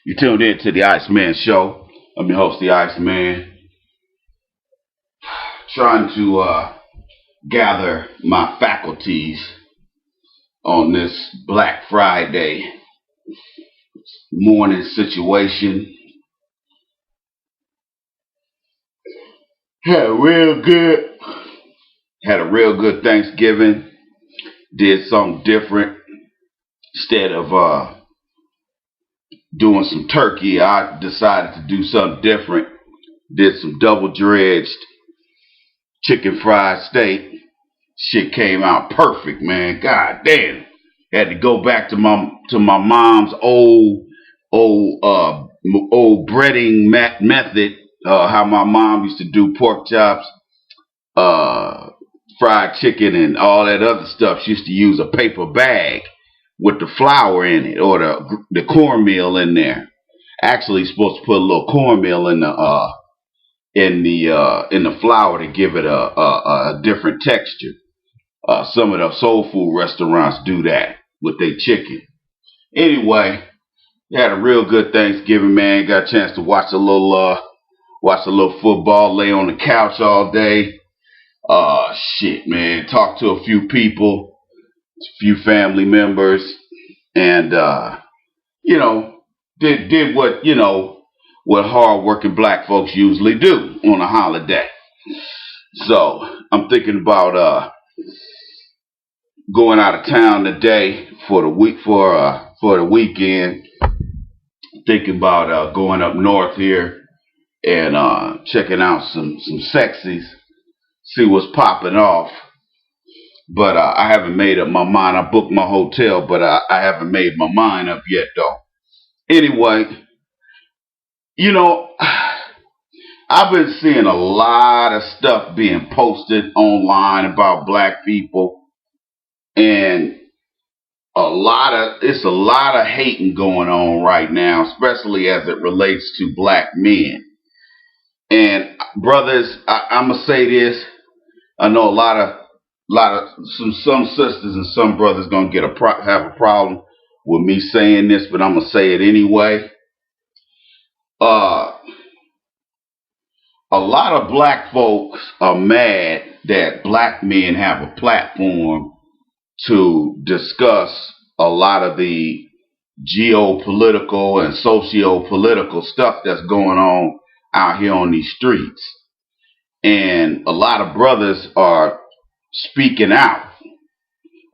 You tuned in to the Iceman Show. I'm your host, the Iceman. Trying to gather my faculties on this Black Friday morning situation. Had a real good Thanksgiving. Did something different. Instead of doing some turkey, I decided to do something different. Did some double dredged chicken fried steak. Shit came out perfect, man. God damn. Had to go back to my mom's old breading method. How my mom used to do pork chops, fried chicken, and all that other stuff. She used to use a paper bag with the flour in it, or the cornmeal in there. Actually, supposed to put a little cornmeal in the flour to give it a different texture. Some of the soul food restaurants do that with their chicken. Anyway, had a real good Thanksgiving, man. Got a chance to watch a little football, lay on the couch all day. Shit, man. Talked to a few people, a few family members, and did what hard-working black folks usually do on a holiday. So I'm thinking about going out of town today for the weekend. Thinking about going up north here and checking out some sexies, see what's popping off. But I haven't made up my mind. I booked my hotel, but I haven't made my mind up yet, though. Anyway, I've been seeing a lot of stuff being posted online about black people, and it's a lot of hating going on right now, especially as it relates to black men. And brothers, I'm gonna say this. I know some sisters and some brothers gonna have a problem with me saying this, but I'm gonna say it anyway. A lot of black folks are mad that black men have a platform to discuss a lot of the geopolitical and socio-political stuff that's going on out here on these streets. And a lot of brothers are speaking out.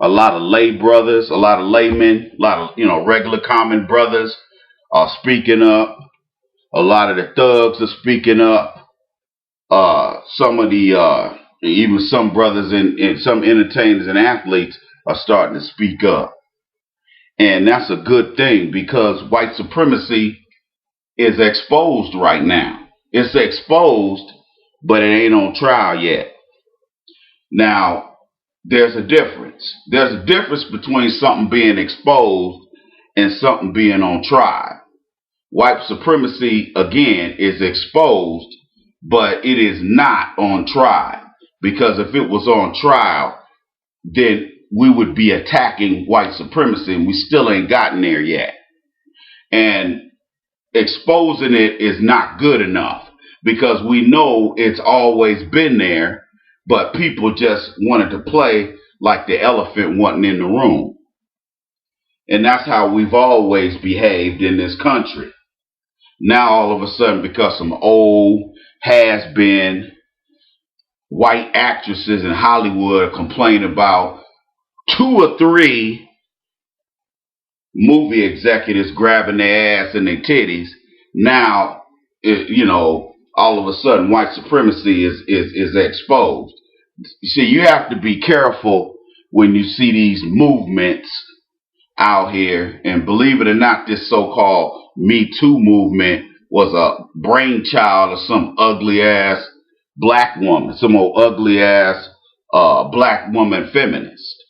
A lot of lay brothers, a lot of laymen, a lot of, regular common brothers are speaking up. A lot of the thugs are speaking up. Some of the, even some brothers and some entertainers and athletes are starting to speak up. And that's a good thing, because white supremacy is exposed right now. It's exposed, but it ain't on trial yet. Now, there's a difference. There's a difference between something being exposed and something being on trial. White supremacy, again, is exposed, but it is not on trial. Because if it was on trial, then we would be attacking white supremacy, and we still ain't gotten there yet. And exposing it is not good enough, because we know it's always been there, but people just wanted to play like the elephant wasn't in the room. And that's how we've always behaved in this country. Now all of a sudden, because some old has-been white actresses in Hollywood are complaining about 2 or 3 movie executives grabbing their ass and their titties, now, all of a sudden white supremacy is exposed. You see, you have to be careful when you see these movements out here. And believe it or not, this so-called Me Too movement was a brainchild of some ugly ass black woman, some old ugly ass black woman feminist.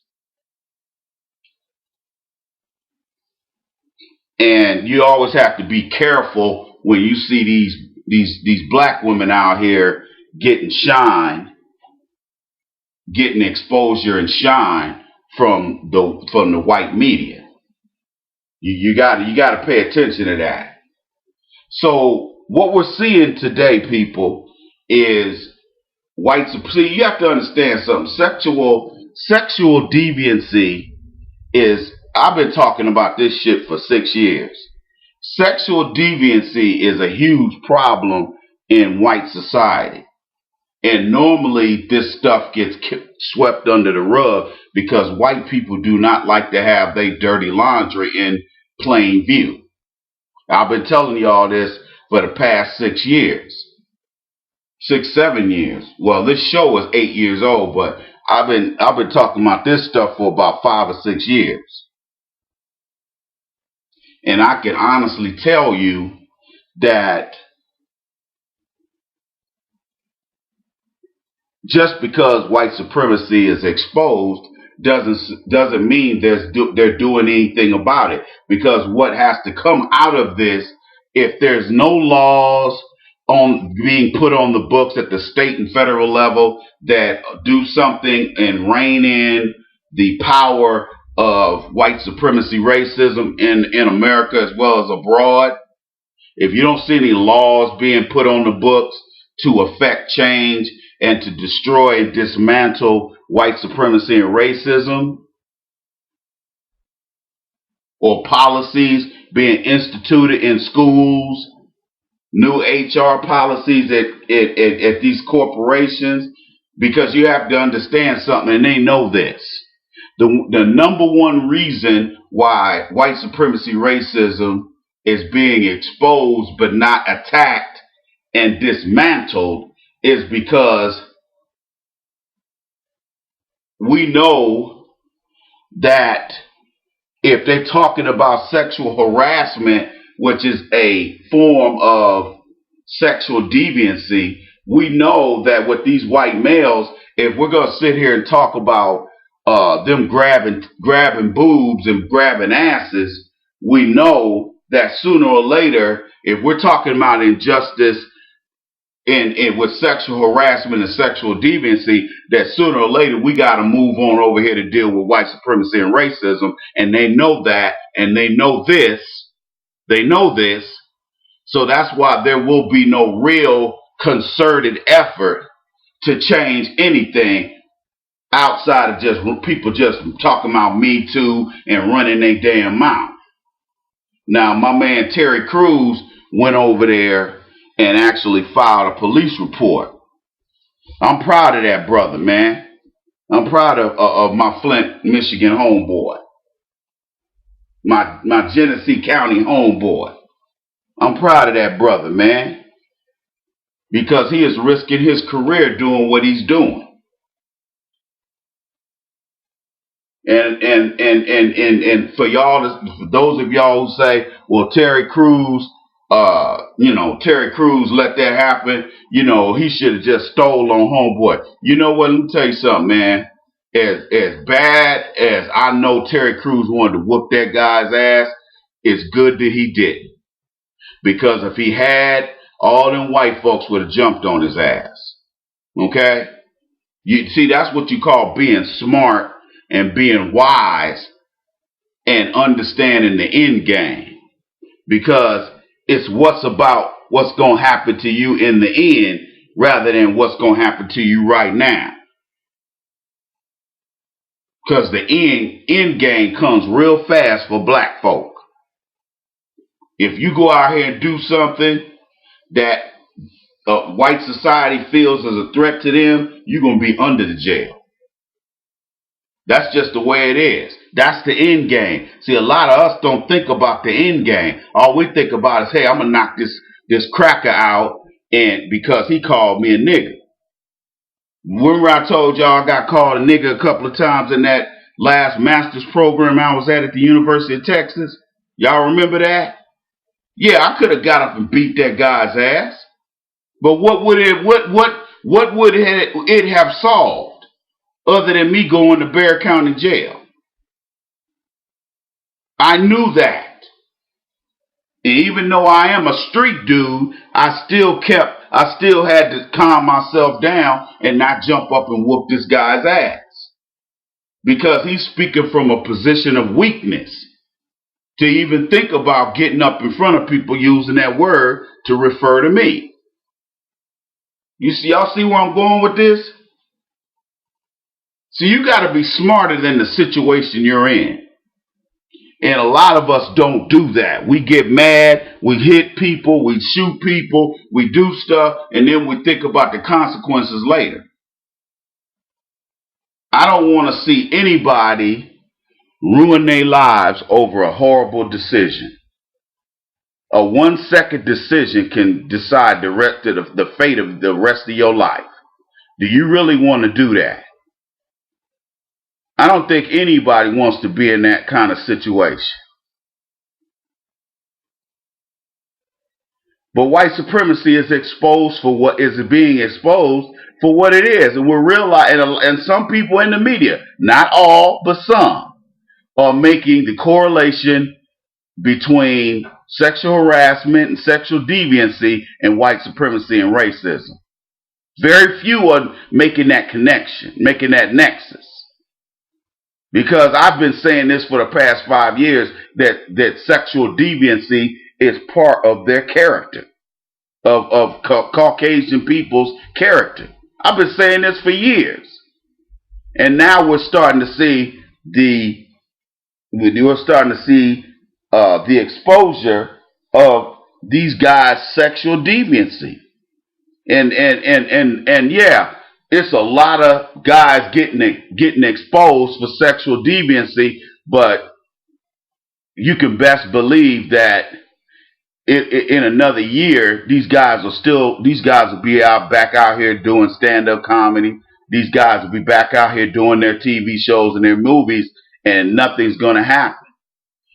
And you always have to be careful when you see these black women out here getting exposure and shine from the white media. You gotta pay attention to that. So what we're seeing today, people, is white supremacy. You have to understand something. Sexual deviancy is. I've been talking about this shit for 6 years. Sexual deviancy is a huge problem in white society. And normally this stuff gets swept under the rug because white people do not like to have their dirty laundry in plain view. I've been telling y'all this for the past 6 years. 7 years. Well, this show is 8 years old, but I've been talking about this stuff for about 5 or 6 years. And I can honestly tell you that just because white supremacy is exposed doesn't mean they're doing anything about it. Because what has to come out of this, if there's no laws on being put on the books at the state and federal level that do something and rein in the power of white supremacy racism in America as well as abroad, if you don't see any laws being put on the books to affect change and to destroy and dismantle white supremacy and racism, or policies being instituted in schools, new HR policies at these corporations, because you have to understand something, and they know this. The number one reason why white supremacy racism is being exposed but not attacked and dismantled is because we know that if they're talking about sexual harassment, which is a form of sexual deviancy, we know that with these white males, if we're going to sit here and talk about them grabbing boobs and grabbing asses, we know that sooner or later, if we're talking about injustice with sexual harassment and sexual deviancy, that sooner or later we got to move on over here to deal with white supremacy and racism. And they know that, and they know this. They know this. So that's why there will be no real concerted effort to change anything outside of just people just talking about Me Too and running their damn mouth. Now, my man Terry Crews went over there and actually filed a police report. I'm proud of that brother, man. I'm proud of my Flint, Michigan homeboy. My Genesee County homeboy. I'm proud of that brother, man. Because he is risking his career doing what he's doing. And for y'all, for those of y'all who say, well, Terry Crews let that happen, he should have just stole on homeboy. You know what? Let me tell you something, man. As bad as I know Terry Crews wanted to whoop that guy's ass, it's good that he didn't. Because if he had, all them white folks would have jumped on his ass. Okay? You see, that's what you call being smart and being wise and understanding the end game. Because it's what's going to happen to you in the end rather than what's going to happen to you right now. Because the end game comes real fast for black folk. If you go out here and do something that white society feels as a threat to them, you're going to be under the jail. That's just the way it is. That's the end game. See, a lot of us don't think about the end game. All we think about is, hey, I'm going to knock this cracker out and because he called me a nigger. Remember I told y'all I got called a nigger a couple of times in that last master's program I was at the University of Texas? Y'all remember that? Yeah, I could have got up and beat that guy's ass. But what would it have solved other than me going to Bexar County Jail? I knew that. And even though I am a street dude, I still had to calm myself down and not jump up and whoop this guy's ass. Because he's speaking from a position of weakness to even think about getting up in front of people using that word to refer to me. Y'all see where I'm going with this? So you got to be smarter than the situation you're in. And a lot of us don't do that. We get mad, we hit people, we shoot people, we do stuff, and then we think about the consequences later. I don't want to see anybody ruin their lives over a horrible decision. A 1-second decision can decide the fate of the rest of your life. Do you really want to do that? I don't think anybody wants to be in that kind of situation. But white supremacy is exposed for what is being exposed for what it is. And we're realizing, and some people in the media, not all, but some, are making the correlation between sexual harassment and sexual deviancy and white supremacy and racism. Very few are making that connection, making that nexus. Because I've been saying this for the past 5 years, that sexual deviancy is part of their character, of Caucasian people's character. I've been saying this for years. And now we're starting to see the exposure of these guys' sexual deviancy. And yeah, it's a lot of guys getting exposed for sexual deviancy, but you can best believe that in another year, these guys will be back out here doing stand-up comedy. These guys will be back out here doing their TV shows and their movies, and nothing's going to happen.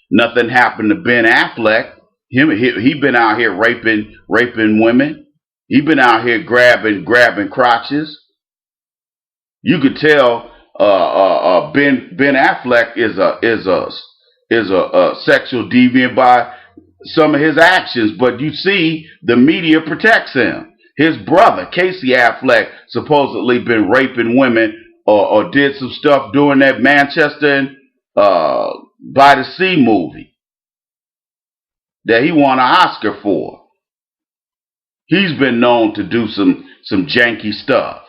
Nothing happened to Ben Affleck. He been out here raping women. He been out here grabbing crotches. You could tell Ben Affleck is a sexual deviant by some of his actions, but you see the media protects him. His brother, Casey Affleck, supposedly been raping women or did some stuff during that Manchester by the Sea movie that he won an Oscar for. He's been known to do some janky stuff.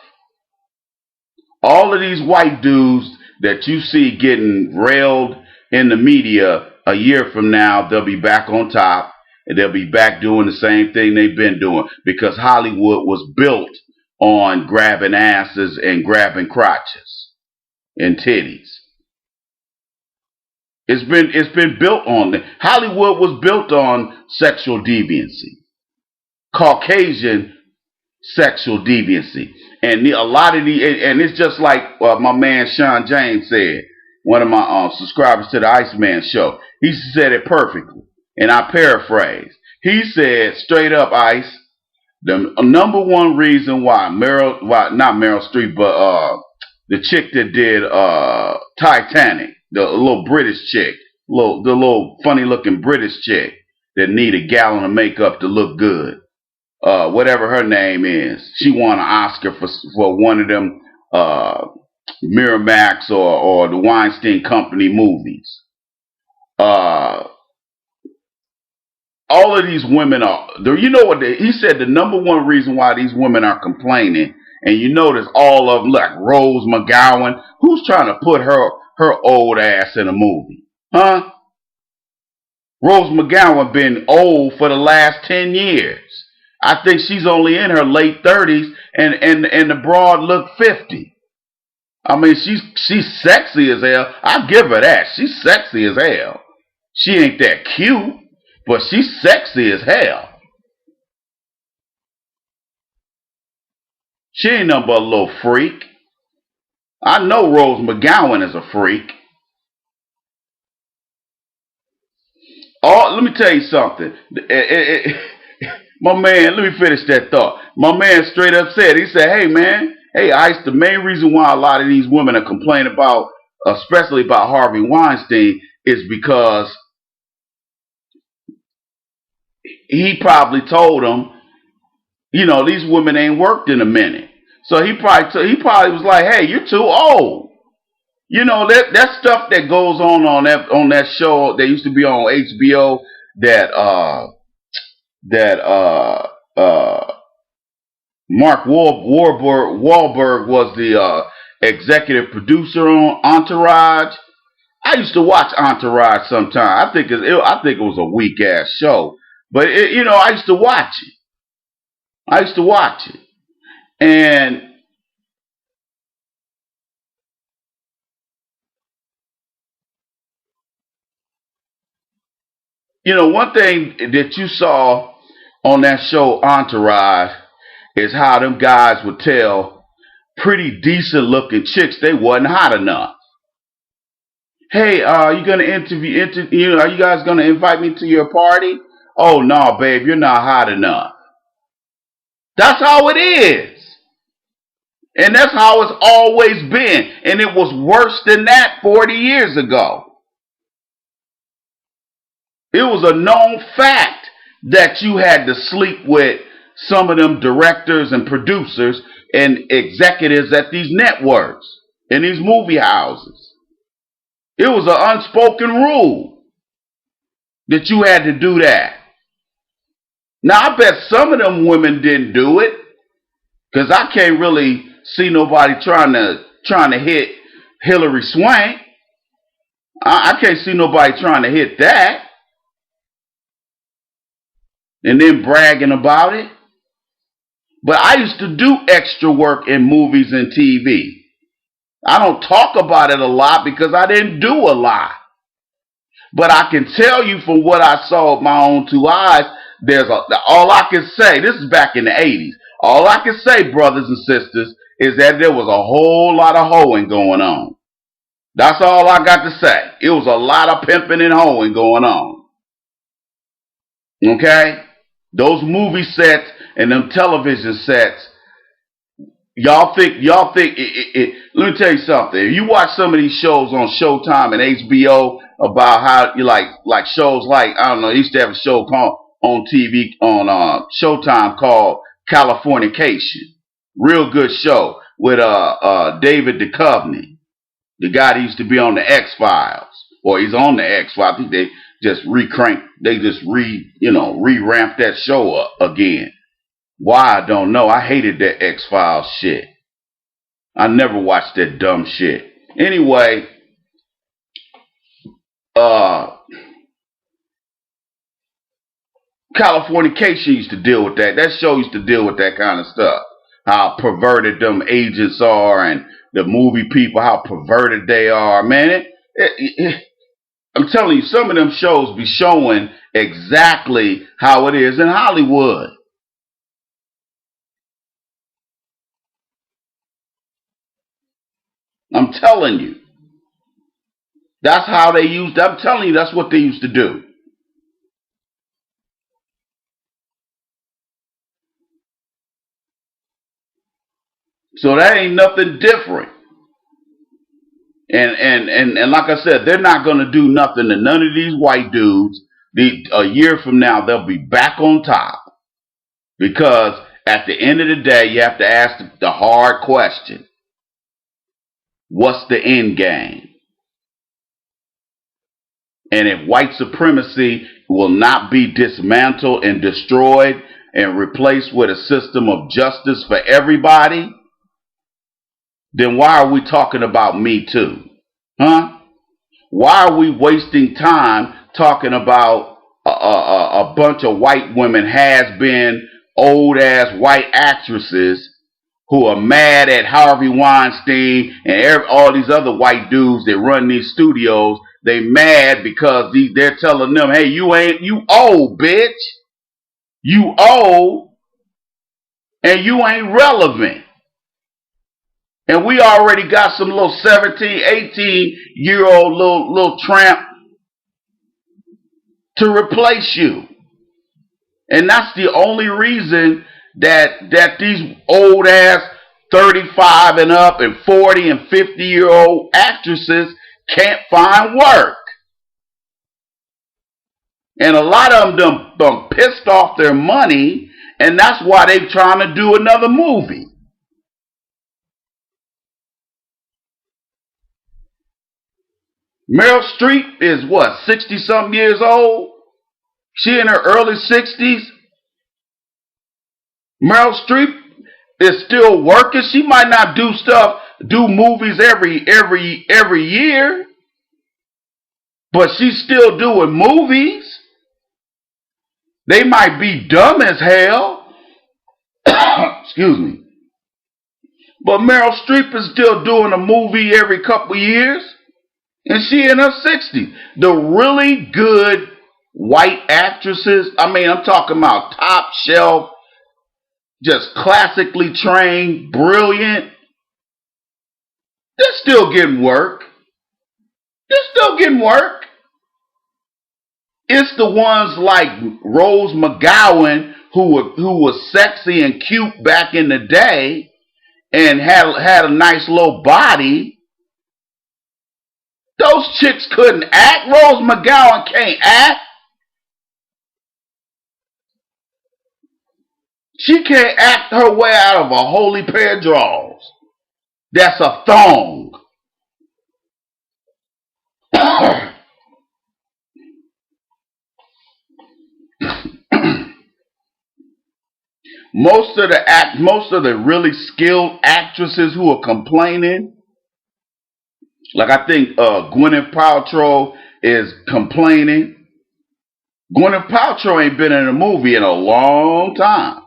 All of these white dudes that you see getting railed in the media, a year from now, they'll be back on top, and they'll be back doing the same thing they've been doing, because Hollywood was built on grabbing asses and grabbing crotches and titties. It's been built on that. Hollywood was built on sexual deviancy, Caucasian sexual deviancy, and a lot of and it's just like my man Sean James said, one of my subscribers to the Iceman show. He said it perfectly, and I paraphrase. He said straight up, Ice, the number one reason why not Meryl Streep, but the chick that did Titanic, the little British chick, the little funny looking British chick that need a gallon of makeup to look good. Whatever her name is, she won an Oscar for one of them Miramax or the Weinstein Company movies. All of these women are, you know what, he said the number one reason why these women are complaining, and you notice all of them, like Rose McGowan, who's trying to put her old ass in a movie? Huh? Rose McGowan been old for the last 10 years. I think she's only in her late 30s, and the broad look 50. I mean, she's sexy as hell. I'll give her that. She's sexy as hell. She ain't that cute, but she's sexy as hell. She ain't nothing but a little freak. I know Rose McGowan is a freak. Let me tell you something. My man, let me finish that thought. My man straight up said, he said, hey Ice, the main reason why a lot of these women are complaining about, especially about Harvey Weinstein, is because he probably told them, these women ain't worked in a minute. So he probably was like, hey, you're too old. You know that stuff that goes on that show that used to be on HBO that that Mark Wahlberg was the executive producer on Entourage. I used to watch Entourage sometime. I think it was a weak ass show, but I used to watch it. I used to watch it, and one thing that you saw on that show Entourage is how them guys would tell pretty decent looking chicks they wasn't hot enough. Hey, are you gonna are you guys gonna invite me to your party? Oh no, babe, you're not hot enough. That's how it is. And that's how it's always been. And it was worse than that 40 years ago. It was a known fact that you had to sleep with some of them directors and producers and executives at these networks and these movie houses. It was an unspoken rule that you had to do that. Now, I bet some of them women didn't do it because I can't really see nobody trying to hit Hillary Swank. I can't see nobody trying to hit that and then bragging about it. But I used to do extra work in movies and TV. I don't talk about it a lot because I didn't do a lot. But I can tell you from what I saw with my own two eyes, all I can say, this is back in the 80s, all I can say, brothers and sisters, is that there was a whole lot of hoeing going on. That's all I got to say. It was a lot of pimping and hoeing going on. Okay? Those movie sets and them television sets, y'all think let me tell you something. If you watch some of these shows on Showtime and HBO about how you like shows like, I don't know, they used to have a show called on TV on Showtime called Californication. Real good show with David Duchovny, the guy that used to be on the X-Files, or he's on the X-Files. I think they just re-ramped that show up again. Why, I don't know. I hated that X-Files shit. I never watched that dumb shit. Anyway, Californication used to deal with that. That show used to deal with that kind of stuff. How perverted them agents are and the movie people, how perverted they are. Man, I'm telling you, some of them shows be showing exactly how it is in Hollywood. I'm telling you. I'm telling you, that's what they used to do. So that ain't nothing different. And like I said, they're not going to do nothing to none of these white dudes. A year from now, they'll be back on top. Because at the end of the day, you have to ask the hard question. What's the end game? And if white supremacy will not be dismantled and destroyed and replaced with a system of justice for everybody, then why are we talking about Me Too? Huh? Why are we wasting time talking about a bunch of white women, has-been, old-ass white actresses who are mad at Harvey Weinstein and all these other white dudes that run these studios? They mad because they're telling them, hey, you old, bitch. You old and you ain't relevant. And we already got some little 17, 18-year-old little tramp to replace you. And that's the only reason that these old ass 35 and up and 40 and 50-year-old actresses can't find work. And a lot of them done pissed off their money, and that's why they're trying to do another movie. Meryl Streep is what, 60-something years old? She in her early 60s. Meryl Streep is still working. She might not do movies every year, but she's still doing movies. They might be dumb as hell. Excuse me. But Meryl Streep is still doing a movie every couple of years. And she in her 60s. The really good white actresses, I mean, I'm talking about top shelf, just classically trained, brilliant. They're still getting work. They're still getting work. It's the ones like Rose McGowan who was sexy and cute back in the day and had a nice little body. Those chicks couldn't act. Rose McGowan can't act. She can't act her way out of a holy pair of drawers. That's a thong. Most of the really skilled actresses who are complaining, like I think Gwyneth Paltrow is complaining. Gwyneth Paltrow ain't been in a movie in a long time.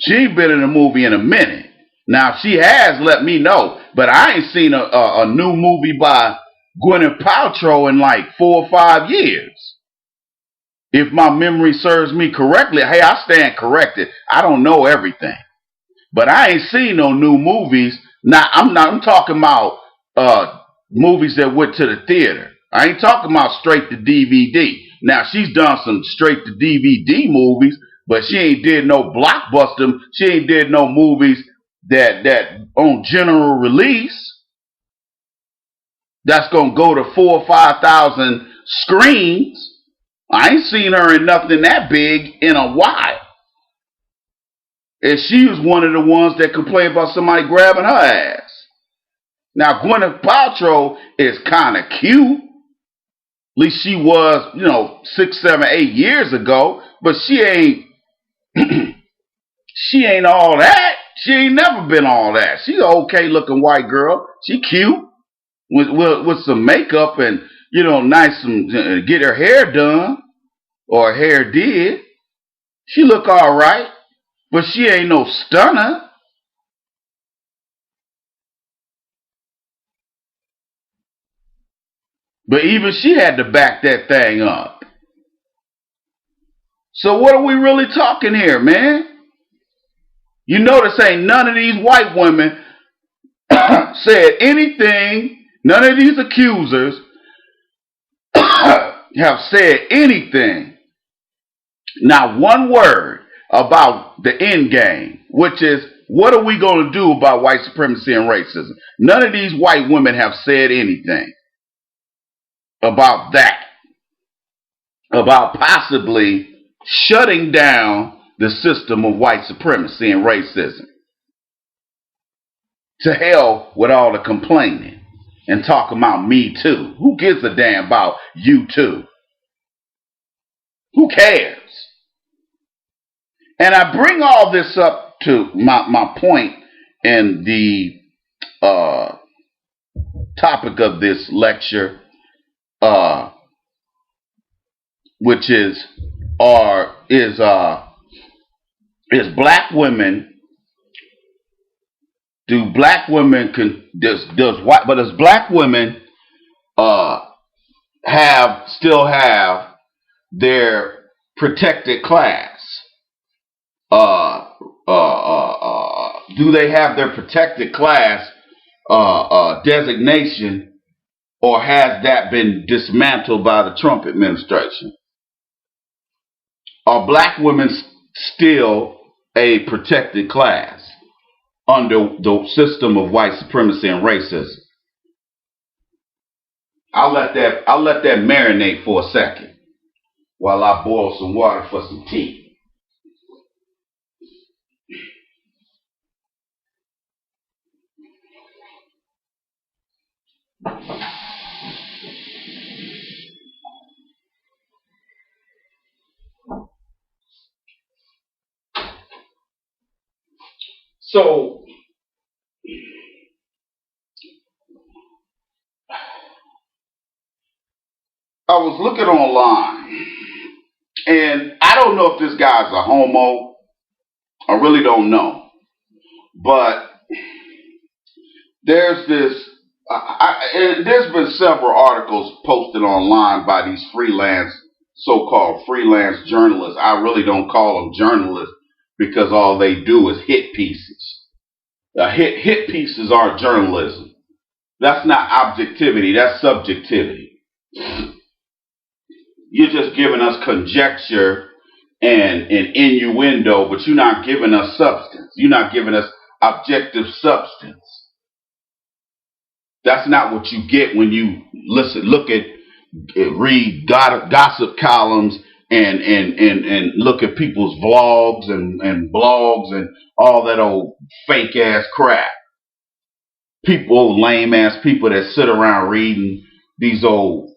She ain't been in a movie in a minute. Now she has, let me know, but I ain't seen a new movie by Gwyneth Paltrow in like 4 or 5 years. If my memory serves me correctly, hey, I stand corrected. I don't know everything, but I ain't seen no new movies. Now I'm talking about movies that went to the theater. I ain't talking about straight to DVD. Now she's done some straight to DVD movies, but she ain't did no blockbuster. She ain't did no movies that on general release that's gonna go to 4,000 or 5,000 screens. I ain't seen her in nothing that big in a while. And she was one of the ones that complained about somebody grabbing her ass. Now Gwyneth Paltrow is kind of cute. At least she was, 6, 7, 8 years ago. But she ain't. She ain't all that. She ain't never been all that. She's an okay looking white girl. She cute with some makeup and nice get her hair done or her hair did. She look all right, but she ain't no stunner. But even she had to back that thing up. So what are we really talking here, man? You notice ain't none of these white women said anything. None of these accusers have said anything. Not one word about the end game, which is what are we going to do about white supremacy and racism? None of these white women have said anything about that, about possibly shutting down the system of white supremacy and racism. To hell with all the complaining and talking about me too. Who gives a damn about you too? Who cares? And I bring all this up to my point in the topic of this lecture, which is black women. Does black women still have their protected class? Do they have their protected class designation, or has that been dismantled by the Trump administration? Are black women still a protected class under the system of white supremacy and racism? I'll let that marinate for a second while I boil some water for some tea. So I was looking online, and I don't know if this guy's a homo. I really don't know, but there's this. There's been several articles posted online by these freelance, so-called freelance journalists. I really don't call them journalists because all they do is hit pieces. Hit pieces aren't journalism. That's not objectivity. That's subjectivity. You're just giving us conjecture and innuendo, but you're not giving us substance. You're not giving us objective substance. That's not what you get when you read gossip columns and look at people's vlogs and blogs and all that old fake ass crap. People, lame ass people that sit around reading these old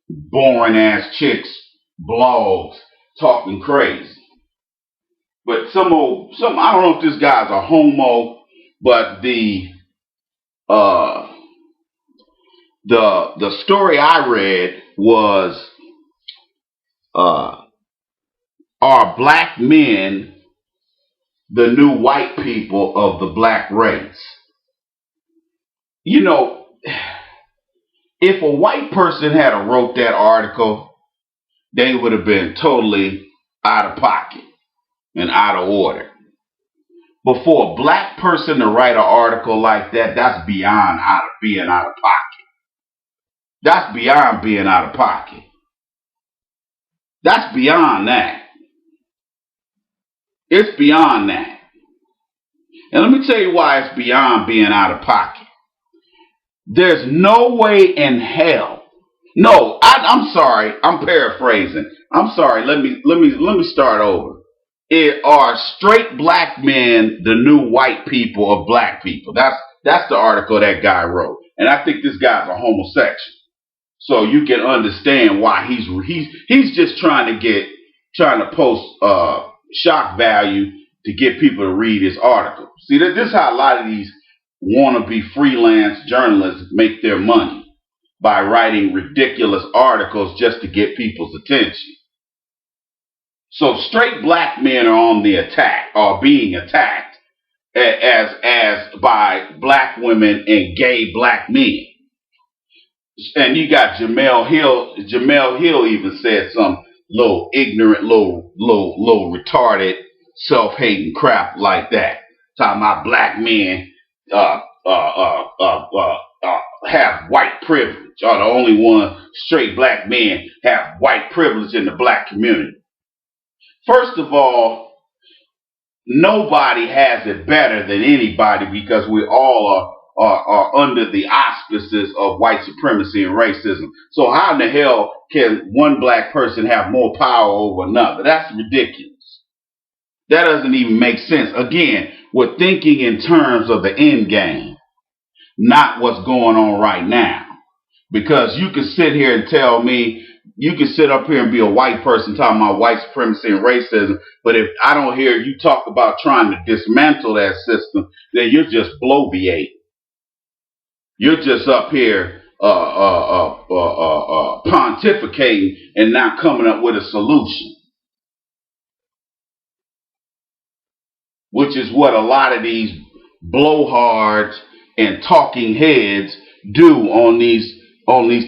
boring ass chicks blogs talking crazy. But some I don't know if this guy's a homo, but uh the story I read was are black men the new white people of the black race? You know, if a white person had wrote that article, they would have been totally out of pocket and out of order. But for a black person to write an article like that, that's beyond being out of pocket. That's beyond being out of pocket. That's beyond that. It's beyond that. And let me tell you why it's beyond being out of pocket. There's no way in hell. No, I'm sorry. I'm paraphrasing. I'm sorry. Let me start over. Are straight black men the new white people of black people? That's the article that guy wrote, and I think this guy's a homosexual. So you can understand why he's just trying to post shock value to get people to read his article. See, this is how a lot of these wannabe freelance journalists make their money, by writing ridiculous articles just to get people's attention. So straight black men are on the attack, are being attacked as by black women and gay black men. And you got Jamel Hill. Jamel Hill even said some little ignorant, little retarded, self-hating crap like that. Talking about black men have white privilege. Are the only one straight black men have white privilege in the black community. First of all, nobody has it better than anybody because we all are under the auspices of white supremacy and racism. So how in the hell can one black person have more power over another? That's ridiculous. That doesn't even make sense. Again, we're thinking in terms of the end game, not what's going on right now. Because you can sit here and tell me, you can sit up here and be a white person talking about white supremacy and racism, but if I don't hear you talk about trying to dismantle that system, then you're just bloviating. You're just up here pontificating and not coming up with a solution, which is what a lot of these blowhards and talking heads do on these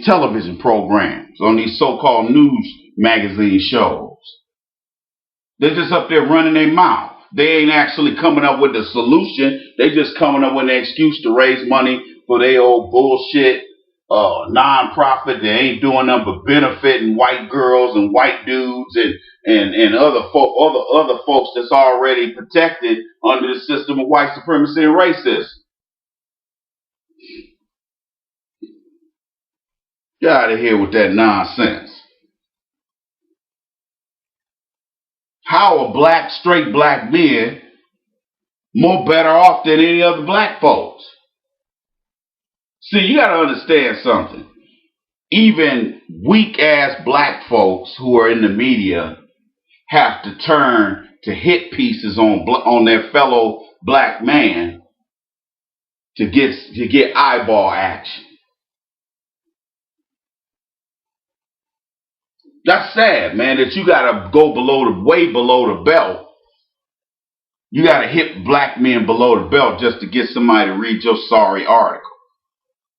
television programs, on these so-called news magazine shows. They're just up there running their mouth. They ain't actually coming up with a solution. They just coming up with an excuse to raise money for their old bullshit non-profit that ain't doing nothing but benefiting white girls and white dudes and other folks that's already protected under the system of white supremacy and racism. Get out of here with that nonsense. How are straight black men more better off than any other black folks? See, you got to understand something. Even weak ass black folks who are in the media have to turn to hit pieces on their fellow black man to get eyeball action. That's sad, man, that you gotta go way below the belt. You gotta hit black men below the belt just to get somebody to read your sorry article.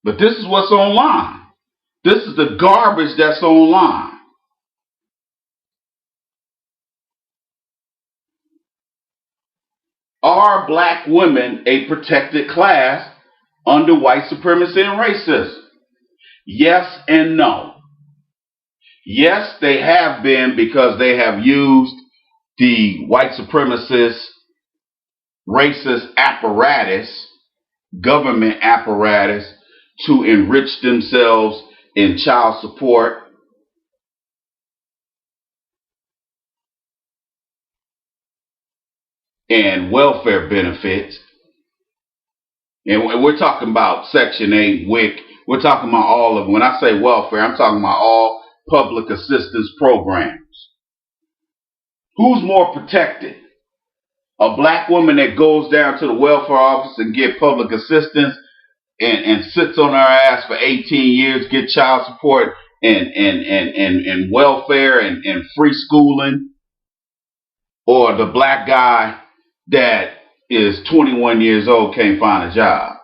But this is what's online. This is the garbage that's online. Are black women a protected class under white supremacy and racism? Yes and no. Yes, they have been, because they have used the white supremacist, racist apparatus, government apparatus, to enrich themselves in child support, and welfare benefits. And we're talking about Section 8, WIC. We're talking about all of them. When I say welfare, I'm talking about all public assistance programs. Who's more protected? A black woman that goes down to the welfare office and get public assistance and sits on her ass for 18 years, get child support and welfare and free schooling? Or the black guy that is 21 years old, can't find a job,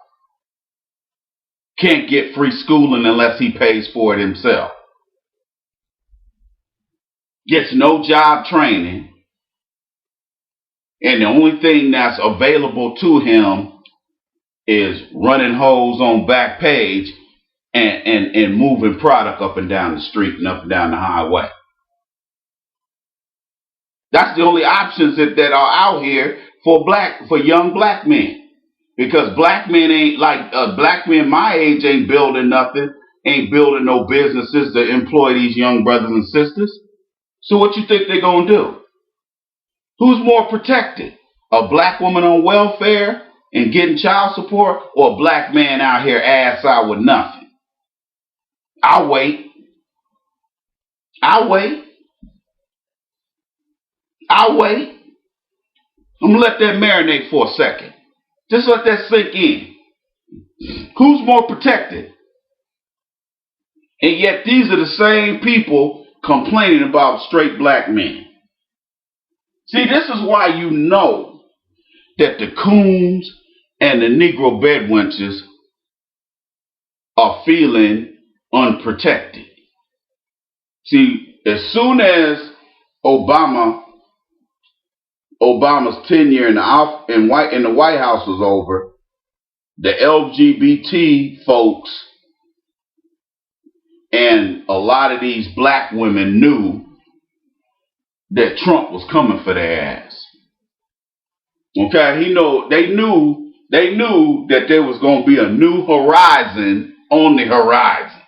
can't get free schooling unless he pays for it himself, gets no job training, and the only thing that's available to him is running hoes on Backpage and moving product up and down the street and up and down the highway. That's the only options that are out here for young black men. Because black men ain't like black men my age ain't building nothing, ain't building no businesses to employ these young brothers and sisters. So what you think they're gonna do? Who's more protected? A black woman on welfare and getting child support, or a black man out here ass out with nothing? I'll wait. I'll wait. I'll wait. I'm gonna let that marinate for a second. Just let that sink in. Who's more protected? And yet these are the same people complaining about straight black men. See, this is why you know that the coons and the Negro bedwenches are feeling unprotected. See, as soon as Obama's tenure in the White House was over, the LGBT folks and a lot of these black women knew that Trump was coming for their ass. Okay, they knew that there was going to be a new horizon on the horizon.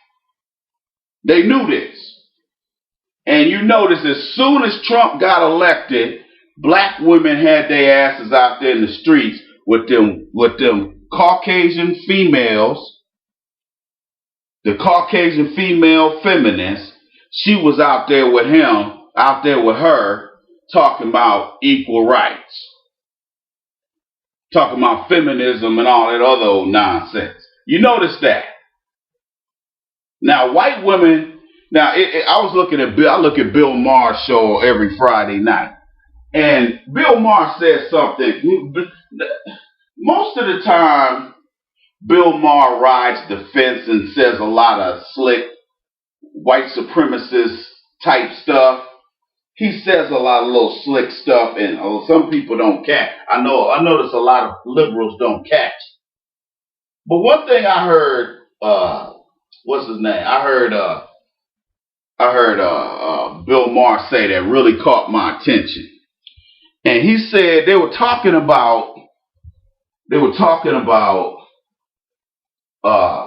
They knew this. And you notice as soon as Trump got elected, black women had their asses out there in the streets with them Caucasian females, the Caucasian female feminist. She was out there with him, out there with her, talking about equal rights, talking about feminism and all that other old nonsense. You notice that? Now, white women. Now, I look at Bill Maher's show every Friday night. And Bill Maher says something. Most of the time, Bill Maher rides the fence and says a lot of slick white supremacist type stuff. He says a lot of little slick stuff, and some people don't catch. I notice a lot of liberals don't catch. But one thing I heard, what's his name? I heard Bill Maher say that really caught my attention. And he said they were talking about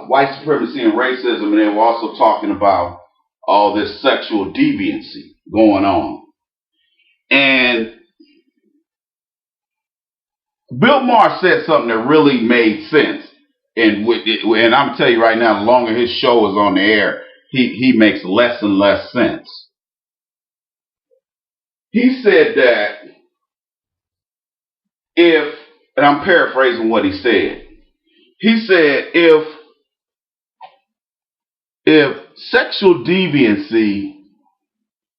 white supremacy and racism, and they were also talking about all this sexual deviancy going on. And Bill Maher said something that really made sense. and I'm telling you right now, the longer his show is on the air, he makes less and less sense. He said that if, and I'm paraphrasing what he said. He said if sexual deviancy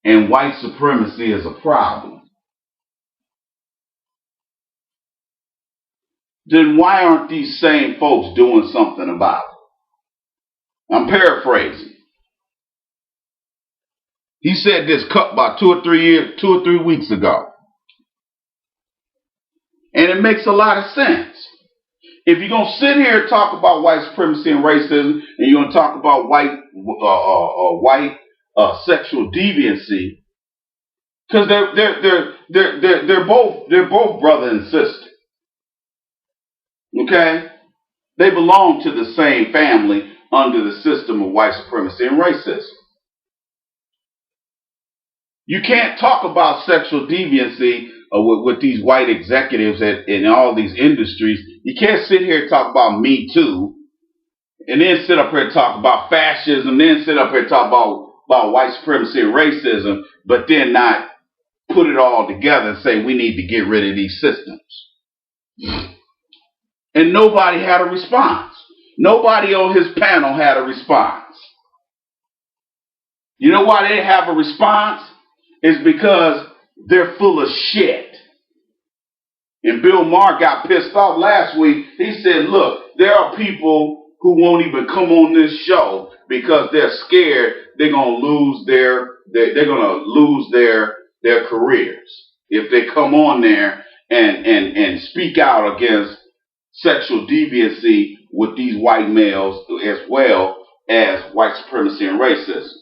and white supremacy is a problem, then why aren't these same folks doing something about it? I'm paraphrasing. He said this about 2 or 3 weeks ago. And it makes a lot of sense. If you're going to sit here and talk about white supremacy and racism, and you're going to talk about white sexual deviancy, because they're both brother and sister. Okay? They belong to the same family under the system of white supremacy and racism. You can't talk about sexual deviancy with these white executives in all these industries. You can't sit here and talk about Me Too, and then sit up here and talk about fascism, then sit up here and talk about white supremacy and racism, but then not put it all together and say we need to get rid of these systems. And nobody had a response. Nobody on his panel had a response. You know why they didn't have a response? It's because they're full of shit. And Bill Maher got pissed off last week. He said, look, there are people who won't even come on this show because they're scared they're going to lose their careers if they come on there and speak out against sexual deviancy with these white males as well as white supremacy and racism.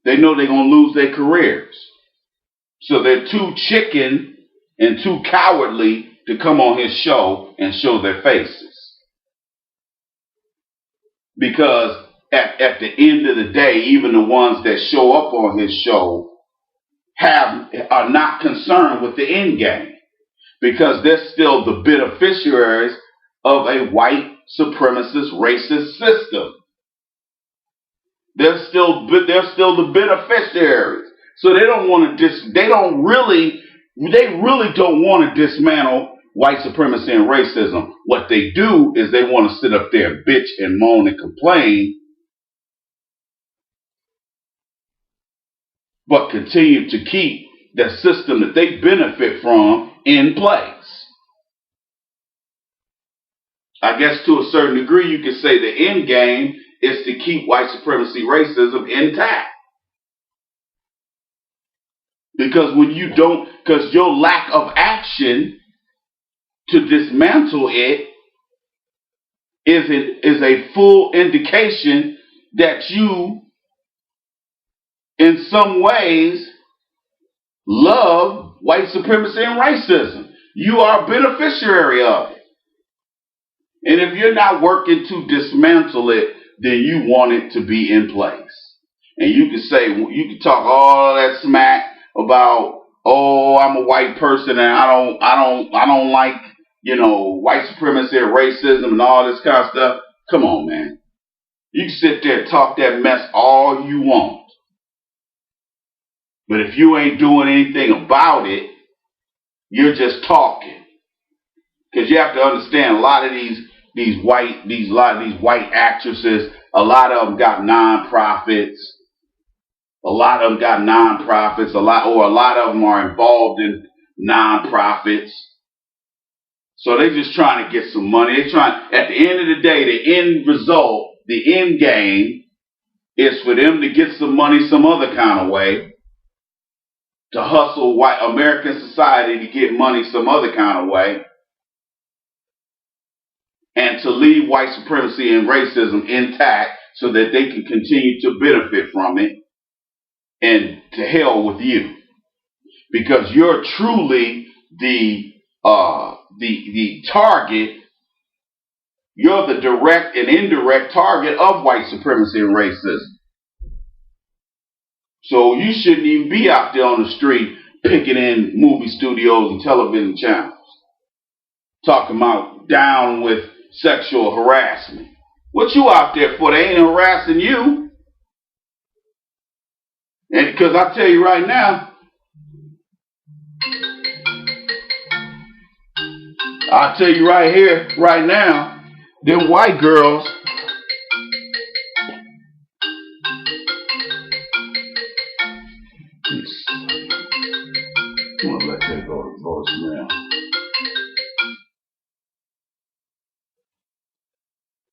They know they're going to lose their careers. So they're too chicken and too cowardly to come on his show and show their faces. Because at the end of the day, even the ones that show up on his show are not concerned with the end game. Because they're still the beneficiaries of a white supremacist racist system. They're still the beneficiaries. So they really don't want to dismantle white supremacy and racism. What they do is they want to sit up there and bitch and moan and complain, but continue to keep the system that they benefit from in place. I guess to a certain degree you could say the end game is to keep white supremacy racism intact. Because because your lack of action to dismantle it is a full indication that you, in some ways, love white supremacy and racism. You are a beneficiary of it. And if you're not working to dismantle it, then you want it to be in place. And you can talk all that smack about, oh, I'm a white person and I don't like, white supremacy and racism and all this kind of stuff. Come on, man. You can sit there and talk that mess all you want. But if you ain't doing anything about it, you're just talking. Because you have to understand a lot of these white actresses, a lot of them got nonprofits. A lot of them are involved in nonprofits. So they're just trying to get some money. At the end of the day, the end result, the end game is for them to get some money some other kind of way, to hustle white American society to get money some other kind of way, and to leave white supremacy and racism intact so that they can continue to benefit from it. And to hell with you, because you're truly the target. You're the direct and indirect target of white supremacy and racism. So you shouldn't even be out there on the street picking in movie studios and television channels, talking about down with sexual harassment. What you out there for? They ain't harassing you. And because I tell you right now, I'll tell you right here, right now, them white girls, I'm gonna let that go to voicemail.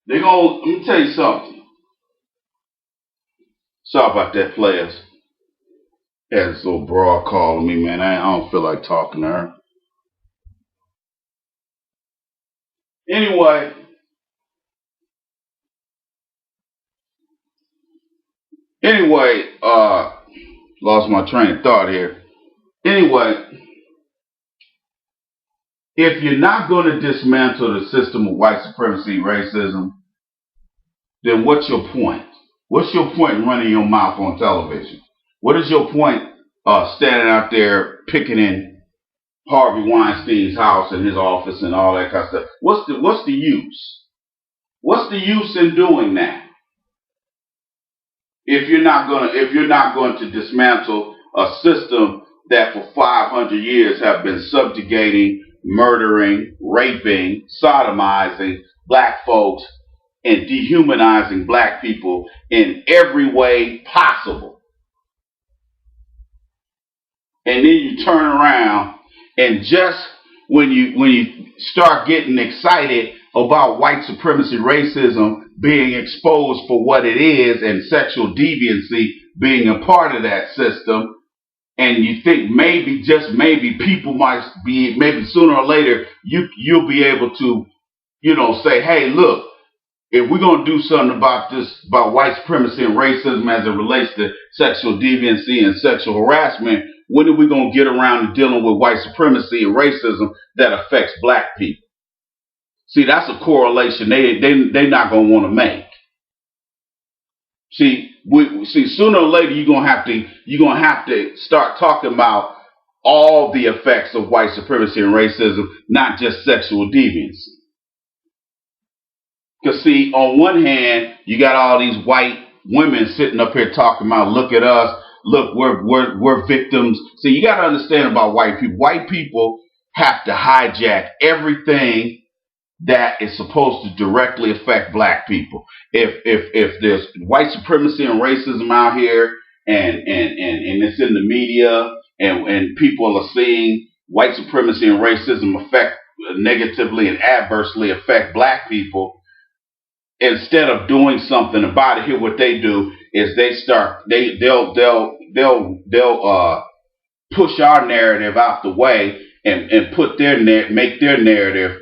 They gonna, let me tell you something. Sorry about that, players. Had this little broad calling me, man. I don't feel like talking to her. Anyway, lost my train of thought here. Anyway, if you're not going to dismantle the system of white supremacy, racism, then what's your point? What's your point in running your mouth on television? What is your point standing out there picketing Harvey Weinstein's house and his office and all that kind of stuff? What's the use? What's the use in doing that? If you're not going to dismantle a system that for 500 years have been subjugating, murdering, raping, sodomizing black folks and dehumanizing black people in every way possible. And then you turn around and just when you start getting excited about white supremacy, racism being exposed for what it is and sexual deviancy being a part of that system, and you think maybe, just maybe, people might be, maybe sooner or later, you'll be able to, say, hey, look, if we're going to do something about this, about white supremacy and racism as it relates to sexual deviancy and sexual harassment, when are we going to get around to dealing with white supremacy and racism that affects black people? See, that's a correlation they're not going to want to make. See, sooner or later you're gonna have to start talking about all the effects of white supremacy and racism, not just sexual deviancy. Because see, on one hand, you got all these white women sitting up here talking about, look at us, look, we're victims. See, you got to understand about white people. White people have to hijack everything that is supposed to directly affect black people. If there's white supremacy and racism out here and it's in the media and people are seeing white supremacy and racism affect negatively and adversely affect black people, instead of doing something about it, here what they do is they'll push our narrative out the way and make their narrative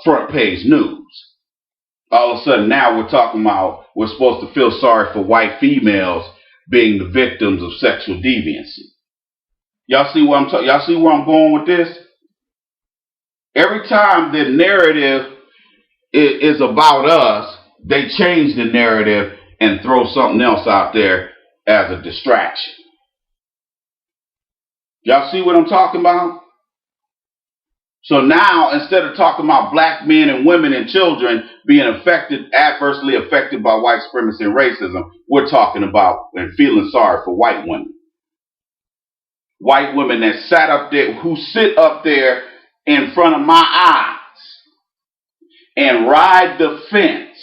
front page news. All of a sudden now we're talking about we're supposed to feel sorry for white females being the victims of sexual deviancy. Y'all see where I'm going with this? Every time the narrative is about us, they change the narrative and throw something else out there as a distraction. Y'all see what I'm talking about? So now, instead of talking about black men and women and children being adversely affected by white supremacy and racism, we're talking about and feeling sorry for white women. White women that who sit up there in front of my eyes and ride the fence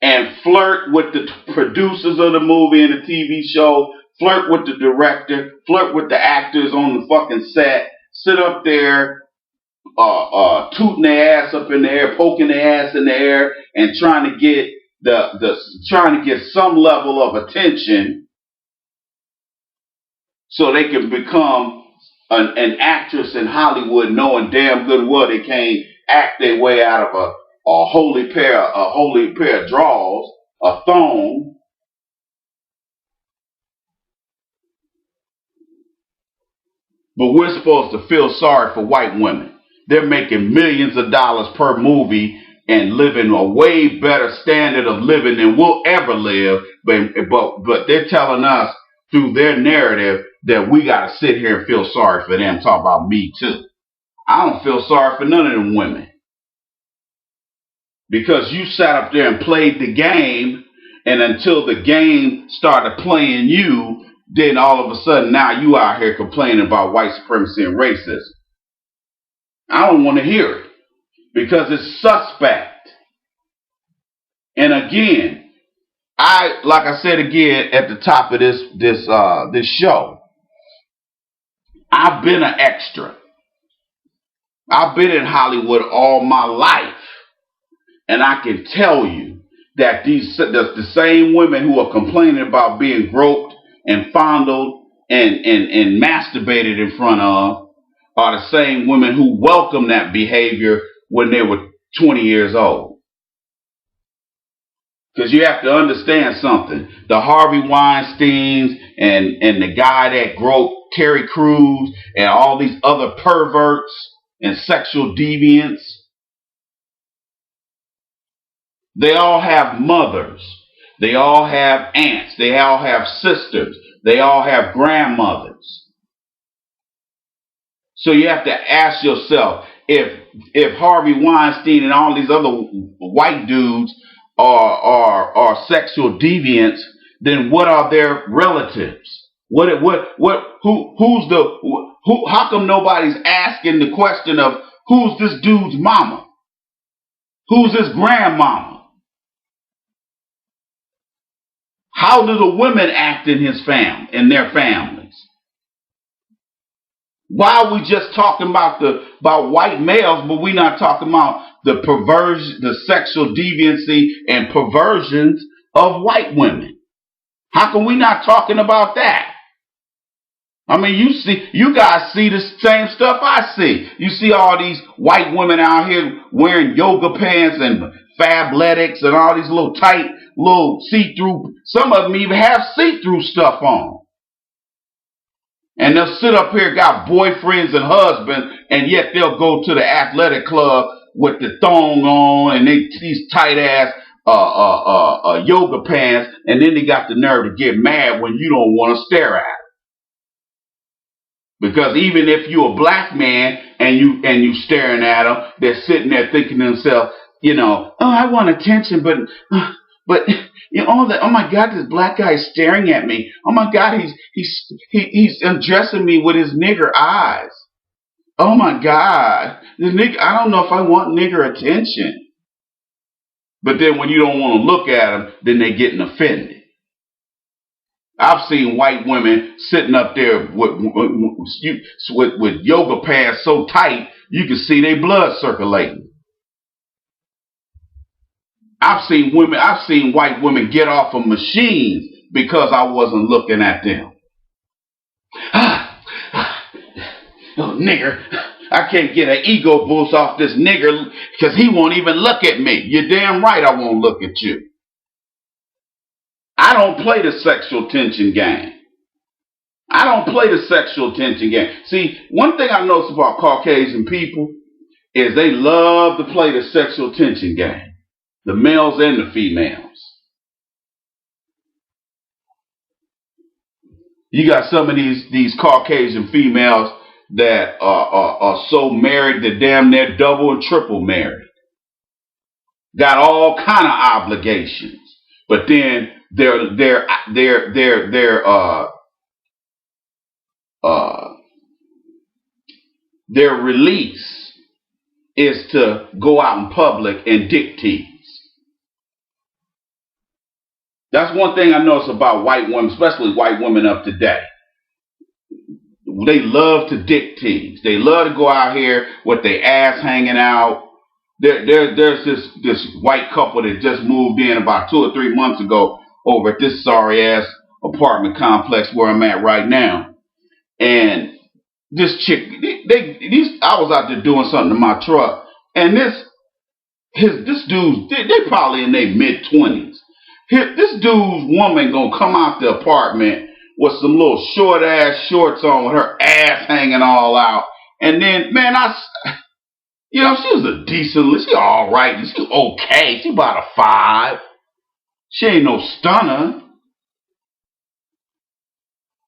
and flirt with the producers of the movie and the TV show, flirt with the director, flirt with the actors on the fucking set, sit up there tooting their ass up in the air, poking their ass in the air, and trying to get some level of attention so they can become an actress in Hollywood, knowing damn good well they can't act their way out of a holy pair of drawers, a thong. But we're supposed to feel sorry for white women. They're making millions of dollars per movie and living a way better standard of living than we'll ever live. But they're telling us through their narrative that we got to sit here and feel sorry for them. Talk about Me Too. I don't feel sorry for none of them women. Because you sat up there and played the game, and until the game started playing you, then all of a sudden now you out here complaining about white supremacy and racism. I don't want to hear it because it's suspect. And again, like I said again at the top of this show, I've been an extra. I've been in Hollywood all my life. And I can tell you that the same women who are complaining about being groped and fondled and masturbated in front of are the same women who welcomed that behavior when they were 20 years old. Because you have to understand something. The Harvey Weinsteins and the guy that groped Terry Crews and all these other perverts and sexual deviants, they all have mothers. They all have aunts. They all have sisters. They all have grandmothers. So you have to ask yourself, if Harvey Weinstein and all these other white dudes are sexual deviants, then what are their relatives? How come nobody's asking the question of who's this dude's mama? Who's his grandmama? How do the women act in in their families? Why are we just talking about white males, but we're not talking about the perversion, the sexual deviancy and perversions of white women? How come we not talking about that? I mean, you guys see the same stuff I see. You see all these white women out here wearing yoga pants and fabletics and all these little tight, little see-through. Some of them even have see-through stuff on. And they'll sit up here, got boyfriends and husbands, and yet they'll go to the athletic club with the thong on and these tight-ass yoga pants, and then they got the nerve to get mad when you don't want to stare at them. Because even if you're a black man and you staring at them, they're sitting there thinking to themselves, oh, I want attention, but oh my God, this black guy is staring at me. Oh my God, he's undressing me with his nigger eyes. Oh my God, I don't know if I want nigger attention. But then when you don't want to look at them, then they're getting offended. I've seen white women sitting up there with yoga pants so tight you can see their blood circulating. I've seen white women get off of machines because I wasn't looking at them. Oh, nigger. I can't get an ego boost off this nigger because he won't even look at me. You're damn right I won't look at you. I don't play the sexual tension game. I don't play the sexual tension game. See, one thing I notice about Caucasian people is they love to play the sexual tension game. The males and the females. You got some of these Caucasian females that are so married they're damn near double and triple married. Got all kind of obligations, but then their release is to go out in public and dick tease. That's one thing I notice about white women, especially white women of today. They love to dick tease. They love to go out here with their ass hanging out. There's this white couple that just moved in about 2 or 3 months ago over at this sorry ass apartment complex where I'm at right now. And this chick, I was out there doing something to my truck, and this dude, they probably in their mid-20s. This dude's woman gonna come out the apartment with some little short ass shorts on with her ass hanging all out. And then, man, she was a decent, she all right, she okay, she about a 5. She ain't no stunner.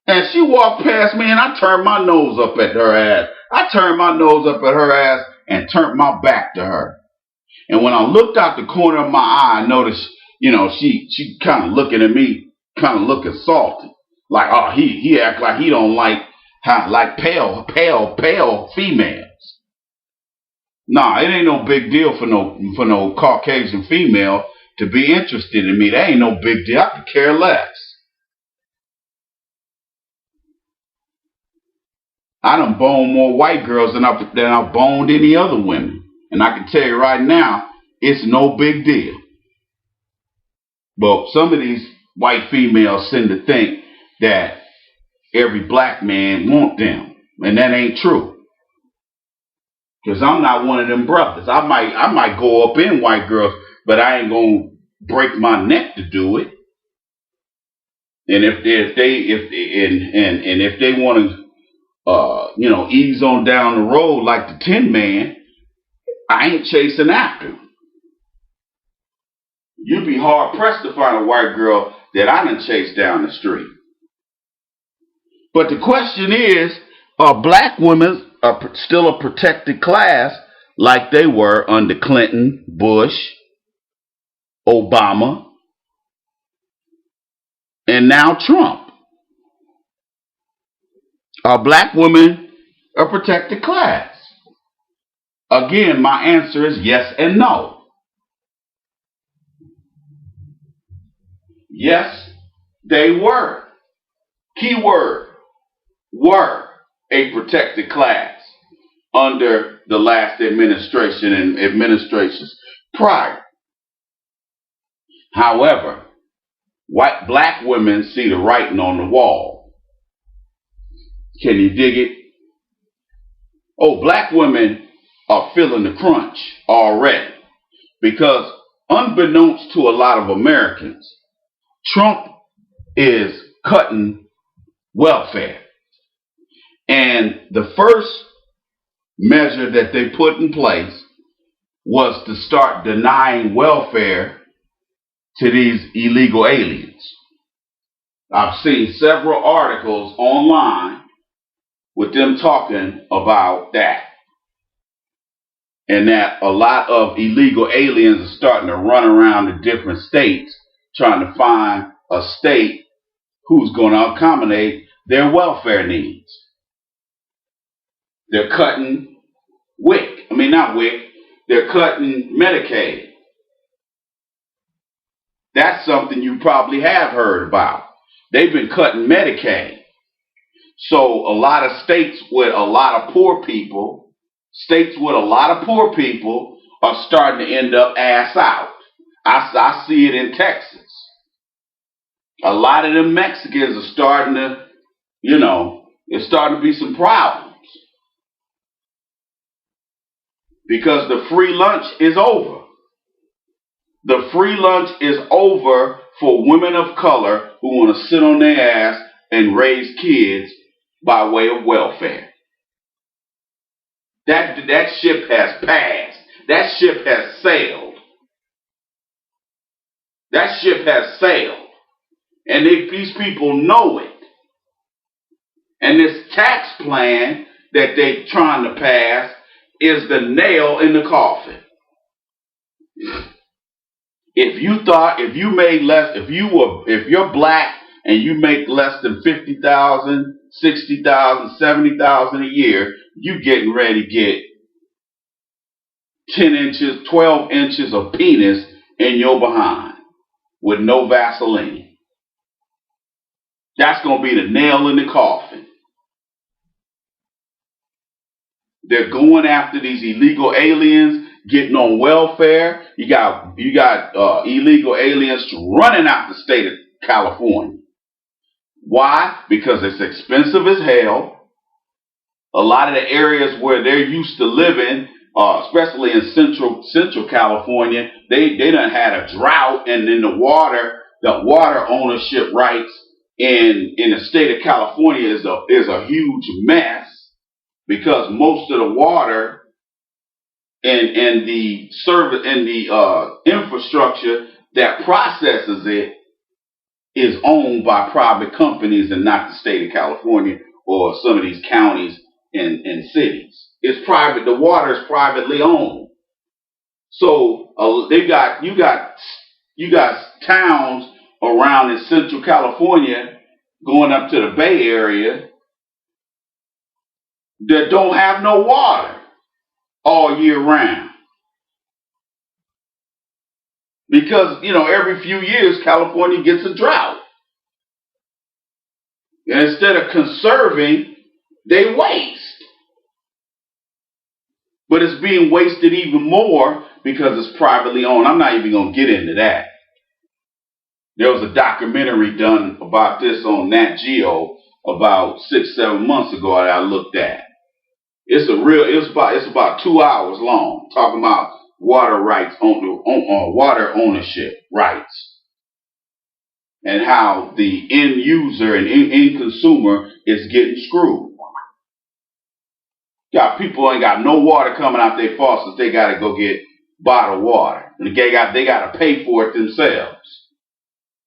And she walked past me and I turned my nose up at her ass. I turned my nose up at her ass and turned my back to her. And when I looked out the corner of my eye, I noticed, she kind of looking at me, kind of looking salty. Like, oh, he act like he don't like pale females. Nah, it ain't no big deal for no Caucasian female to be interested in me. That ain't no big deal. I could care less. I done boned more white girls than I've boned any other women. And I can tell you right now, it's no big deal. But some of these white females tend to think that every black man want them. And that ain't true. Because I'm not one of them brothers. I might go up in white girls, but I ain't gonna break my neck to do it. And if they want to, ease on down the road like the Tin Man, I ain't chasing after him. You'd be hard pressed to find a white girl that I done chased down the street. But the question is, are black women still a protected class like they were under Clinton, Bush, Obama, and now Trump? Are black women a protected class? Again, my answer is yes and no. Yes, they were. Keyword, were a protected class under the last administration and administrations prior. However, black women see the writing on the wall. Can you dig it? Oh, black women are feeling the crunch already because unbeknownst to a lot of Americans, Trump is cutting welfare. And the first measure that they put in place was to start denying welfare to these illegal aliens. I've seen several articles online with them talking about that. And that a lot of illegal aliens are starting to run around the different states trying to find a state who's going to accommodate their welfare needs. They're cutting they're cutting Medicaid. That's something you probably have heard about. They've been cutting Medicaid. So a lot of states with a lot of poor people are starting to end up ass out. I see it in Texas. A lot of them Mexicans are starting to, there's starting to be some problems. Because the free lunch is over. The free lunch is over for women of color who want to sit on their ass and raise kids by way of welfare. That ship has passed. That ship has sailed. That ship has sailed. And these people know it. And this tax plan that they're trying to pass is the nail in the coffin. If you're black and you make less than $50,000, $60,000, $70,000 a year, you getting ready to get 10 inches, 12 inches of penis in your behind with no Vaseline. That's going to be the nail in the coffin. They're going after these illegal aliens, getting on welfare. You got illegal aliens running out the state of California. Why? Because it's expensive as hell. A lot of the areas where they're used to living, especially in central California, they done had a drought, and then the water ownership rights in the state of California is a huge mess, because most of the water and the service and the infrastructure that processes it is owned by private companies and not the state of California or some of these counties in cities. It's private. The water is privately owned. So you got towns around in Central California going up to the Bay Area that don't have no water all year round. Because, every few years California gets a drought. And instead of conserving, they waste. But it's being wasted even more because it's privately owned. I'm not even going to get into that. There was a documentary done about this on Nat Geo about 6-7 months ago that I looked at. It's about 2 hours long, talking about water rights, water ownership rights, and how the end user and end consumer is getting screwed. Got people ain't got no water coming out their faucets. They got to go get bottled water, and they got to pay for it themselves.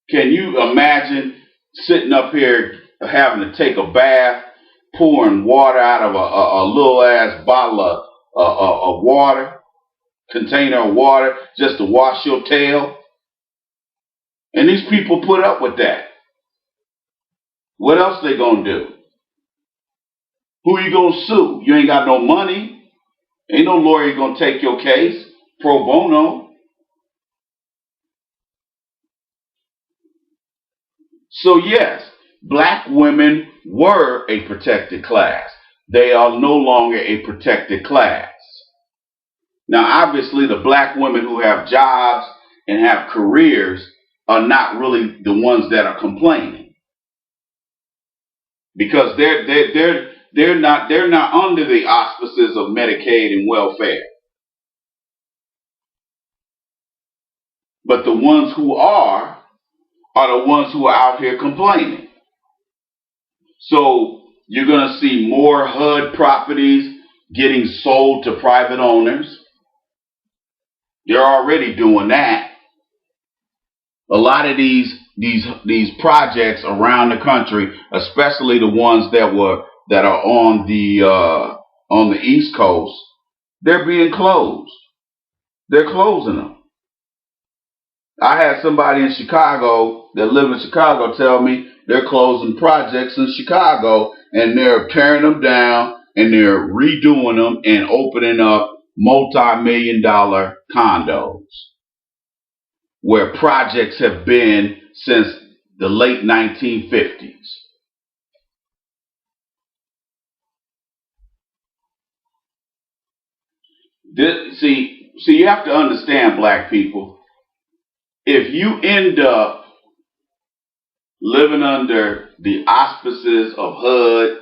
Can you imagine sitting up here having to take a bath, pouring water out of a little ass bottle of water, container of water, just to wash your tail? And these people put up with that. What else they gonna do? Who you gonna sue? You ain't got no money. Ain't no lawyer gonna take your case pro bono. So yes, black women were a protected class. They are no longer a protected class. Now, obviously, the black women who have jobs and have careers are not really the ones that are complaining, because they're not under the auspices of Medicaid and welfare. But the ones who are the ones who are out here complaining. So you're going to see more HUD properties getting sold to private owners. They're already doing that. A lot of these projects around the country, especially the ones that are on the East Coast, they're being closed. They're closing them. I had somebody in Chicago that live in Chicago tell me they're closing projects in Chicago, and they're tearing them down and they're redoing them and opening up multi-million-dollar condos where projects have been since the late 1950s. See, you have to understand, black people, if you end up living under the auspices of HUD,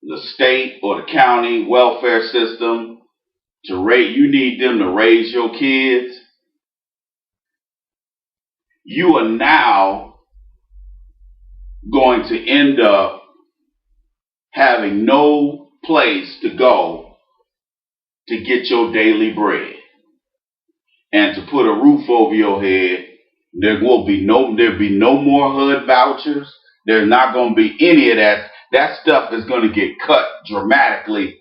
the state or the county welfare system, you need them to raise your kids, you are now going to end up having no place to go to get your daily bread and to put a roof over your head. There'll be no more HUD vouchers. There's not going to be any of that. That stuff is going to get cut dramatically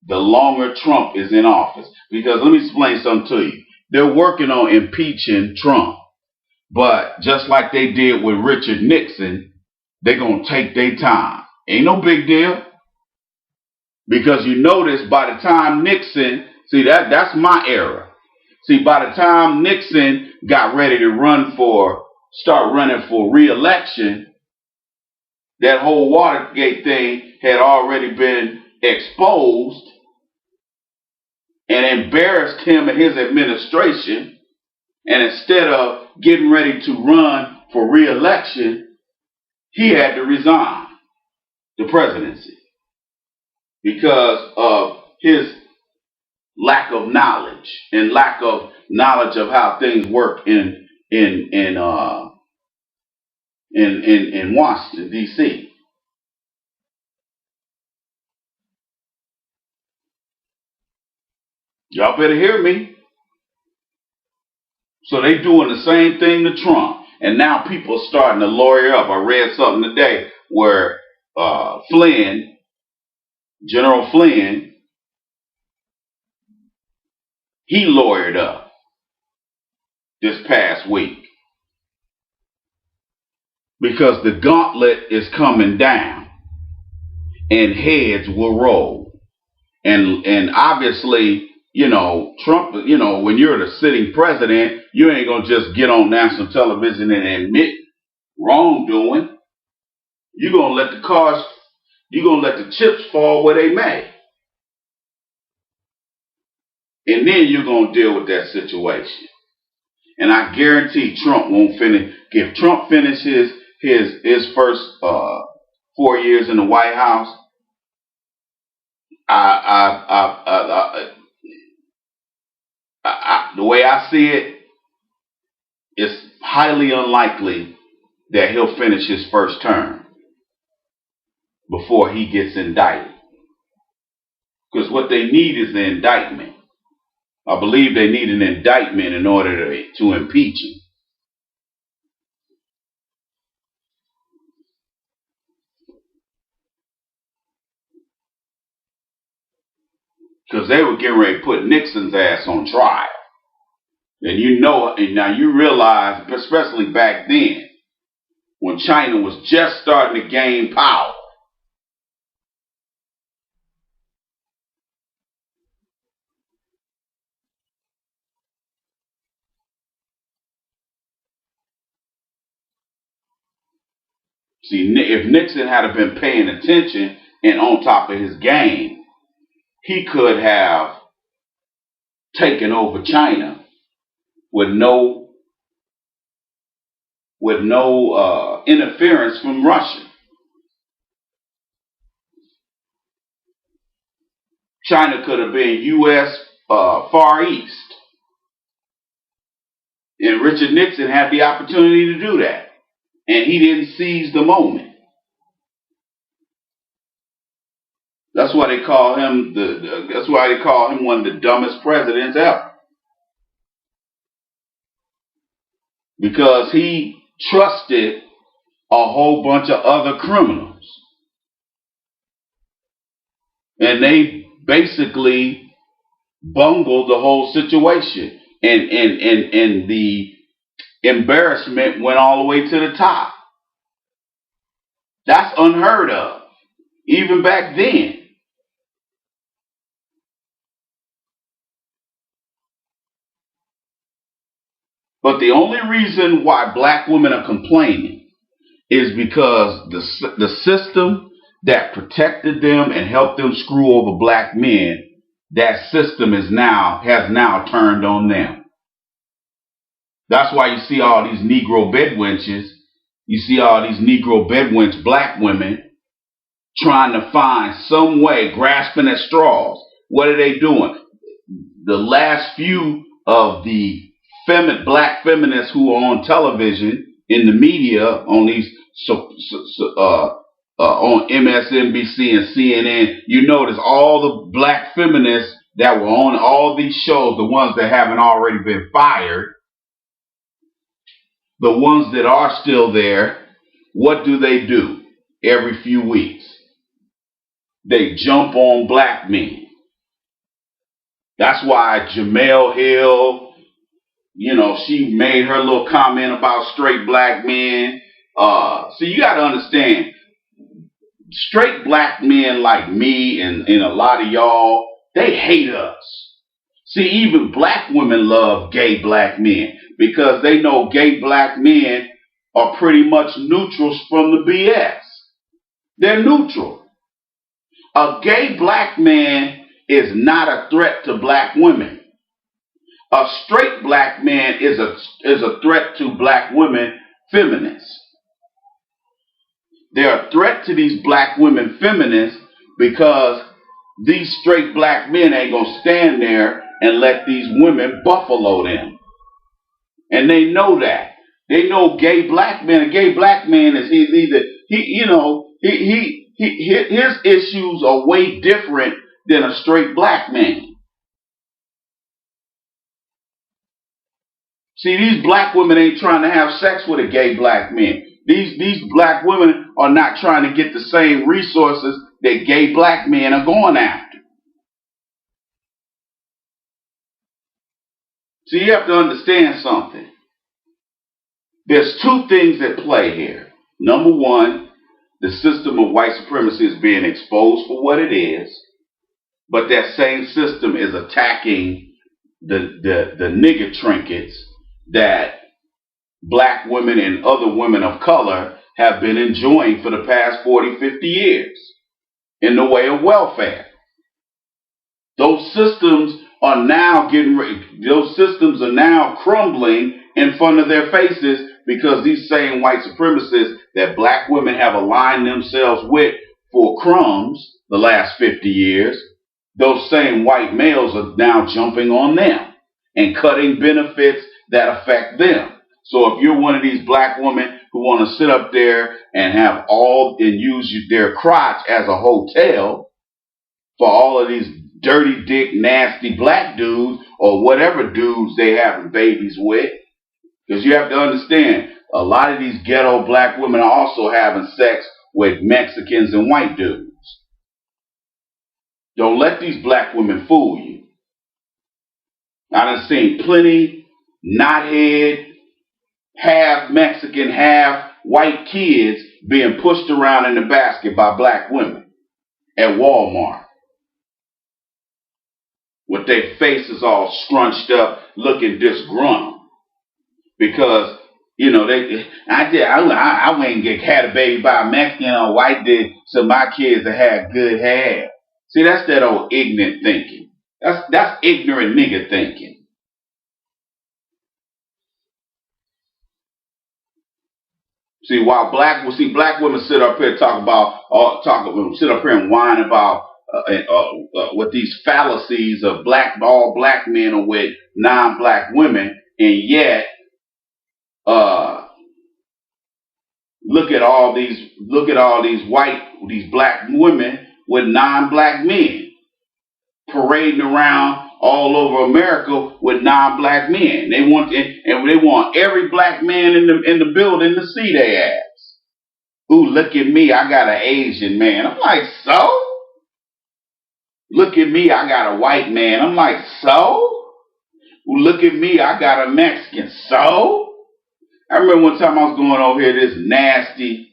the longer Trump is in office. Because let me explain something to you. They're working on impeaching Trump. But just like they did with Richard Nixon, they're going to take their time. Ain't no big deal. Because you notice by the time Nixon, that's my era. See, by the time Nixon got ready to start running for re-election, that whole Watergate thing had already been exposed and embarrassed him and his administration. And instead of getting ready to run for re-election, he had to resign the presidency because of his lack of knowledge and lack of knowledge of how things work in Washington, D.C. Y'all better hear me. So they doing the same thing to Trump. And now people are starting to lawyer up. I read something today where Flynn General Flynn, he lawyered up this past week because the gauntlet is coming down and heads will roll. And obviously, Trump, when you're the sitting president, you ain't going to just get on national television and admit wrongdoing. You're going to let the chips fall where they may. And then you're going to deal with that situation. And I guarantee Trump won't finish. If Trump finishes his first 4 years in the White House, the way I see it, it's highly unlikely that he'll finish his first term before he gets indicted. Because what they need is the indictment. I believe they need an indictment in order to impeach him. Because they were getting ready to put Nixon's ass on trial. And now you realize, especially back then, when China was just starting to gain power, see, if Nixon had been paying attention and on top of his game, he could have taken over China with no interference from Russia. China could have been U.S. Far East. And Richard Nixon had the opportunity to do that. And he didn't seize the moment. That's why they call him one of the dumbest presidents ever. Because he trusted a whole bunch of other criminals. And they basically bungled the whole situation. And the embarrassment went all the way to the top. That's unheard of, even back then. But the only reason why black women are complaining is because the system that protected them and helped them screw over black men, that system has now turned on them. That's why you see all these Negro bedwenches, black women trying to find some way, grasping at straws. What are they doing? The last few of the black feminists who are on television, in the media, on these on MSNBC and CNN, you notice all the black feminists that were on all these shows, the ones that haven't already been fired, the ones that are still there, what do? Every few weeks? They jump on black men. That's why Jamel Hill, she made her little comment about straight black men. So you got to understand, straight black men like me and a lot of y'all, they hate us. See, even black women love gay black men because they know gay black men are pretty much neutrals from the BS. They're neutral. A gay black man is not a threat to black women. A straight black man is a threat to black women feminists. They're a threat to these black women feminists because these straight black men ain't going to stand there and let these women buffalo them. And they know that. They know a gay black man is his issues are way different than a straight black man. See, these black women ain't trying to have sex with a gay black man. These black women are not trying to get the same resources that gay black men are going after. So you have to understand something. There's two things at play here. Number one, the system of white supremacy is being exposed for what it is, but that same system is attacking the nigger trinkets that black women and other women of color have been enjoying for the past 40, 50 years in the way of welfare. Those systems are now those systems are now crumbling in front of their faces because these same white supremacists that black women have aligned themselves with for crumbs the last 50 years, those same white males are now jumping on them and cutting benefits that affect them. So if you're one of these black women who want to sit up there and have use their crotch as a hotel for all of these dirty dick, nasty black dudes or whatever dudes they having babies with, because you have to understand, a lot of these ghetto black women are also having sex with Mexicans and white dudes. Don't let these black women fool you. I done seen plenty knothead, half Mexican, half white kids being pushed around in the basket by black women at Walmart with their faces all scrunched up, looking disgruntled. Because, you know, I went and had a baby by a Mexican or white dude, so my kids have had good hair. See, that's that old ignorant thinking. That's ignorant nigga thinking. See, black women sit up here sit up here and whine about what these fallacies of all black men are with non-black women, and yet look at all these black women with non-black men parading around all over America with non-black men. They want every black man in the building to see their ass. Ooh, look at me, I got an Asian man. I'm like, so? Look at me, I got a white man. I'm like, so? Ooh, look at me, I got a Mexican. So? I remember one time I was going over here, this nasty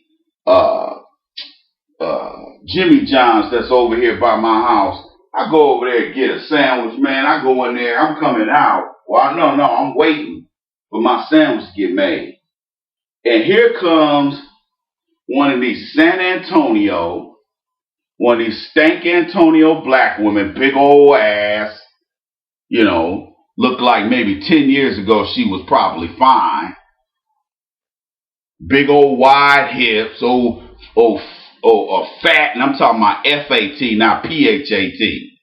Jimmy John's that's over here by my house. I go over there and get a sandwich, man. I go in there, I'm coming out. Well, no, I'm waiting for my sandwich to get made. And here comes one of these one of these stank Antonio black women, big old ass, looked like maybe 10 years ago she was probably fine. Big old wide hips, fat, and I'm talking about F-A-T, not P-H-A-T.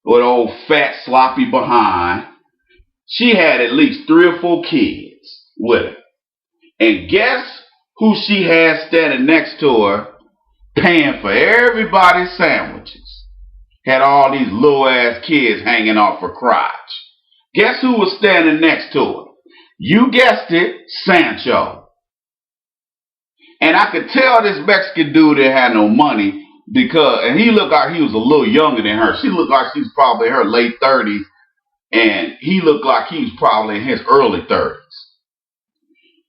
With old fat sloppy behind. She had at least 3 or 4 kids with her. And guess who she had standing next to her paying for everybody's sandwiches? Had all these little ass kids hanging off her crotch. Guess who was standing next to her? You guessed it, Sancho. And I could tell this Mexican dude didn't have no money and he looked like he was a little younger than her. She looked like she was probably in her late 30s, and he looked like he was probably in his early 30s.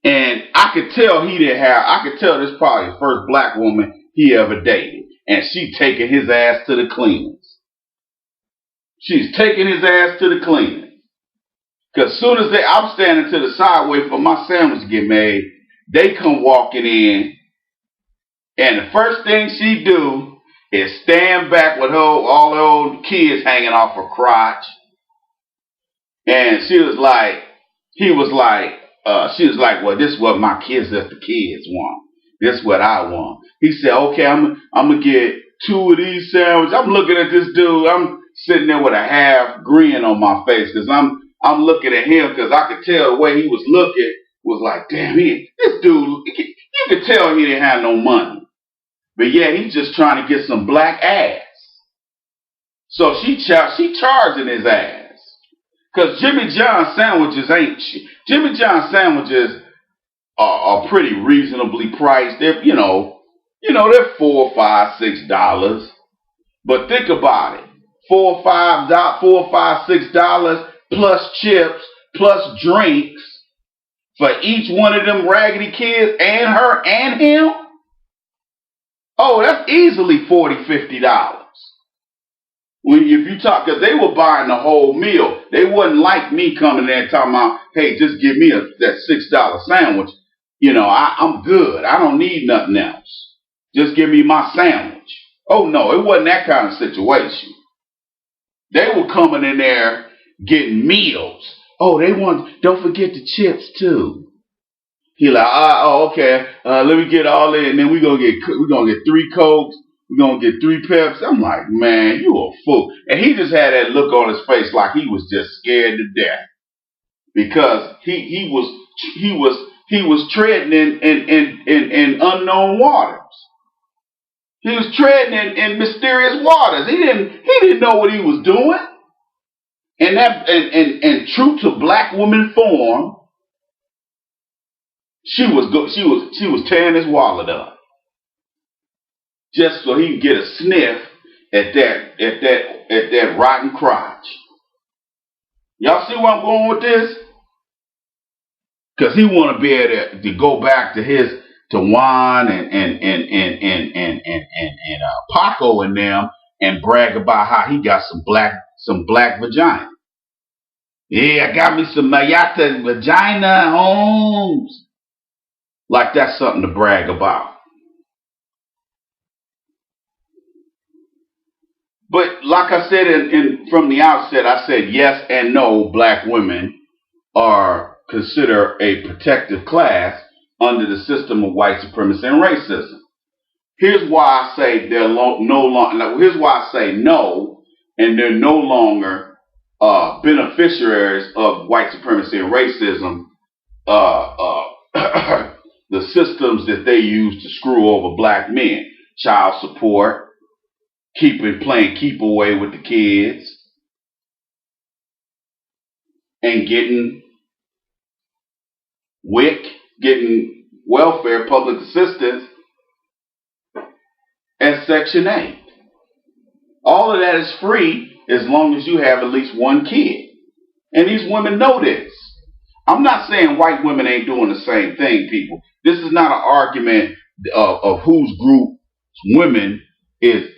And I could tell this probably the first black woman he ever dated. And she taking his ass to the cleaners. She's taking his ass to the cleaners. Because as soon as I'm standing to the side waiting for my sandwich to get made, they come walking in, and the first thing she do is stand back with all the old kids hanging off her crotch. And she was like, well, this is what my kids, that the kids want. This is what I want. He said, okay, I'm gonna get 2 of these sandwiches. I'm looking at this dude. I'm sitting there with a half grin on my face because I'm looking at him because I could tell the way he was looking was like, damn, this dude, you could tell he didn't have no money. But yeah, he's just trying to get some black ass. So she charging his ass. Because Jimmy John's sandwiches are pretty reasonably priced. They're They're $4, $5, $6. But think about it. $4, $5, plus chips, plus drinks for each one of them raggedy kids and her and him. Oh, that's easily $40, $50. If you talk, because they were buying the whole meal. They wasn't like me coming there and talking about, hey, just give me that $6 sandwich. I'm good. I don't need nothing else. Just give me my sandwich. Oh, no, it wasn't that kind of situation. They were coming in there getting meals. Oh, don't forget the chips too. He like, okay, let me get all in, and then we're gonna get 3 Cokes, we're gonna get 3 Pepsi. I'm like, man, you a fool. And he just had that look on his face like he was just scared to death. Because he was treading in unknown waters. He was treading in mysterious waters. He didn't know what he was doing. And true to black woman form, she was tearing his wallet up just so he could get a sniff at that rotten crotch. Y'all see where I'm going with this? Because he want to be able to go back to Juan and Paco and them and brag about how he got some black vagina. Yeah, I got me some Mayata vagina, Holmes. Like that's something to brag about. But like I said from the outset, I said yes and no, black women are considered a protected class under the system of white supremacy and racism. Here's why I say they're no longer. Here's why I say no, and they're no longer beneficiaries of white supremacy and racism. The systems that they use to screw over black men, child support, playing keep away with the kids, and getting WIC, getting welfare, public assistance, and Section 8. All of that is free as long as you have at least one kid. And these women know this. I'm not saying white women ain't doing the same thing, people. This is not an argument of whose group women is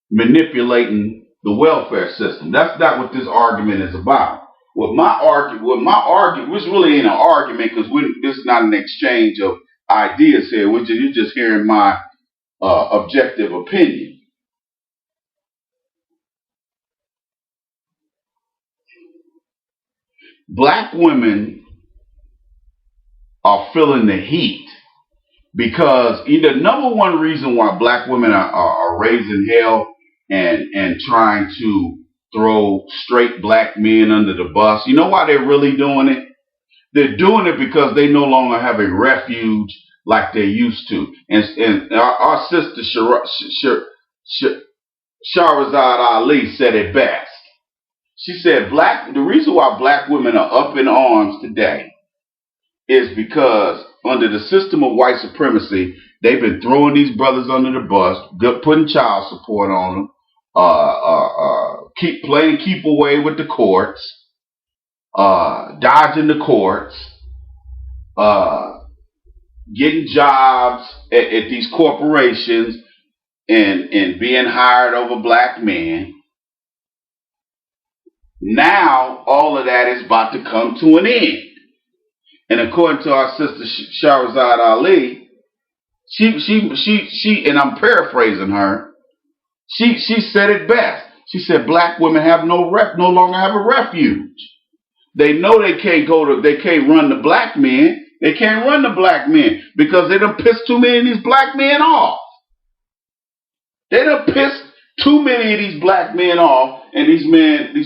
manipulating the welfare system. That's not what this argument is about. My argument, which really ain't an argument because this is not an exchange of ideas here. You're just hearing my objective opinion. Black women are feeling the heat because the number one reason why black women are raising hell and trying to throw straight black men under the bus. You know why they're really doing it? They're doing it because they no longer have a refuge like they used to. And our sister Shahrazad Ali said it best. She said the reason why black women are up in arms today is because under the system of white supremacy, they've been throwing these brothers under the bus, putting child support on them, keep away with the courts, dodging the courts, getting jobs at these corporations and being hired over black men. Now all of that is about to come to an end. And according to our sister Shahrazad Ali, she and I'm paraphrasing her, she said it best. She said black women have no longer have a refuge. They know they can't run the black men. They can't run the black men because they done pissed too many of these black men off. They done pissed too many of these black men off, and these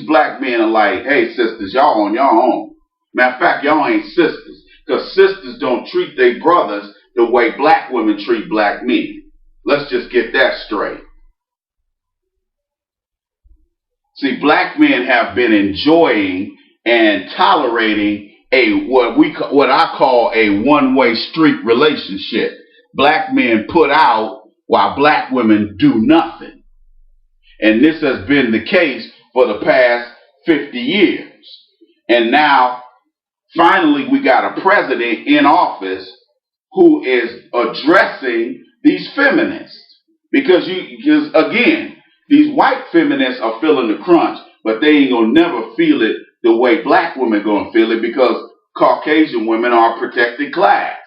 black men are like, hey sisters, y'all on your own. Matter of fact, y'all ain't sisters, because sisters don't treat their brothers the way black women treat black men. Let's just get that straight. See, black men have been enjoying and tolerating what I call a one-way street relationship. Black men put out while black women do nothing. And this has been the case for the past 50 years. And now, finally, we got a president in office who is addressing these feminists. Because again, these white feminists are feeling the crunch, but they ain't gonna never feel it the way black women gonna feel it, because Caucasian women are a protected class.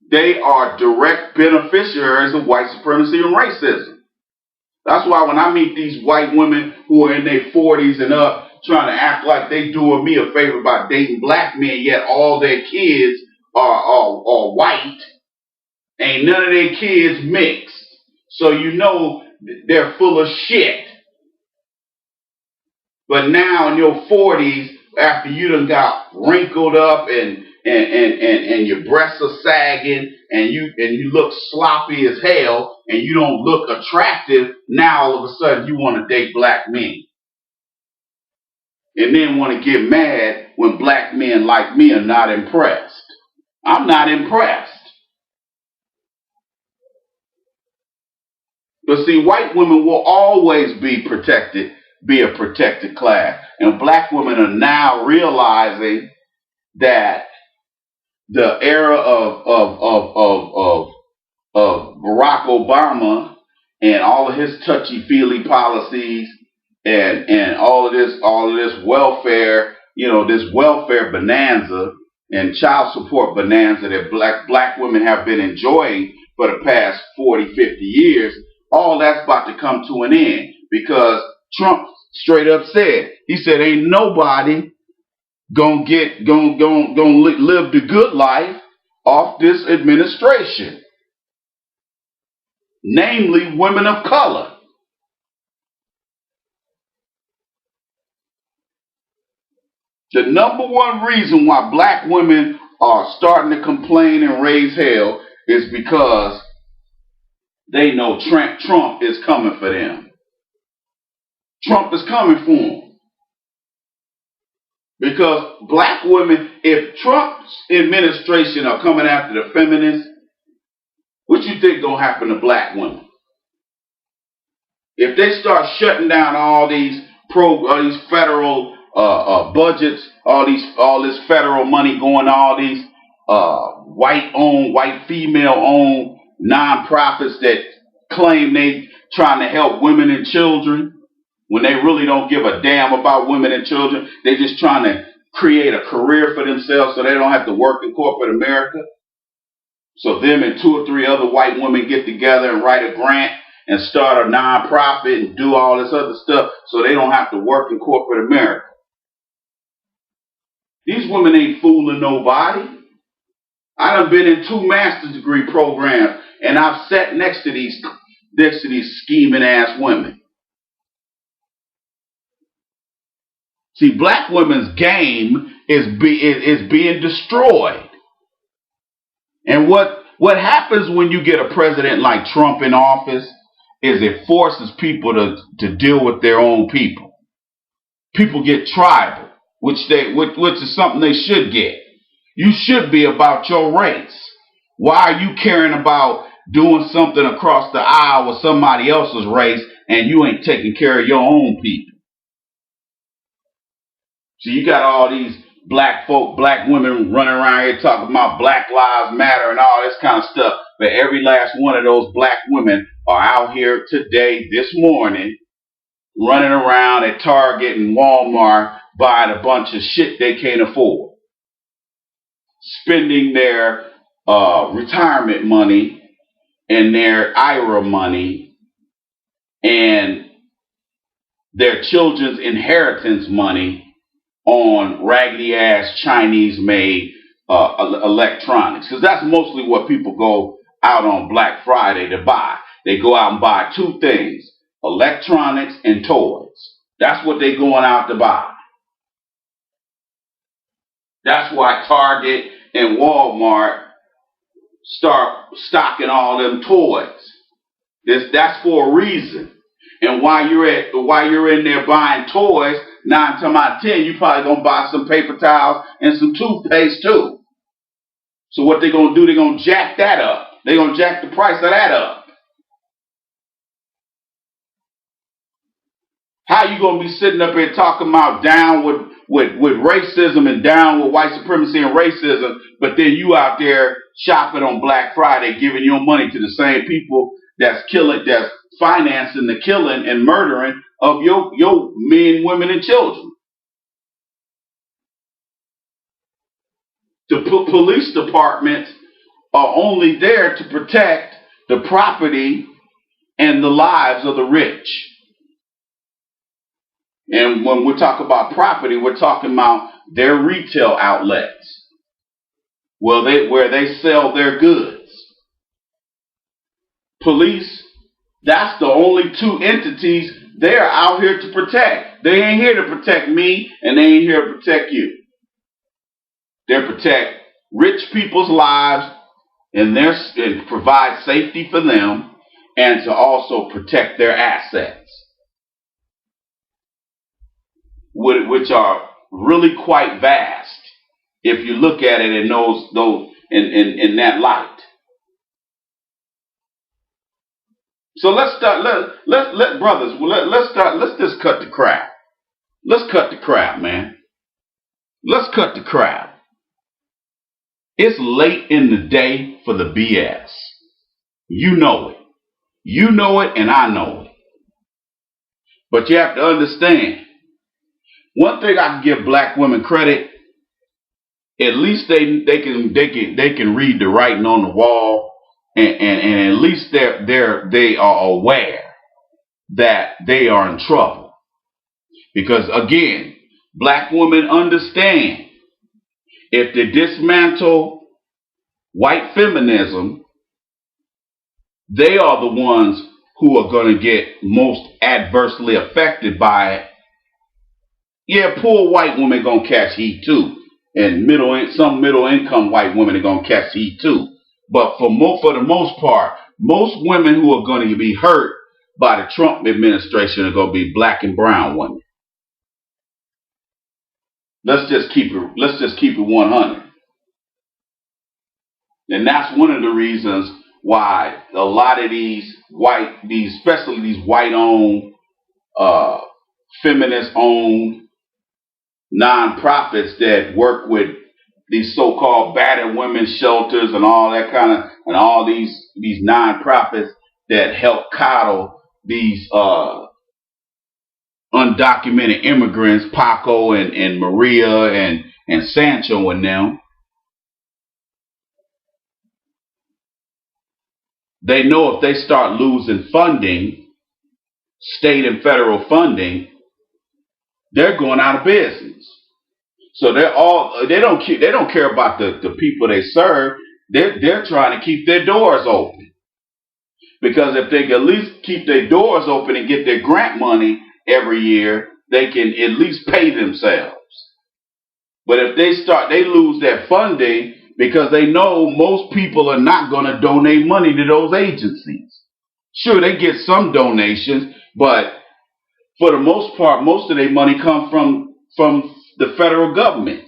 They are direct beneficiaries of white supremacy and racism. That's why when I meet these white women who are in their 40s and up trying to act like they doing me a favor by dating black men, yet all their kids are white, ain't none of their kids mixed. So you know they're full of shit. But now in your 40s, after you done got wrinkled up and your breasts are sagging and you look sloppy as hell and you don't look attractive, now all of a sudden you want to date black men. And then want to get mad when black men like me are not impressed. I'm not impressed. But see, white women will always be a protected class. And black women are now realizing that the era of Barack Obama and all of his touchy-feely policies and all of this welfare, this welfare bonanza and child support bonanza that black women have been enjoying for the past 40, 50 years, all that's about to come to an end, because Trump straight up said, he said, ain't nobody gonna live the good life off this administration, namely women of color. The number one reason why black women are starting to complain and raise hell is because they know Trump is coming for them. Trump is coming for them. Because black women, if Trump's administration are coming after the feminists, what you think gonna happen to black women? If they start shutting down all these federal budgets, all this federal money going to all these white female-owned nonprofits that claim they trying to help women and children, when they really don't give a damn about women and children, they just trying to create a career for themselves so they don't have to work in corporate America. So them and 2 or 3 other white women get together and write a grant and start a nonprofit and do all this other stuff so they don't have to work in corporate America. These women ain't fooling nobody. I done been in 2 master's degree programs and I've sat next to these scheming ass women. See, black women's game is being destroyed. And what happens when you get a president like Trump in office is it forces people to deal with their own people. People get tribal, which is something they should get. You should be about your race. Why are you caring about doing something across the aisle with somebody else's race and you ain't taking care of your own people? So you got all these black women running around here talking about Black Lives Matter and all this kind of stuff. But every last one of those black women are out here today, this morning, running around at Target and Walmart buying a bunch of shit they can't afford. Spending their retirement money and their IRA money and their children's inheritance money on raggedy ass Chinese made electronics, because that's mostly what people go out on Black Friday to buy. They go out and buy 2 things: electronics and toys. That's what they going out to buy. That's why Target and Walmart start stocking all them toys. That's for a reason. And while you're in there buying toys, 9 times out of 10, you probably gonna buy some paper towels and some toothpaste too. So what they gonna do? They gonna jack that up. They gonna jack the price of that up. How you gonna be sitting up here talking about down with racism and down with white supremacy and racism, but then you out there shopping on Black Friday, giving your money to the same people that's financing the killing and murdering of your men, women, and children. The police departments are only there to protect the property and the lives of the rich. And when we talk about property, we're talking about their retail outlets, where they sell their goods. Police, that's the only two entities they're out here to protect. They ain't here to protect me, and they ain't here to protect you. They protect rich people's lives and provide safety for them, and to also protect their assets, which are really quite vast if you look at it in in that light. So let's start. Let's just cut the crap. Let's cut the crap, man. Let's cut the crap. It's late in the day for the BS. You know it. You know it, and I know it. But you have to understand. One thing I can give black women credit, at least they can read the writing on the wall, and at least they are aware that they are in trouble. Because again, black women understand, if they dismantle white feminism, they are the ones who are going to get most adversely affected by it. Yeah, poor white women gonna catch heat too, and some middle income white women are gonna catch heat too. But for the most part, most women who are going to be hurt by the Trump administration are going to be black and brown women. Let's just keep it 100. And that's one of the reasons why a lot of especially these white-owned, feminist-owned nonprofits that work with these so-called battered women's shelters and all that and all these nonprofits that help coddle these undocumented immigrants, Paco and Maria and Sancho and them. They know if they start losing funding, state and federal funding, they're going out of business. So they don't care about the people they serve. They're trying to keep their doors open. Because if they can at least keep their doors open and get their grant money every year, they can at least pay themselves. But if they lose their funding, because they know most people are not going to donate money to those agencies. Sure, they get some donations, but for the most part, most of their money comes from the federal government.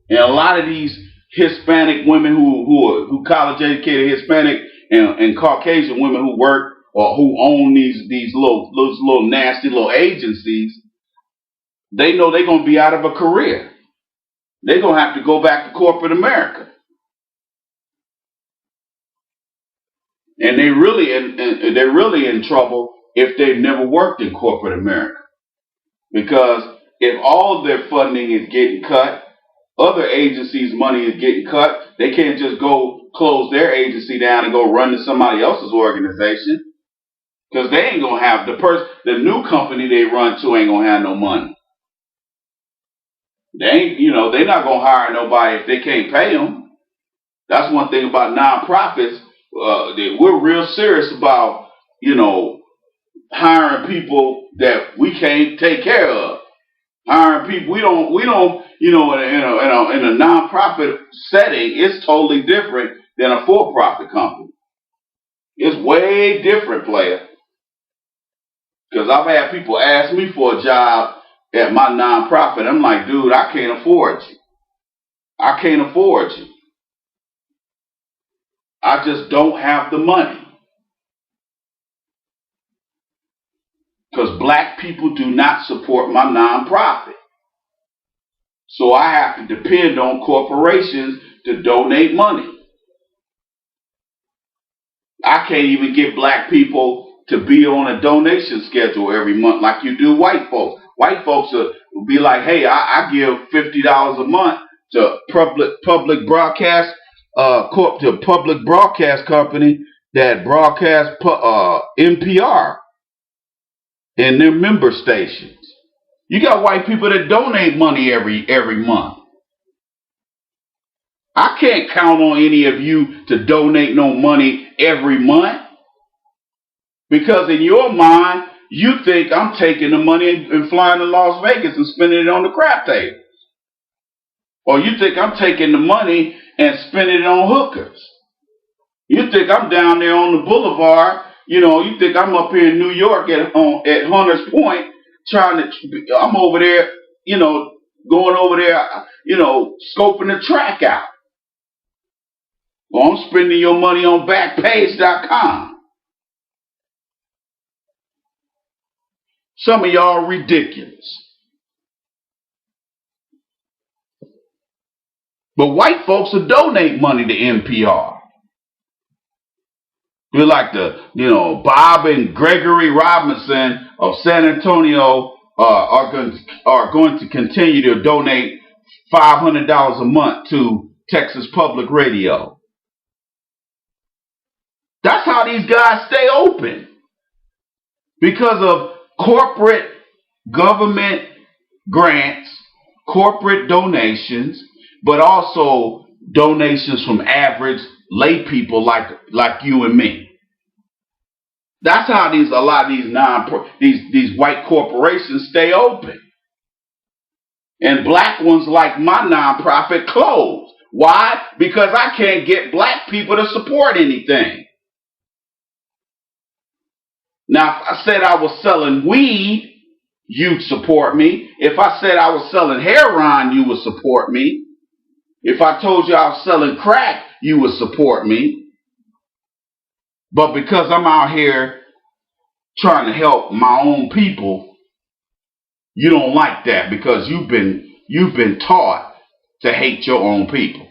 And a lot of these Hispanic women who college educated Hispanic and Caucasian women who work or who own these little nasty little agencies, they know they're going to be out of a career. They're going to have to go back to corporate America. And they're really in trouble if they've never worked in corporate America. Because if all of their funding is getting cut, other agencies' money is getting cut, they can't just go close their agency down and go run to somebody else's organization. Because they ain't going to have the new company they run to ain't going to have no money. They're not going to hire nobody if they can't pay them. That's one thing about nonprofits. We're real serious about, hiring people that we can't take care of. Hiring people we don't, in a nonprofit setting, it's totally different than a for-profit company. It's way different, player. Because I've had people ask me for a job at my nonprofit. I'm like, dude, I can't afford you. I can't afford you. I just don't have the money. Because black people do not support my nonprofit. So I have to depend on corporations to donate money. I can't even get black people to be on a donation schedule every month like you do white folks. White folks will be like, hey, I give $50 a month to public broadcast to a public broadcast company that broadcasts NPR in their member stations. You got white people that donate money every month. I can't count on any of you to donate no money every month. Because in your mind, you think I'm taking the money and flying to Las Vegas and spending it on the crap table. Or you think I'm taking the money and spending it on hookers. You think I'm down there on the boulevard. You think I'm up here in New York at Hunters Point I'm over there, going over there, scoping the track out. Well, I'm spending your money on Backpage.com. Some of y'all are ridiculous. But white folks will donate money to NPR. You're like Bob and Gregory Robinson of San Antonio are going to continue to donate $500 a month to Texas Public Radio. That's how these guys stay open. Because of corporate government grants, corporate donations, but also donations from average lay people like you and me. That's how a lot of these white corporations stay open. And black ones like my nonprofit close. Why? Because I can't get black people to support anything. Now, if I said I was selling weed, you'd support me. If I said I was selling heroin, you would support me. If I told you I was selling crack, you would support me. But because I'm out here trying to help my own people, you don't like that because you've been taught to hate your own people.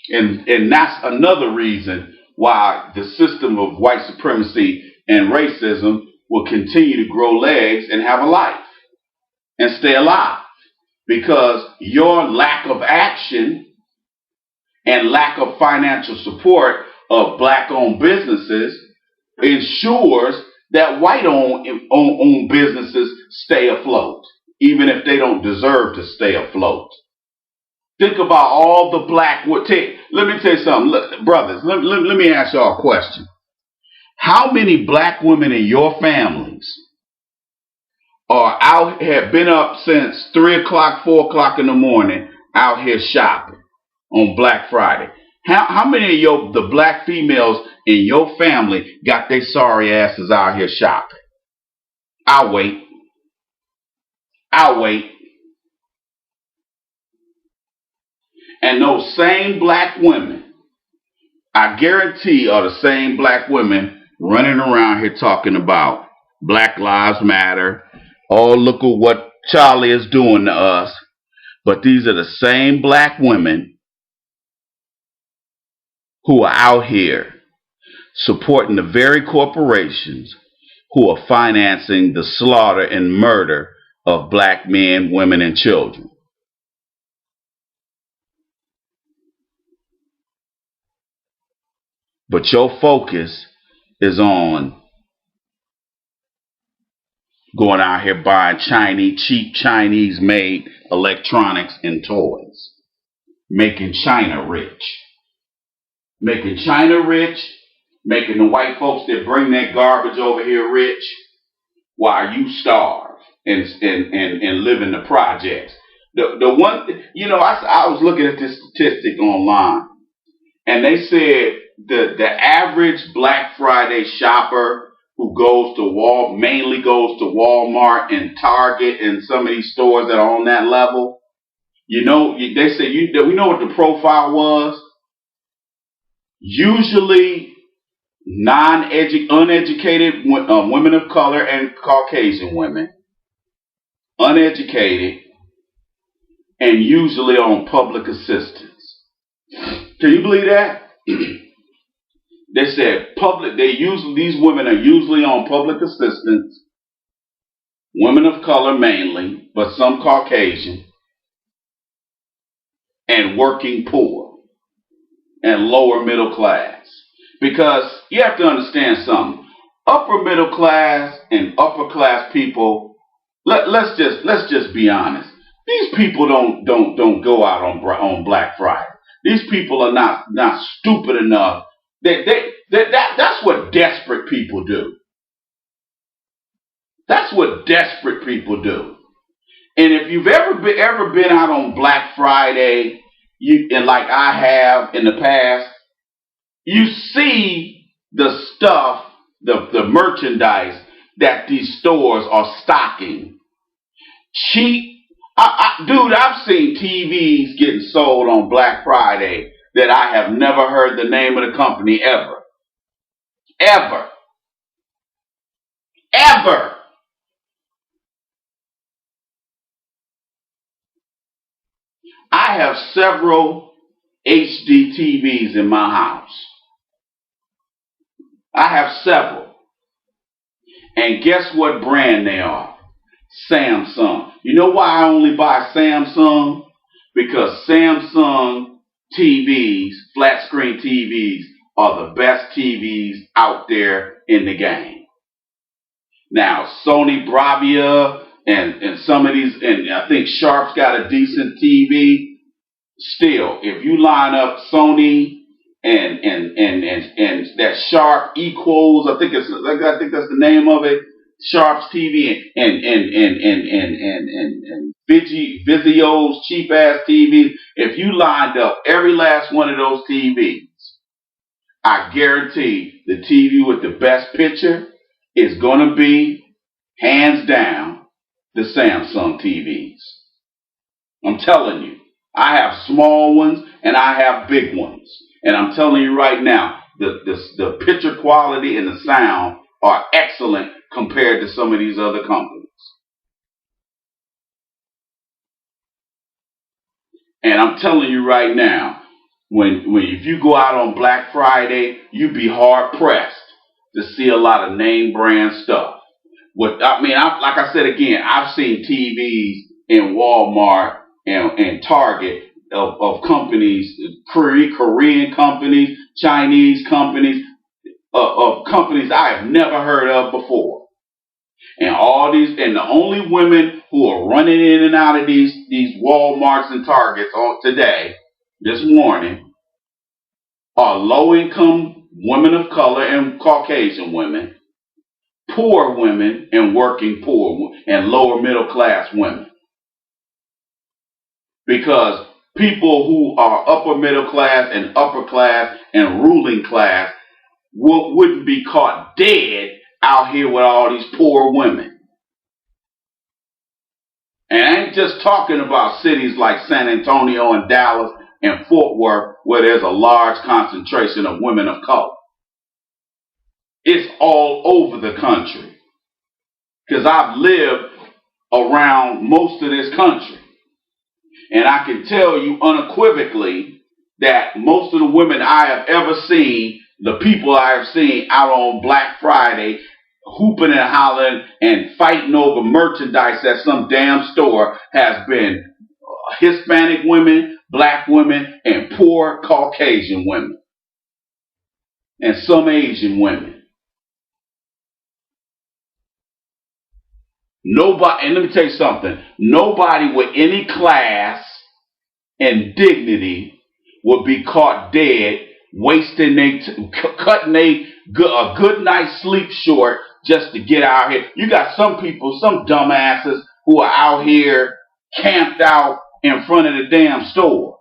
And that's another reason why the system of white supremacy and racism will continue to grow legs and have a life and stay alive. Because your lack of action and lack of financial support of black-owned businesses ensures that white-owned businesses stay afloat, even if they don't deserve to stay afloat. Think about all the black... Let me tell you something. Look, brothers, let me ask y'all a question. How many black women in your families have been up since 3 o'clock, 4 o'clock in the morning out here shopping on Black Friday? How many of the black females in your family got their sorry asses out here shopping? I'll wait. And those same black women, I guarantee, are the same black women running around here talking about Black Lives Matter. Oh, look at what Charlie is doing to us. But these are the same black women who are out here supporting the very corporations who are financing the slaughter and murder of black men, women, and children. But your focus is on going out here buying cheap Chinese-made electronics and toys. Making China rich. Making China rich. Making the white folks that bring that garbage over here rich. While you starve and live in the projects. The one, I was looking at this statistic online. And they said the average Black Friday shopper who goes to mainly goes to Walmart and Target and some of these stores that are on that level, they say we know what the profile was. Usually uneducated women of color and Caucasian women, uneducated, and usually on public assistance. Can you believe that? They said these women are usually on public assistance, women of color mainly, but some Caucasian, and working poor and lower middle class. Because you have to understand something. Upper middle class and upper class people, let's just be honest. These people don't go out on Black Friday. These people are not stupid enough. That's what desperate people do. That's what desperate people do. And if you've ever been out on Black Friday, and like I have in the past, you see the stuff, the merchandise that these stores are stocking. Cheap. Dude, I've seen TVs getting sold on Black Friday that I have never heard the name of the company ever. Ever. Ever. I have several HD TVs in my house. I have several. And guess what brand they are? Samsung. You know why I only buy Samsung? Because Samsung TVs, flat screen TVs, are the best TVs out there in the game. Now, Sony Bravia and some of these, and I think Sharp's got a decent TV. Still, if you line up Sony and that Sharp equals, I think that's the name of it, Sharp's TV and Vizio's cheap ass TVs. If you lined up every last one of those TVs, I guarantee the TV with the best picture is going to be, hands down, the Samsung TVs. I'm telling you. I have small ones and I have big ones. And I'm telling you right now, the picture quality and the sound are excellent compared to some of these other companies. And I'm telling you right now, if you go out on Black Friday, you'd be hard pressed to see a lot of name brand stuff. Like I said again, I've seen TVs in Walmart and Target of companies, Korean companies, Chinese companies, of companies I have never heard of before. And the only women who are running in and out of these Walmarts and Targets today, this morning, are low-income women of color and Caucasian women, poor women and working poor and lower middle class women. Because people who are upper middle class and upper class and ruling class wouldn't be caught dead out here with all these poor women. And I ain't just talking about cities like San Antonio and Dallas and Fort Worth where there's a large concentration of women of color. It's all over the country. Because I've lived around most of this country. And I can tell you unequivocally that most of the women I have ever seen, the people I have seen out on Black Friday, hooping and hollering and fighting over merchandise at some damn store, has been Hispanic women, black women, and poor Caucasian women. And some Asian women. Nobody, and let me tell you something, nobody with any class and dignity would be caught dead wasting cutting a good night's sleep short just to get out here. You got some people, some dumbasses who are out here camped out in front of the damn stores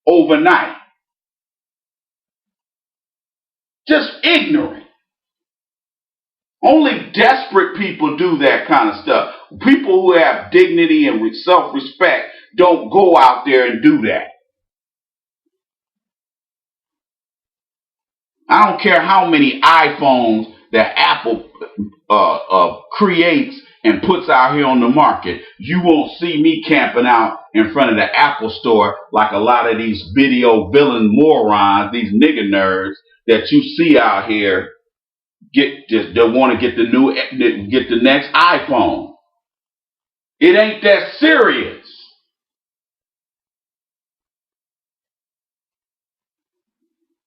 overnight. Just ignorant. Only desperate people do that kind of stuff. People who have dignity and self-respect don't go out there and do that. I don't care how many iPhones that Apple creates and puts out here on the market. You won't see me camping out in front of the Apple store like a lot of these video villain morons, these nigger nerds that you see out here they want to get the next iPhone. It ain't that serious.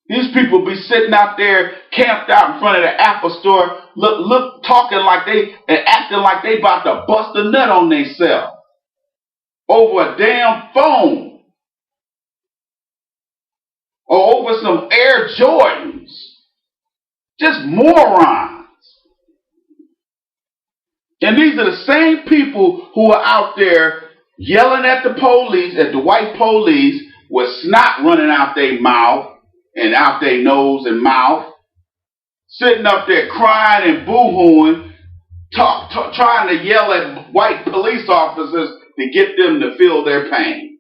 These people be sitting out there camped out in front of the Apple store, talking like and acting like they about to bust a nut on themselves over a damn phone or over some Air Jordans. Just morons. And these are the same people who are out there yelling at the police, at the white police, with snot running out their mouth and out their nose and mouth, sitting up there crying and boo-hooing, trying to yell at white police officers to get them to feel their pain.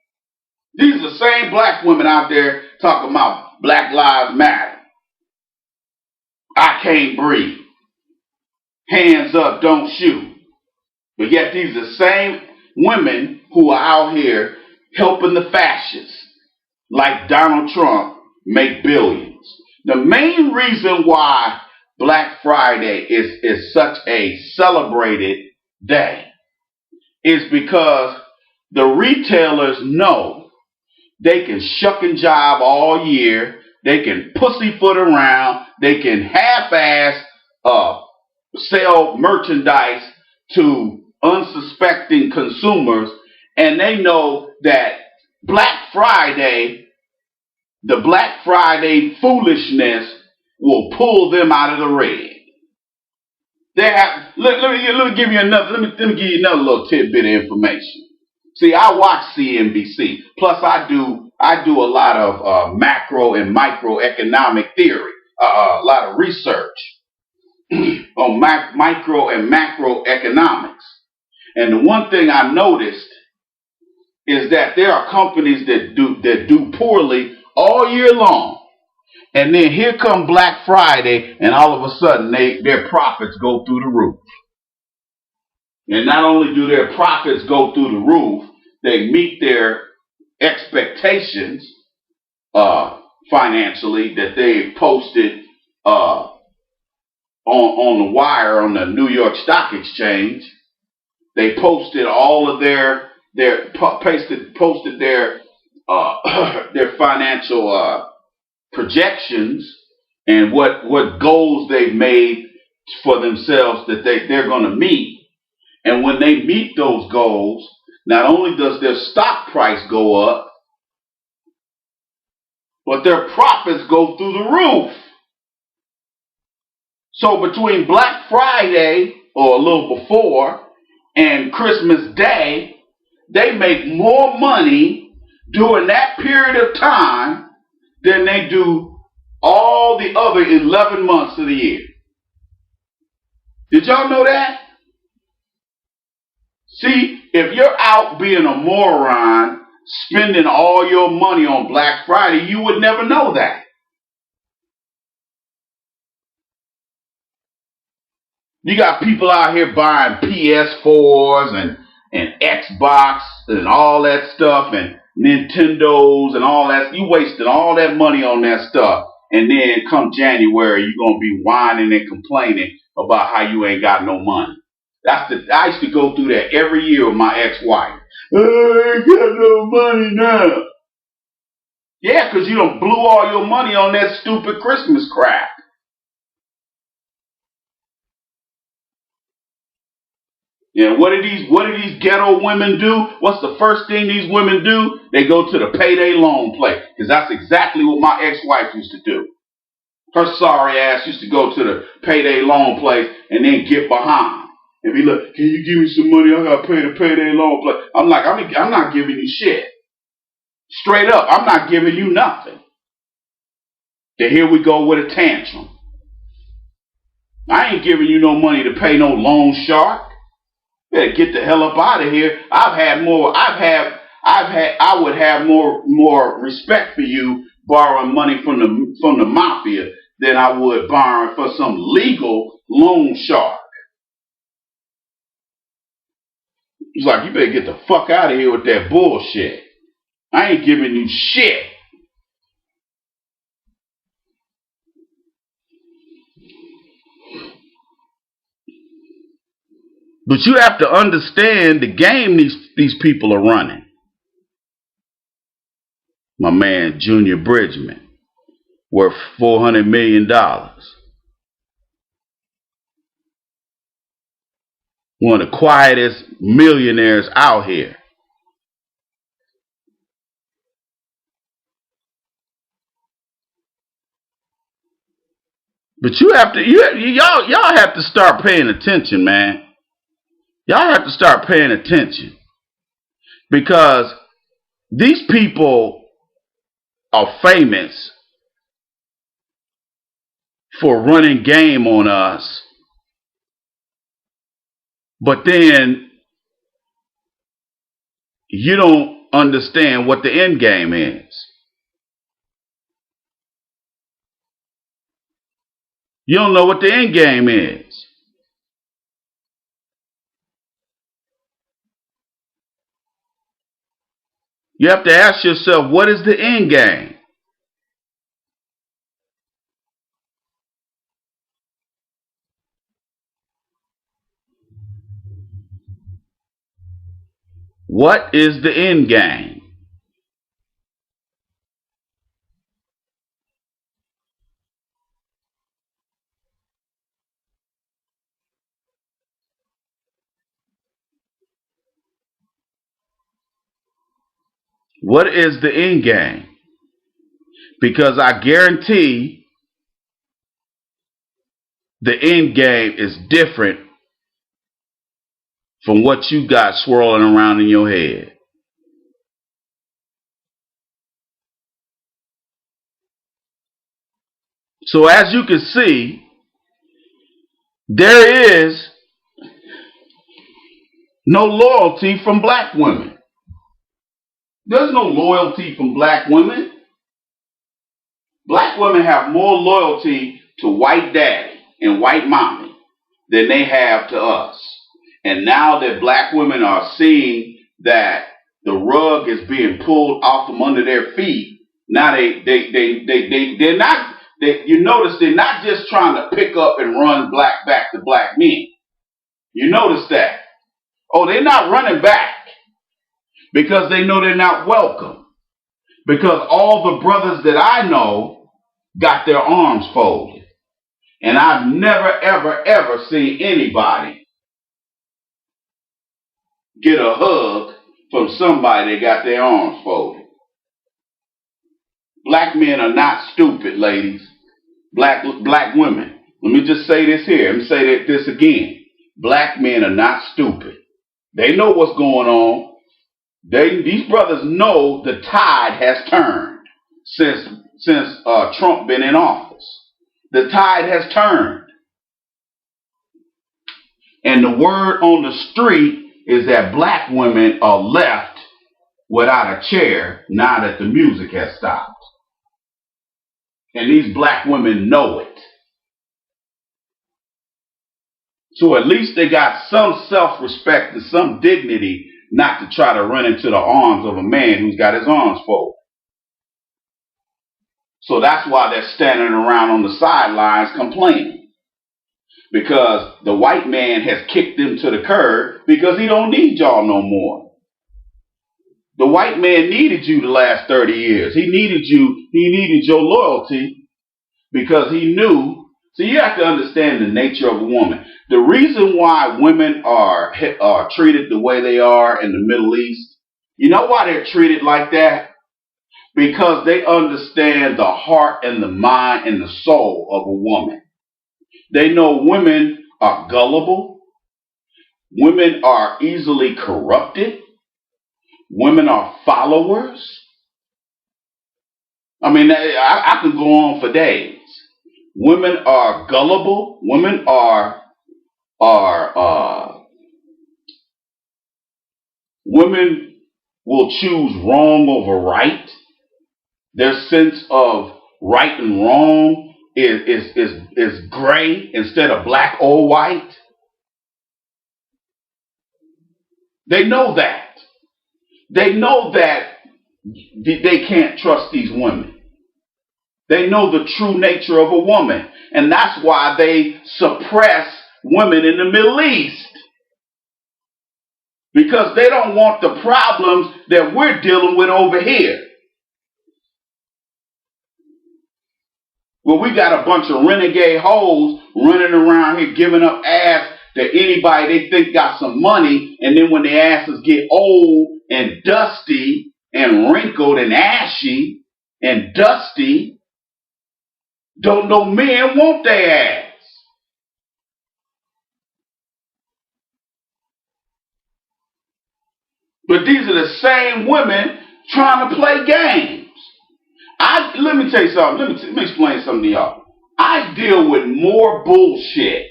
These are the same black women out there talking about Black Lives Matter. I can't breathe. Hands up, don't shoot. But yet these are the same women who are out here helping the fascists, like Donald Trump, make billions. The main reason why Black Friday is such a celebrated day is because the retailers know they can shuck and jive all year. They can pussyfoot around. They can half-ass sell merchandise to unsuspecting consumers. And they know that Black Friday, the Black Friday foolishness will pull them out of the red. Let me give you another little tidbit of information. See, I watch CNBC. Plus, I do a lot of macro and microeconomic theory, a lot of research on micro and macroeconomics. And the one thing I noticed is that there are companies that do poorly all year long. And then here come Black Friday, and all of a sudden their profits go through the roof. And not only do their profits go through the roof, they meet their expectations financially that they posted on the wire on the New York Stock Exchange. They posted all of their financial projections and what goals they've made for themselves that they're going to meet. And when they meet those goals, not only does their stock price go up, but their profits go through the roof. So between Black Friday, or a little before, and Christmas Day, they make more money during that period of time than they do all the other 11 months of the year. Did y'all know that? See, if you're out being a moron, spending all your money on Black Friday, you would never know that. You got people out here buying PS4s and Xbox and all that stuff and Nintendos and all that. You wasting all that money on that stuff. And then come January, you're going to be whining and complaining about how you ain't got no money. I used to go through that every year with my ex-wife. I ain't got no money now. Yeah, because you done blew all your money on that stupid Christmas crap. Yeah, what do these ghetto women do? What's the first thing these women do? They go to the payday loan place. Because that's exactly what my ex-wife used to do. Her sorry ass used to go to the payday loan place and then get behind. And be like, can you give me some money? I got to pay the payday loan place. I'm like, I'm not giving you shit. Straight up, I'm not giving you nothing. Then here we go with a tantrum. I ain't giving you no money to pay no loan shark. You better get the hell up out of here. I would have more respect for you borrowing money from the mafia than I would borrowing for some legal loan shark. He's like, you better get the fuck out of here with that bullshit. I ain't giving you shit. But you have to understand the game these people are running. My man, Junior Bridgman, worth $400 million. One of the quietest millionaires out here. But y'all have to start paying attention, man. Y'all have to start paying attention. Because these people are famous for running game on us. But then you don't understand what the end game is. You don't know what the end game is. You have to ask yourself, what is the end game? What is the end game? What is the end game? Because I guarantee the end game is different from what you got swirling around in your head. So as you can see, there is no loyalty from black women. There's no loyalty from black women. Black women have more loyalty to white daddy and white mommy than they have to us. And now that black women are seeing that the rug is being pulled off from under their feet, now they're not. You notice they're not just trying to pick up and run back to black men. You notice that? Oh, they're not running back because they know they're not welcome. Because all the brothers that I know got their arms folded. And I've never, ever, ever seen anybody get a hug from somebody that got their arms folded. Black men are not stupid, ladies. Black women. Let me just say this here. Let me say this again. Black men are not stupid. They know what's going on. These brothers know the tide has turned since Trump been in office. The tide has turned. And the word on the street is that black women are left without a chair now that the music has stopped. And these black women know it. So at least they got some self-respect and some dignity not to try to run into the arms of a man who's got his arms folded. So that's why they're standing around on the sidelines complaining. Because the white man has kicked them to the curb because he don't need y'all no more. The white man needed you the last 30 years. He needed you. He needed your loyalty because he knew. So you have to understand the nature of a woman. The reason why women are treated the way they are in the Middle East, you know why they're treated like that? Because they understand the heart and the mind and the soul of a woman. They know women are gullible. Women are easily corrupted. Women are followers. I mean, I can go on for days. Women are gullible. Women are women will choose wrong over right. Their sense of right and wrong is gray instead of black or white. They know that. They know that they can't trust these women. They know the true nature of a woman. And that's why they suppress women in the Middle East. Because they don't want the problems that we're dealing with over here. Well, we got a bunch of renegade hoes running around here giving up ass to anybody they think got some money, and then when their asses get old and dusty and wrinkled and ashy and dusty, don't no men want their ass. But these are the same women trying to play games. Let me tell you something. Let me explain something to y'all. I deal with more bullshit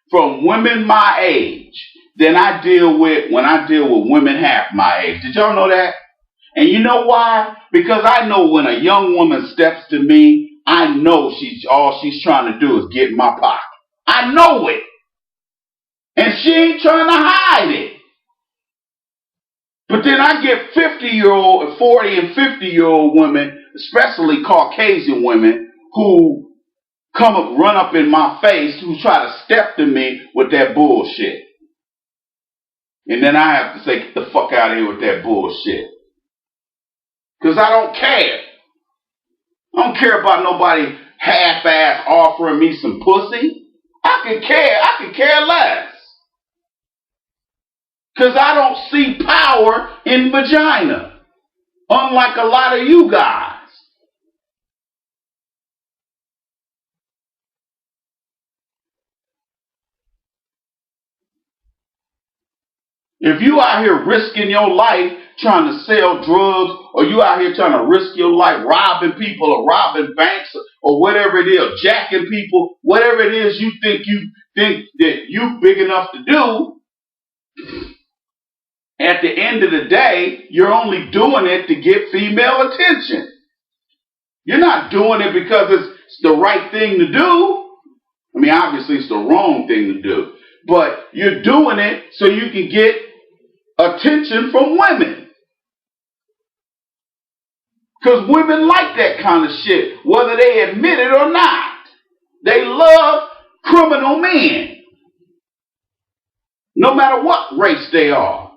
from women my age than I deal with when I deal with women half my age. Did y'all know that? And you know why? Because I know when a young woman steps to me, I know all she's trying to do is get in my pocket. I know it. And she ain't trying to hide it. But then I get 50-year-old and 40 and 50-year-old women, especially Caucasian women, who run up in my face, who try to step to me with that bullshit. And then I have to say, get the fuck out of here with that bullshit. Because I don't care. I don't care about nobody half-ass offering me some pussy. I could care less. Because I don't see power in vagina. Unlike a lot of you guys. If you out here risking your life trying to sell drugs, or you out here trying to risk your life robbing people or robbing banks or whatever it is, jacking people, whatever it is you think that you big enough to do, at the end of the day, you're only doing it to get female attention. You're not doing it because it's the right thing to do. I mean, obviously it's the wrong thing to do. But you're doing it so you can get attention from women. Because women like that kind of shit, whether they admit it or not. They love criminal men, no matter what race they are.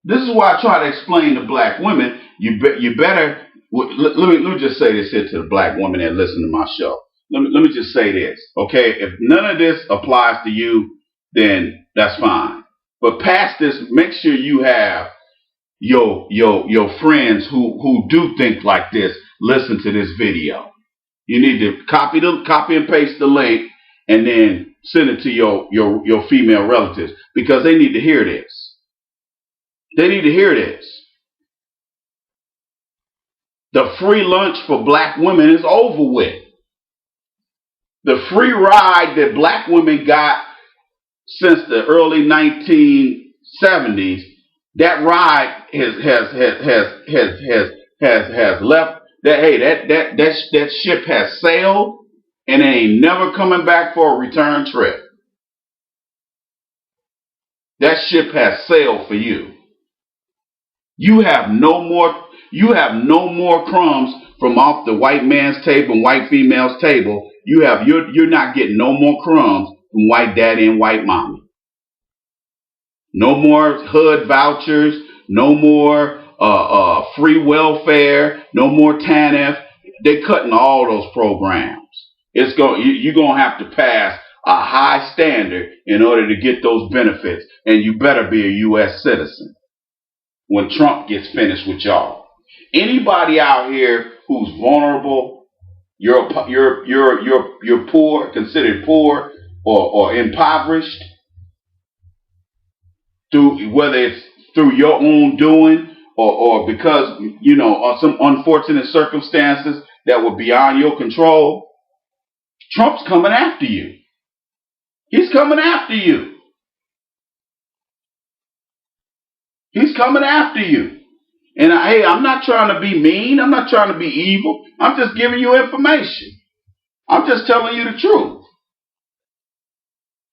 This is why I try to explain to black women, you better, let me just say this here to the black women that listen to my show. Let me just say this, okay? If none of this applies to you, then that's fine. But past this, make sure you have your friends who do think like this listen to this video. You need to copy and paste the link and then send it to your female relatives, because they need to hear this. They need to hear this. The free lunch for black women is over with. The free ride that black women got since the early 1970s, that ride has left. That ship has sailed, and it ain't never coming back for a return trip. That ship has sailed for you. You have no more crumbs from off the white man's table and white female's table. You're not getting no more crumbs from white daddy and white mommy. No more HUD vouchers, no more free welfare, no more TANF. They're cutting all those programs. You're gonna have to pass a high standard in order to get those benefits, and you better be a U.S. citizen when Trump gets finished with y'all. Anybody out here who's vulnerable, You're poor, considered poor or impoverished through whether it's through your own doing or because of some unfortunate circumstances that were beyond your control. Trump's coming after you. He's coming after you. He's coming after you. And hey, I'm not trying to be mean. I'm not trying to be evil. I'm just giving you information. I'm just telling you the truth.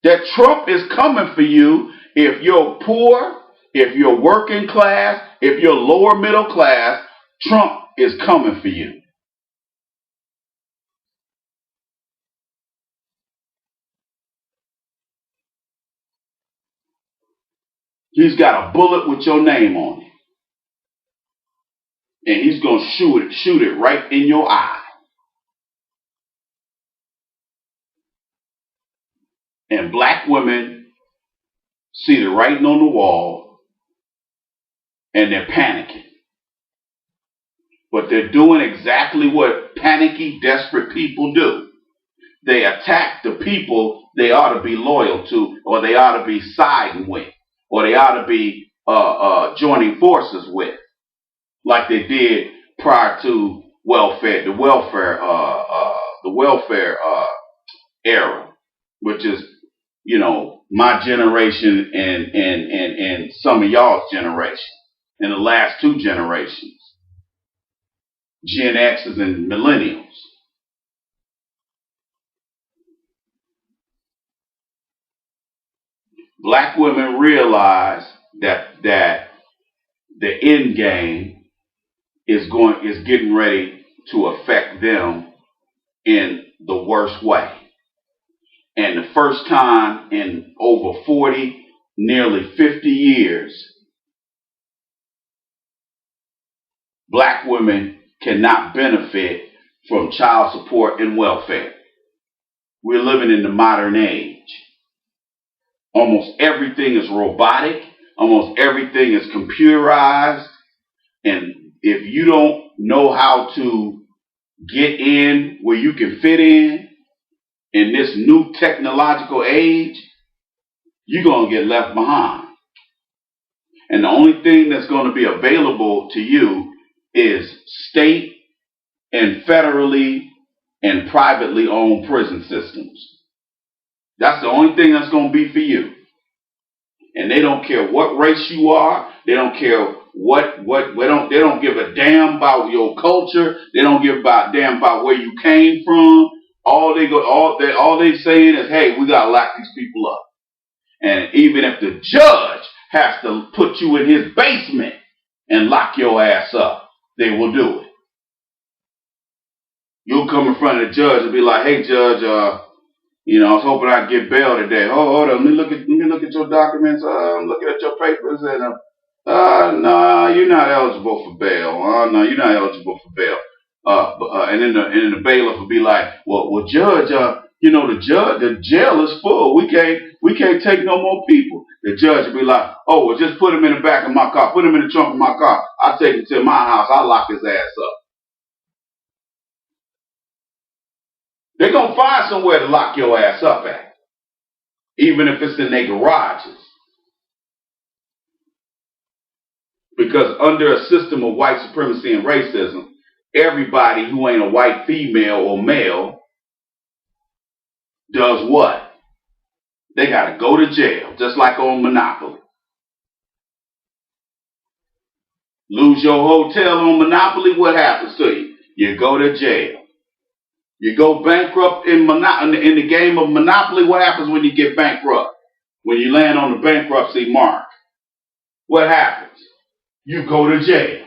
That Trump is coming for you if you're poor, if you're working class, if you're lower middle class. Trump is coming for you. He's got a bullet with your name on it. And he's going to shoot it right in your eye. And black women see the writing on the wall and they're panicking. But they're doing exactly what panicky, desperate people do. They attack the people they ought to be loyal to, or they ought to be siding with, or they ought to be joining forces with, like they did prior to the welfare era, which is my generation and some of y'all's generation, and the last two generations, Gen X's and millennials. Black women realize that the end game is getting ready to affect them in the worst way. And the first time in over 40, nearly 50 years, black women cannot benefit from child support and welfare. We're living in the modern age. Almost everything is robotic. Almost everything is computerized. And if you don't know how to get in where you can fit in this new technological age, you're going to get left behind. And the only thing that's going to be available to you is state and federally and privately owned prison systems. That's the only thing that's going to be for you. And they don't care what race you are. They don't care they don't give a damn about your culture. They don't give a damn about where you came from. All they saying is, hey, we gotta lock these people up. And even if the judge has to put you in his basement and lock your ass up, they will do it. You'll come in front of the judge and be like, hey judge, I was hoping I'd get bail today. Oh, hold on, let me look at your documents. I'm looking at your papers, and no, you're not eligible for bail. No, you're not eligible for bail. And then the bailiff will be like, well, judge, the jail is full. We can't take no more people. The judge will be like, oh, well, just put him in the back of my car. Put him in the trunk of my car. I'll take him to my house. I'll lock his ass up. They're going to find somewhere to lock your ass up at, even if it's in their garages. Because under a system of white supremacy and racism, everybody who ain't a white female or male does what? They got to go to jail, just like on Monopoly. Lose your hotel on Monopoly, what happens to you? You go to jail. You go bankrupt in the game of Monopoly, what happens when you get bankrupt? When you land on the bankruptcy mark, what happens? You go to jail.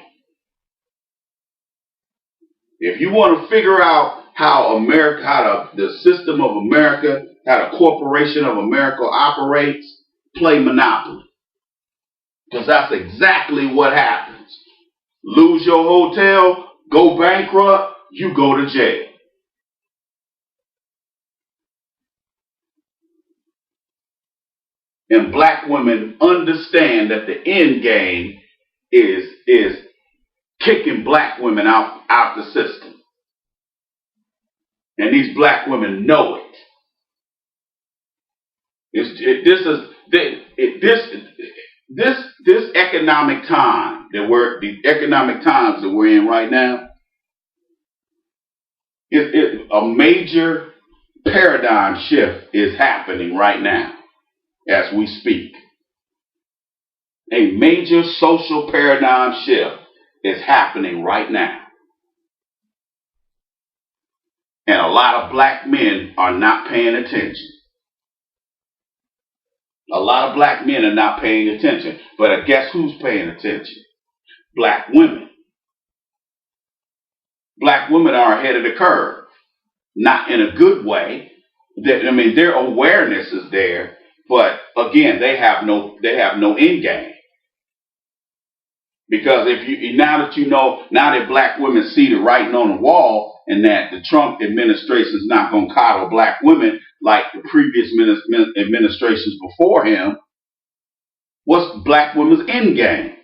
If you want to figure out how the system of America, how the corporation of America operates, play Monopoly. Because that's exactly what happens. Lose your hotel, go bankrupt, you go to jail. And black women understand that the end game is kicking black women out the system. And these black women know it. This economic time the economic times that we're in right now, a major paradigm shift is happening right now as we speak. A major social paradigm shift is happening right now. And a lot of black men are not paying attention. A lot of black men are not paying attention. But guess who's paying attention? Black women. Black women are ahead of the curve. Not in a good way. Their awareness is there, but again, they have no end game. Because now that black women see the writing on the wall, and that the Trump administration is not going to coddle black women like the previous administrations before him, what's black women's end game?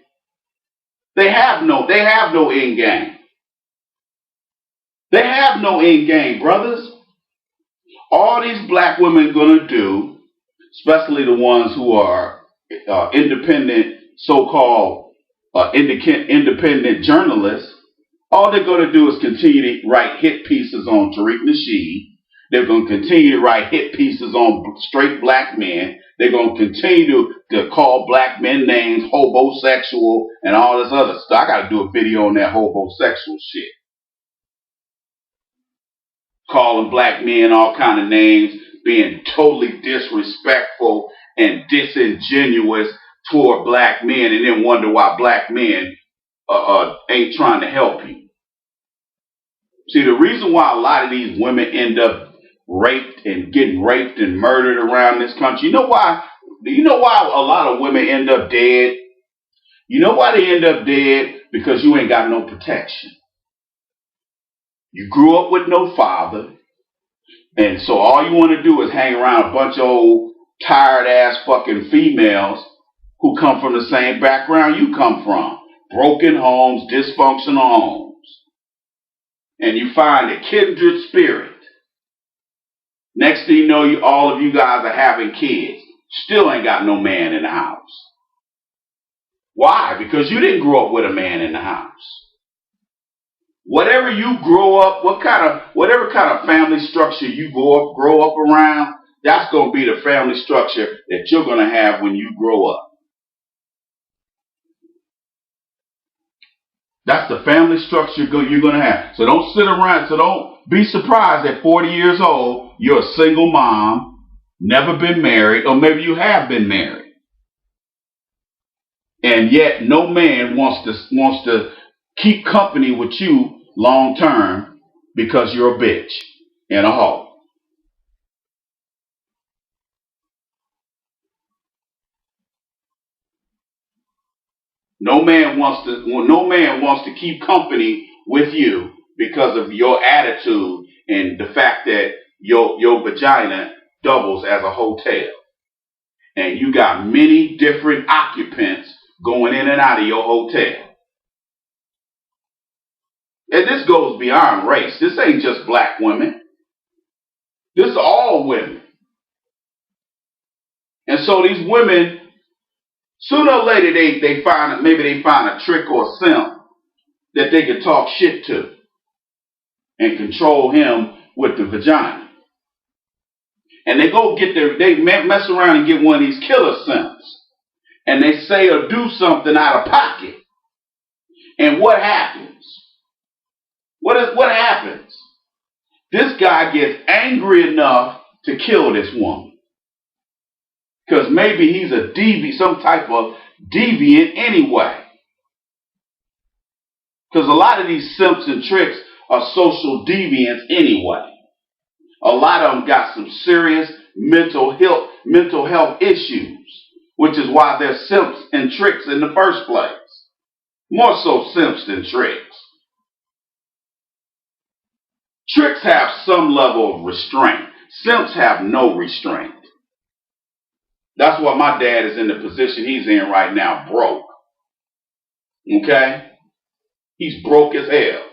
They have no end game. They have no end game, brothers. All these black women going to do, especially the ones who are independent, so-called independent journalists, all they're going to do is continue to write hit pieces on Tariq Nasheed. They're going to continue to write hit pieces on straight black men. They're going to continue to call black men names, hobosexual, and all this other stuff. I got to do a video on that hobosexual shit. Calling black men all kind of names, being totally disrespectful and disingenuous toward black men, and then wonder why black men ain't trying to help you. See, the reason why a lot of these women end up getting raped and murdered around this country, you know why? Do you know why a lot of women end up dead? You know why they end up dead? Because you ain't got no protection. You grew up with no father, and so all you want to do is hang around a bunch of old tired ass fucking females who come from the same background you come from. Broken homes, dysfunctional homes. And you find a kindred spirit. Next thing you know, all of you guys are having kids. Still ain't got no man in the house. Why? Because you didn't grow up with a man in the house. Whatever you grow up, whatever kind of family structure you grow up around, that's going to be the family structure that you're going to have when you grow up. That's the family structure you're going to have. So don't sit around. So don't be surprised at 40 years old, you're a single mom, never been married, or maybe you have been married. And yet no man wants to keep company with you long term because you're a bitch and a hoe. No man wants to keep company with you because of your attitude and the fact that your vagina doubles as a hotel. And you got many different occupants going in and out of your hotel. And this goes beyond race. This ain't just black women. This is all women. And so these women, sooner or later, they find a trick or a simp that they can talk shit to and control him with the vagina. And they mess around and get one of these killer simps. And they say or do something out of pocket. And what happens? What happens? This guy gets angry enough to kill this woman. Because maybe he's some type of deviant anyway. Because a lot of these simps and tricks are social deviants anyway. A lot of them got some serious mental health issues, which is why they're simps and tricks in the first place. More so simps than tricks. Tricks have some level of restraint. Simps have no restraint. That's why my dad is in the position he's in right now, broke. Okay? He's broke as hell.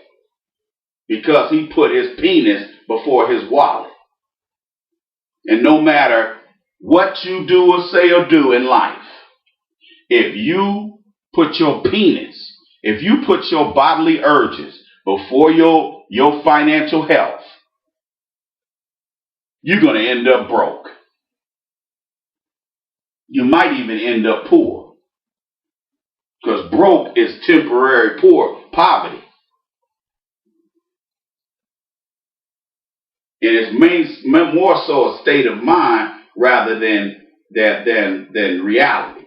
Because he put his penis before his wallet. And no matter what you do or say or do in life, if you put your penis, if you put your bodily urges before your financial health, you're going to end up broke. You might even end up poor. Because broke is temporary poverty. And it's more so a state of mind rather than reality.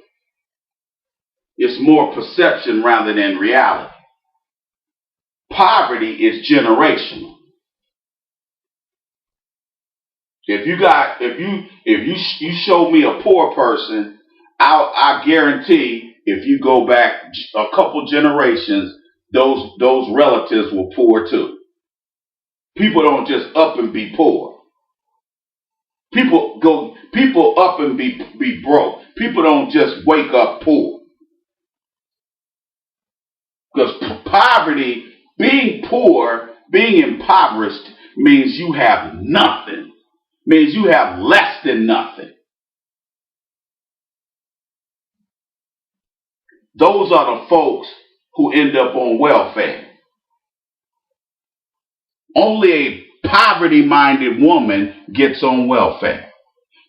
It's more perception rather than reality. Poverty is generational. If you show me a poor person, I guarantee if you go back a couple generations, those relatives were poor too. People don't just up and be poor. People up and be broke. People don't just wake up poor. Because poverty, being poor, being impoverished means you have nothing. Means you have less than nothing. Those are the folks who end up on welfare. Only a poverty-minded woman gets on welfare.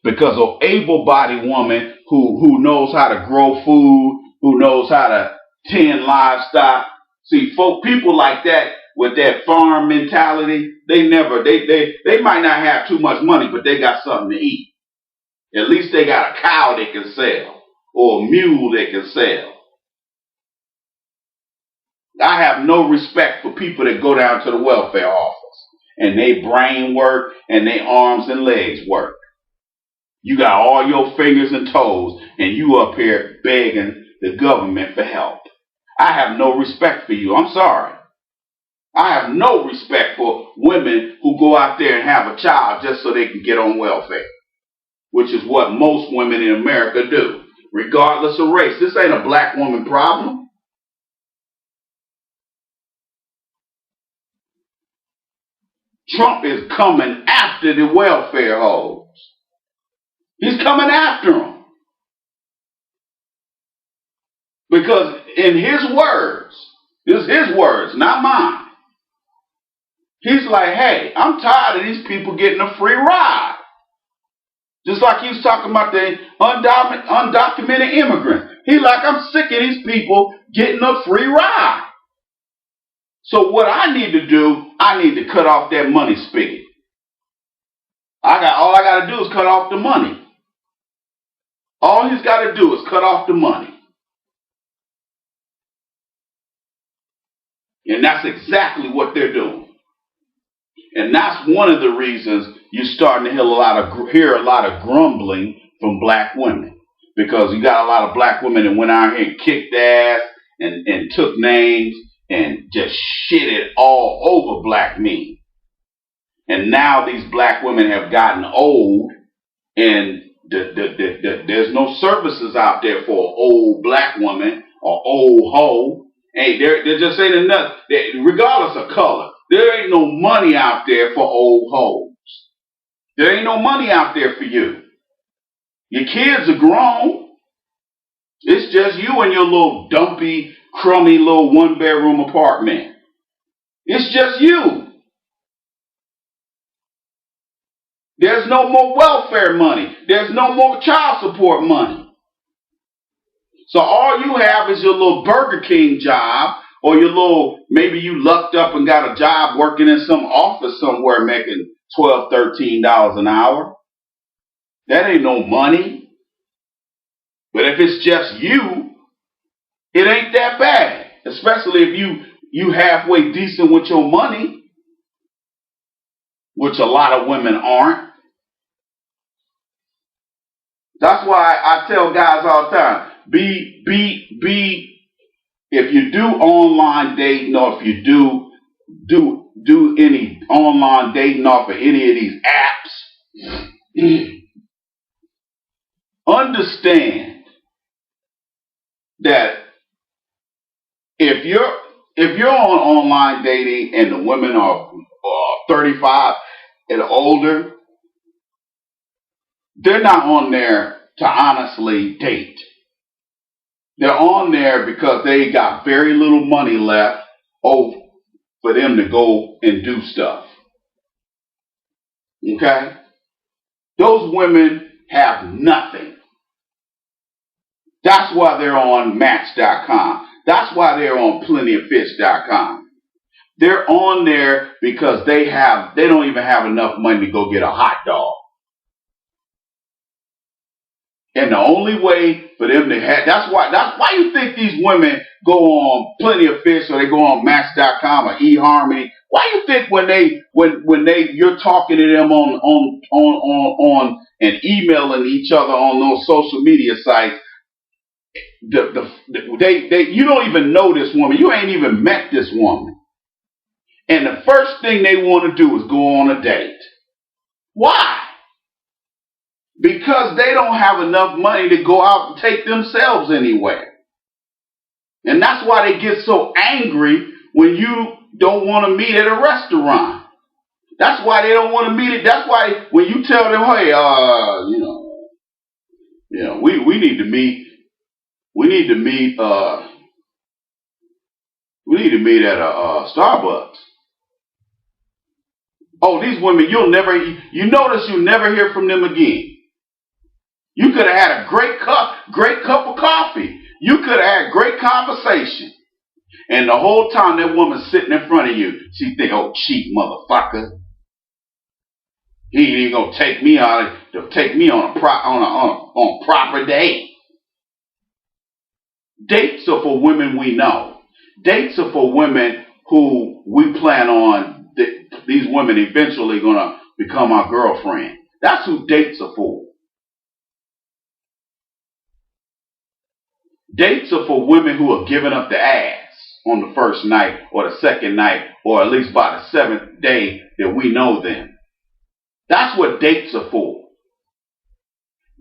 Because an able-bodied woman who knows how to grow food, who knows how to tend livestock. See, people like that with that farm mentality, they might not have too much money, but they got something to eat. At least they got a cow they can sell or a mule they can sell. I have no respect for people that go down to the welfare office and they brain work and they arms and legs work. You got all your fingers and toes and you up here begging the government for help. I have no respect for you. I'm sorry. I have no respect for women who go out there and have a child just so they can get on welfare, which is what most women in America do, regardless of race. This ain't a black woman problem. Trump is coming after the welfare hoes. He's coming after them. Because in his words, this is his words, not mine. He's like, hey, I'm tired of these people getting a free ride. Just like he was talking about the undocumented immigrants. He's like, I'm sick of these people getting a free ride. So what I need to do, I need to cut off that money spigot. All I got to do is cut off the money. All he's got to do is cut off the money. And that's exactly what they're doing. And that's one of the reasons you're starting to hear a lot of grumbling from black women. Because you got a lot of black women that went out here and kicked ass and took names and just shitted all over black men. And now these black women have gotten old and there's no services out there for an old black woman or old hoe. Hey, there just ain't enough. Regardless of color, there ain't no money out there for old hoes. There ain't no money out there for you. Your kids are grown. It's just you and your little dumpy, crummy little one-bedroom apartment. It's just you. There's no more welfare money. There's no more child support money. So all you have is your little Burger King job or your little, maybe you lucked up and got a job working in some office somewhere making $12, $13 an hour. That ain't no money. But if it's just you, it ain't that bad. Especially if you halfway decent with your money, which a lot of women aren't. That's why I tell guys all the time, if you do online dating or if you do any online dating off of any of these apps, understand that if you're on online dating and the women are 35, and older, they're not on there to honestly date. They're on there because they got very little money left for them to go and do stuff. Okay? Those women have nothing. That's why they're on Match.com. That's why they're on PlentyOfFish.com. They're on there because they don't even have enough money to go get a hot dog. And the only way for them to have, that's why you think these women go on Plenty of Fish or they go on Match.com or eHarmony. Why you think when you're talking to them on and emailing each other on those social media sites, you don't even know this woman. You ain't even met this woman. And the first thing they want to do is go on a date. Why? Because they don't have enough money to go out and take themselves anywhere. And that's why they get so angry when you don't want to meet at a restaurant. That's why they don't want to meet it. That's why when you tell them, hey, we need to meet. We need to meet at a Starbucks. Oh, these women, you notice you'll never hear from them again. You could have had a great cup of coffee. You could have had great conversation. And the whole time that woman's sitting in front of you, she think, oh, cheap motherfucker. He ain't gonna take me on a proper date. Dates are for women we know. Dates are for women who we plan on. These women eventually gonna become our girlfriend. That's who dates are for. Dates are for women who are giving up the ass on the first night or the second night or at least by the seventh day that we know them. That's what dates are for.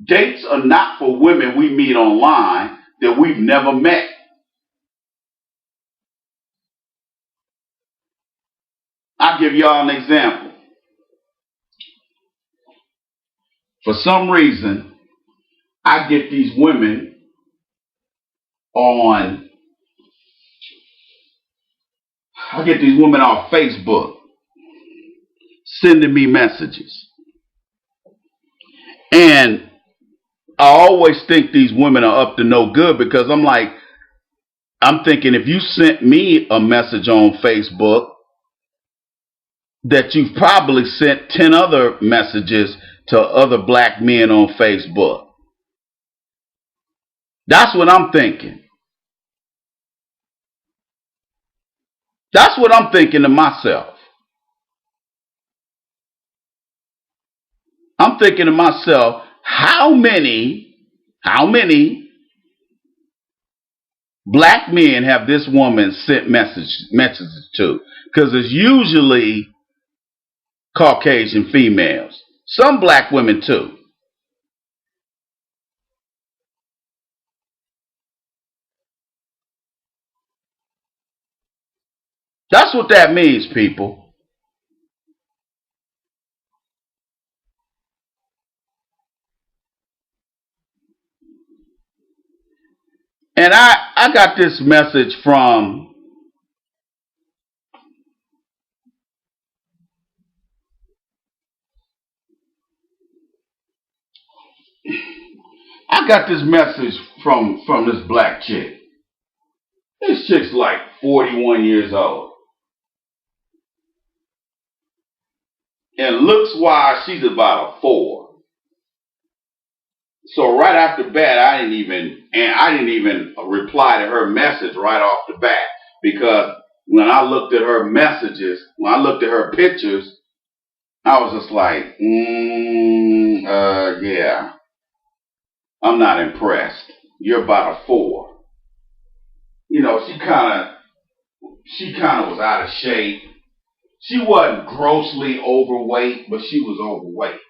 Dates are not for women we meet online that we've never met. I'll give y'all an example. For some reason, I get these women on Facebook sending me messages. And I always think these women are up to no good because I'm thinking if you sent me a message on Facebook, that you've probably sent 10 other messages to other black men on Facebook. That's what I'm thinking. That's what I'm thinking to myself. I'm thinking to myself, how many black men have this woman sent messages to? Because it's usually Caucasian females. Some black women too. That's what that means, people. And I got this message from this black chick. This chick's like 41 years old. And looks wise, she's about a 4. So right off the bat, I didn't even reply to her message right off the bat because when I looked at her messages, when I looked at her pictures, I was just like, yeah, I'm not impressed. You're about a 4. You know, she kind of was out of shape. She wasn't grossly overweight, but she was overweight.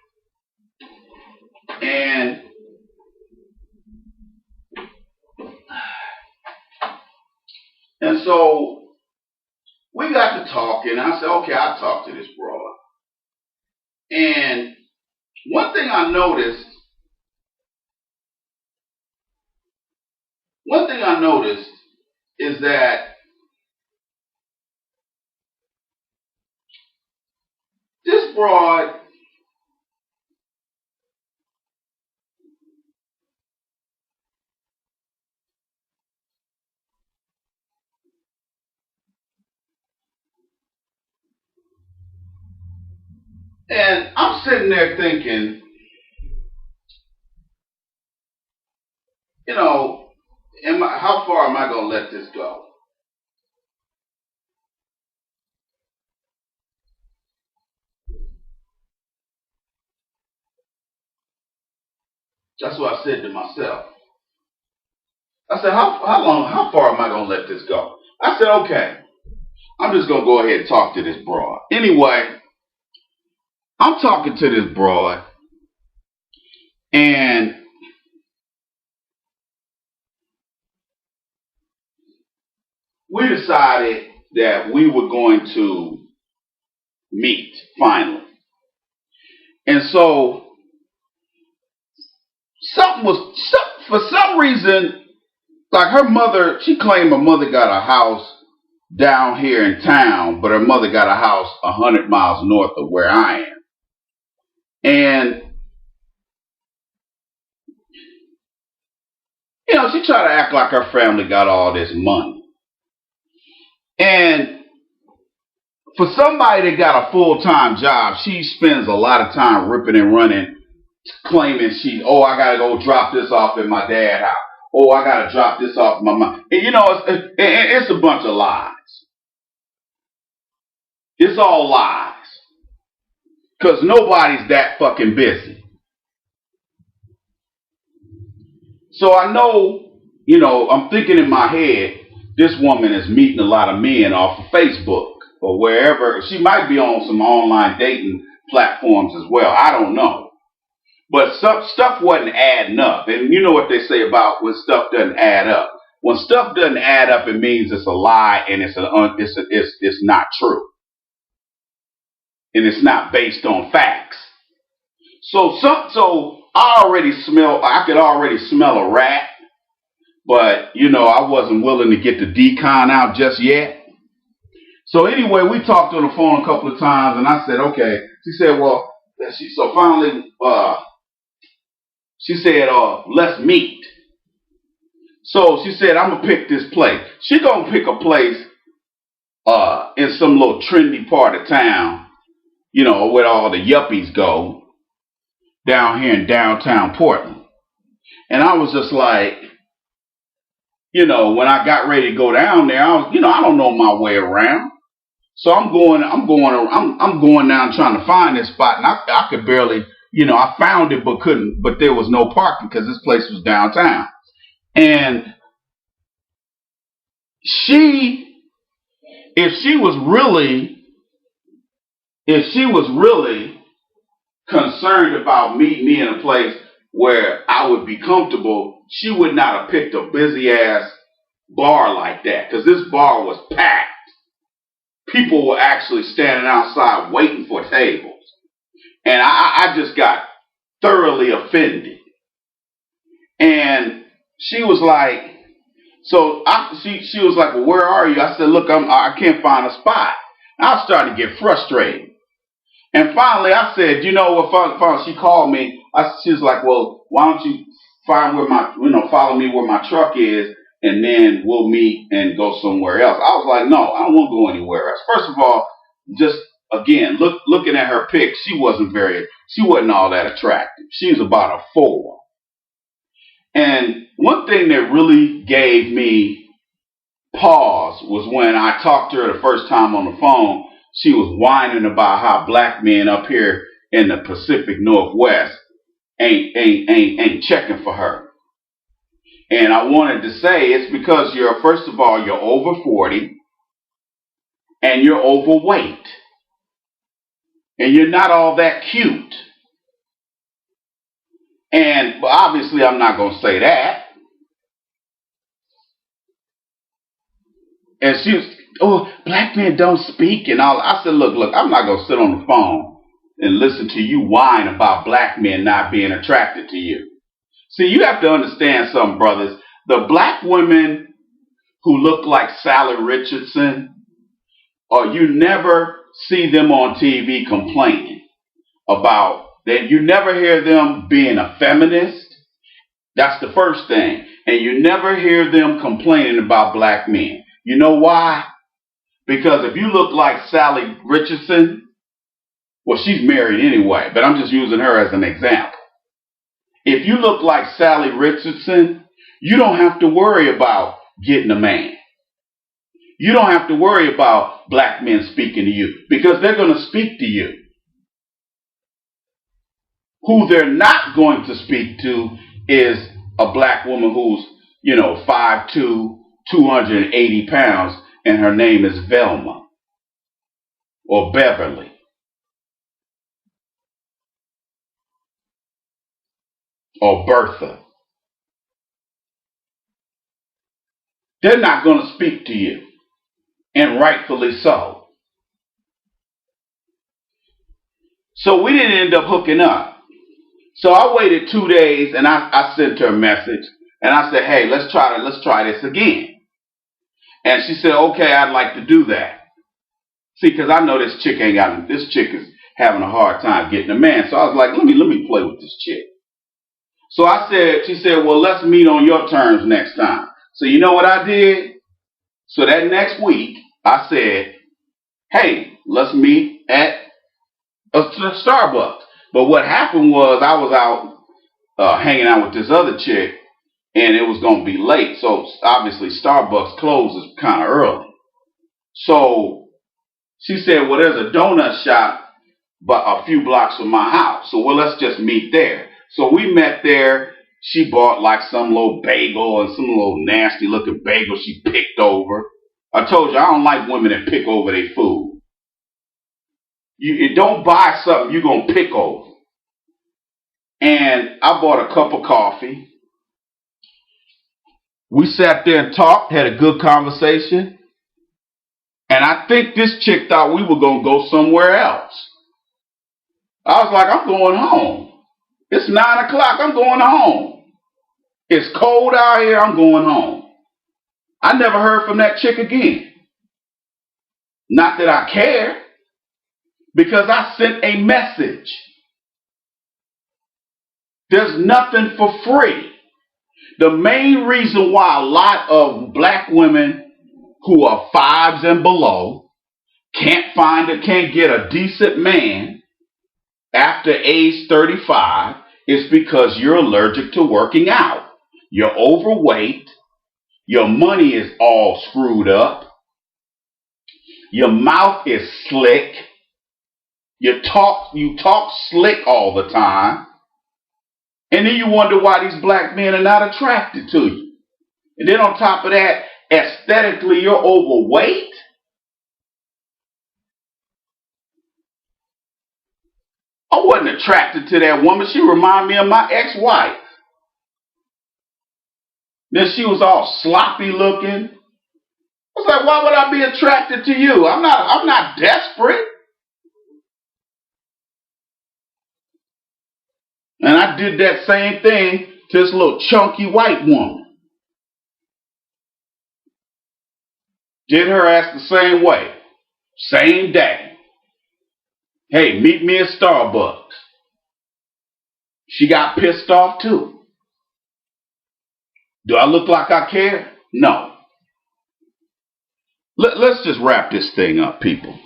And so we got to talking. I said, okay, I'll talk to this broad. And one thing I noticed, one thing I noticed is that this broad, and I'm sitting there thinking, you know, how far am I going to let this go? That's what I said to myself. I said, how far am I going to let this go? I said, okay, I'm just going to go ahead and talk to this broad. Anyway, I'm talking to this broad, and we decided that we were going to meet finally. And so for some reason, like her mother, she claimed her mother got a house down here in town, but her mother got a house 100 miles north of where I am. And, she tried to act like her family got all this money. And for somebody that got a full-time job, she spends a lot of time ripping and running, claiming I got to go drop this off at my dad's house. Oh, I got to drop this off at my mom. And, it's a bunch of lies. It's all lies. Because nobody's that fucking busy. So I know, I'm thinking in my head, this woman is meeting a lot of men off of Facebook or wherever. She might be on some online dating platforms as well. I don't know. But stuff wasn't adding up. And you know what they say about when stuff doesn't add up. When stuff doesn't add up, it means it's a lie and it's not true. And it's not based on facts. So I could already smell a rat, but I wasn't willing to get the decon out just yet. So anyway, we talked on the phone a couple of times, and I said, okay. She said, well, finally, she said, let's meet. So she said, I'm gonna pick this place. She gonna pick a place, in some little trendy part of town, where all the yuppies go, down here in downtown Portland. And I was just like, when I got ready to go down there, I don't know my way around. So I'm going down trying to find this spot, and I could barely, I found it but there was no parking because this place was downtown. And if she was really concerned about meeting me in a place where I would be comfortable, she would not have picked a busy ass bar like that, because this bar was packed. People were actually standing outside waiting for tables. And I just got thoroughly offended. And she was like, she was like, well, where are you? I said, look, I can't find a spot. And I was starting to get frustrated. And finally, I said, finally she called me. She was like, well, why don't you follow me where my truck is, and then we'll meet and go somewhere else. I was like, no, I don't want to go anywhere else. First of all, just again, looking at her pic, she wasn't all that attractive. She was about a 4. And one thing that really gave me pause was when I talked to her the first time on the phone. She was whining about how black men up here in the Pacific Northwest ain't checking for her. And I wanted to say it's because first of all, you're over 40 and you're overweight. And you're not all that cute. But obviously I'm not going to say that. And she was, oh, black men don't speak and all. I said, look, I'm not going to sit on the phone and listen to you whine about black men not being attracted to you. See, you have to understand something, brothers. The black women who look like Sally Richardson, or you never see them on TV complaining about that. You never hear them being a feminist. That's the first thing. And you never hear them complaining about black men. You know why? Because if you look like Sally Richardson, well, she's married anyway, but I'm just using her as an example. If you look like Sally Richardson, you don't have to worry about getting a man. You don't have to worry about black men speaking to you, because they're going to speak to you. Who they're not going to speak to is a black woman who's, 5'2", 280 pounds, and her name is Velma or Beverly. Or Bertha. They're not going to speak to you, and rightfully so. So we didn't end up hooking up. So I waited 2 days, and I sent her a message, and I said, "Hey, let's try this again." And she said, "Okay, I'd like to do that." See, because I know this chick is having a hard time getting a man. So I was like, let me play with this chick. So she said, "Well, let's meet on your terms next time." So you know what I did? So that next week, I said, "Hey, let's meet at a Starbucks." But what happened was I was out hanging out with this other chick, and it was going to be late. So obviously Starbucks closes kind of early. So she said, "Well, there's a donut shop but a few blocks from my house. So, well, let's just meet there." So we met there. She bought like some little bagel and some little nasty looking bagel she picked over. I told you, I don't like women that pick over their food. You don't buy something you're going to pick over. And I bought a cup of coffee. We sat there and talked, had a good conversation. And I think this chick thought we were going to go somewhere else. I was like, "I'm going home. It's 9 o'clock. I'm going home. It's cold out here. I'm going home." I never heard from that chick again. Not that I care, because I sent a message. There's nothing for free. The main reason why a lot of black women who are fives and below can't get a decent man after age 35 is because you're allergic to working out. You're overweight. Your money is all screwed up. Your mouth is slick. You talk slick all the time. And then you wonder why these black men are not attracted to you. And then on top of that, aesthetically, you're overweight. I wasn't attracted to that woman. She reminded me of my ex-wife. Then she was all sloppy looking. I was like, why would I be attracted to you? I'm not desperate. And I did that same thing to this little chunky white woman. Did her ass the same way. Same day. "Hey, meet me at Starbucks." She got pissed off too. Do I look like I care? No. Let's just wrap this thing up, people.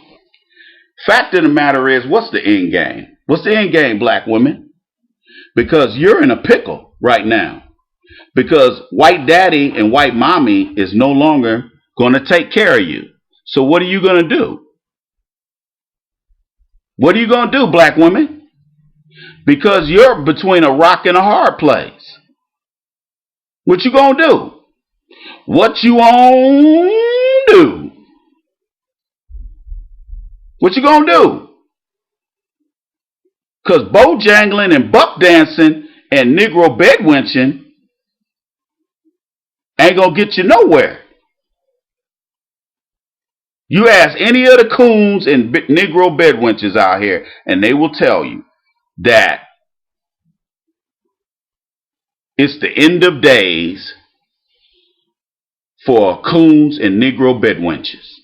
Fact of the matter is, what's the end game? What's the end game, black women? Because you're in a pickle right now. Because white daddy and white mommy is no longer going to take care of you. So what are you going to do? What are you going to do, black women? Because you're between a rock and a hard place. What you going to do? What you gonna do? What you gonna do? Because bojangling and buck dancing and Negro bedwenching ain't gonna get you nowhere. You ask any of the coons and Negro bedwenches out here, and they will tell you that it's the end of days for coons and Negro bedwenches.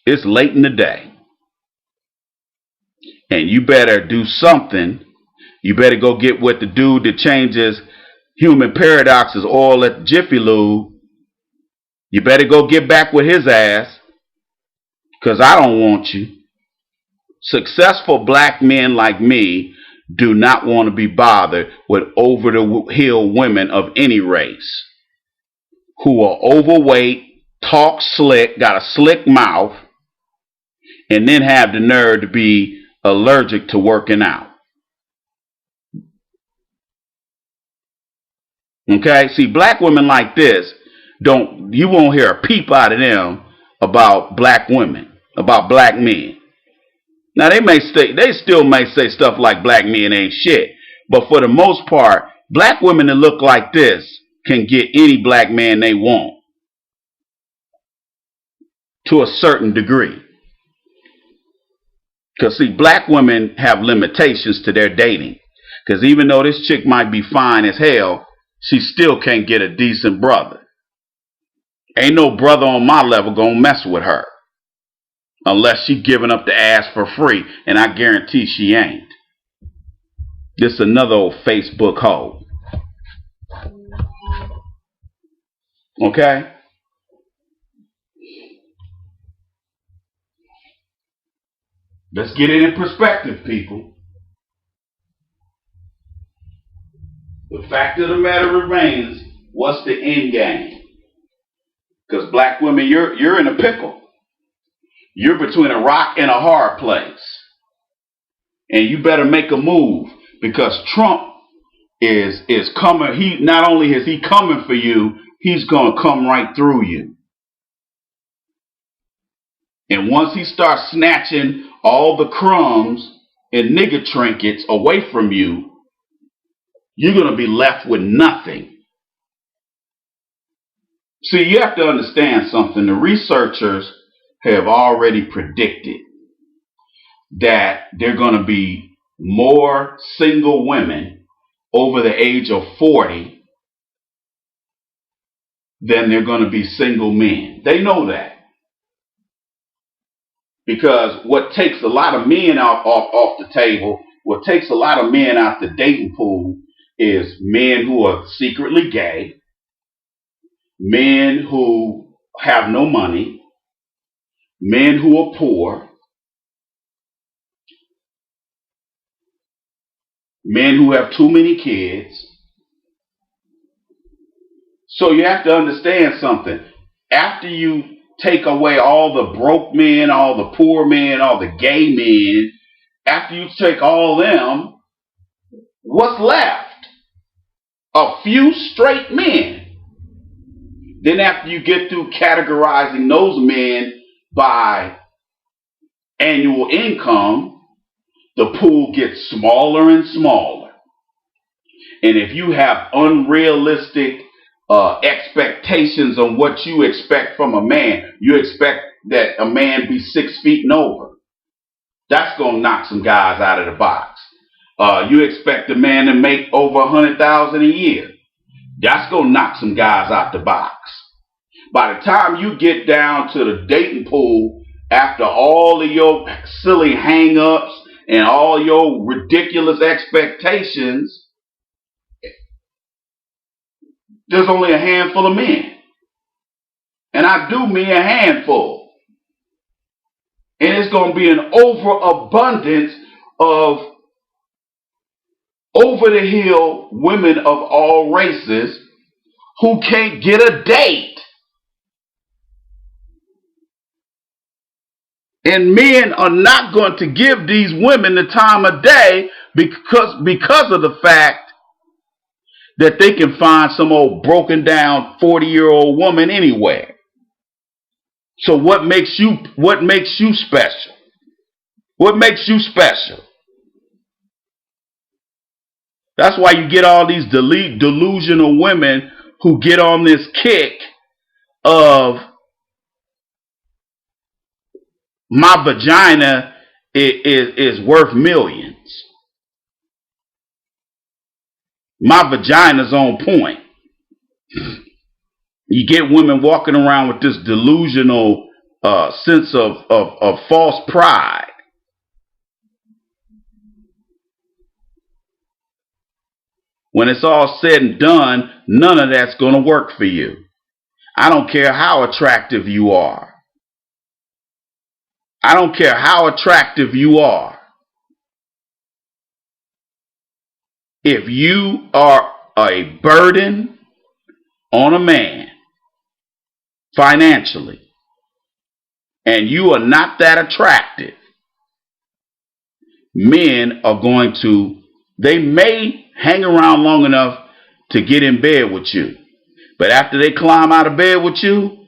It's late in the day. And you better do something. You better go get with the dude that changes human paradoxes oil at Jiffy Lube. You better go get back with his ass, because I don't want you. Successful black men like me do not want to be bothered with over-the-hill women of any race who are overweight, talk slick, got a slick mouth, and then have the nerve to be allergic to working out. Okay? See, black women like this, you won't hear a peep out of them about black women, about black men. Now they still may say stuff like black men ain't shit, but for the most part, black women that look like this can get any black man they want to a certain degree. Because see, black women have limitations to their dating. Because even though this chick might be fine as hell, she still can't get a decent brother. Ain't no brother on my level gonna mess with her. Unless she giving up the ass for free, and I guarantee she ain't. This another old Facebook hoe. Okay? Let's get it in perspective, people. The fact of the matter remains, what's the end game? Because black women, you're in a pickle. You're between a rock and a hard place. And you better make a move, because Trump is coming. He not only is he coming for you, he's going to come right through you. And once he starts snatching all the crumbs and nigger trinkets away from you, you're going to be left with nothing. See, you have to understand something. The researchers have already predicted that there are going to be more single women over the age of 40 than there are going to be single men. They know that. Because what takes a lot of men off the table, what takes a lot of men out the dating pool is men who are secretly gay, men who have no money, men who are poor, men who have too many kids. So you have to understand something. After you take away all the broke men, all the poor men, all the gay men, after you take all them, what's left? A few straight men. Then after you get through categorizing those men by annual income, the pool gets smaller and smaller. And if you have unrealistic expectations on what you expect from a man, you expect that a man be 6 feet and over. That's going to knock some guys out of the box. You expect a man to make over $100,000 a year. That's going to knock some guys out the box. By the time you get down to the dating pool, after all of your silly hang-ups and all your ridiculous expectations, there's only a handful of men. And I do mean a handful. And it's going to be an overabundance of over-the-hill women of all races who can't get a date. And men are not going to give these women the time of day because of the fact that they can find some old broken down 40-year-old woman anywhere. So what makes you special? What makes you special? That's why you get all these delusional women who get on this kick of my vagina is worth millions. My vagina's on point. You get women walking around with this delusional sense of false pride. When it's all said and done, none of that's going to work for you. I don't care how attractive you are. I don't care how attractive you are. If you are a burden on a man financially and you are not that attractive, men are going to, they may hang around long enough to get in bed with you. But after they climb out of bed with you,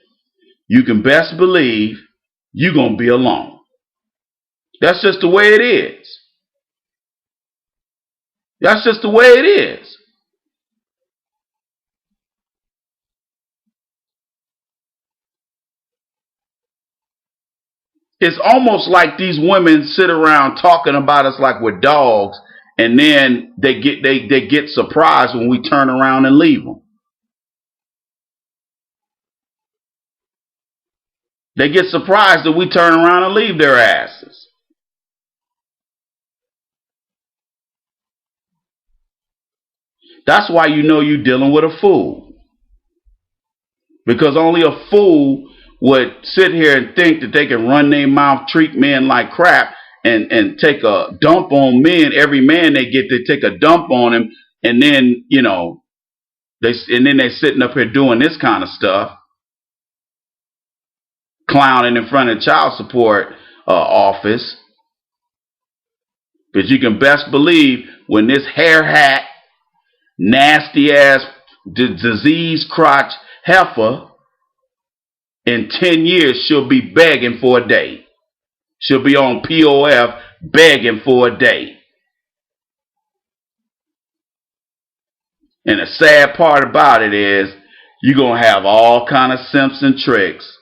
you can best believe you're going to be alone. That's just the way it is. That's just the way it is. It's almost like these women sit around talking about us like we're dogs, and then they get surprised when we turn around and leave them. They get surprised that we turn around and leave their asses. That's why you know you're dealing with a fool. Because only a fool would sit here and think that they can run their mouth, treat men like crap, and take a dump on men. Every man they get, they take a dump on him, and then, you know, they're sitting up here doing this kind of stuff, clowning in front of the child support office. But you can best believe when this hair hat, nasty ass, disease crotch heifer, in 10 years she'll be begging for a date. She'll be on POF begging for a date. And the sad part about it is you're going to have all kind of simps and tricks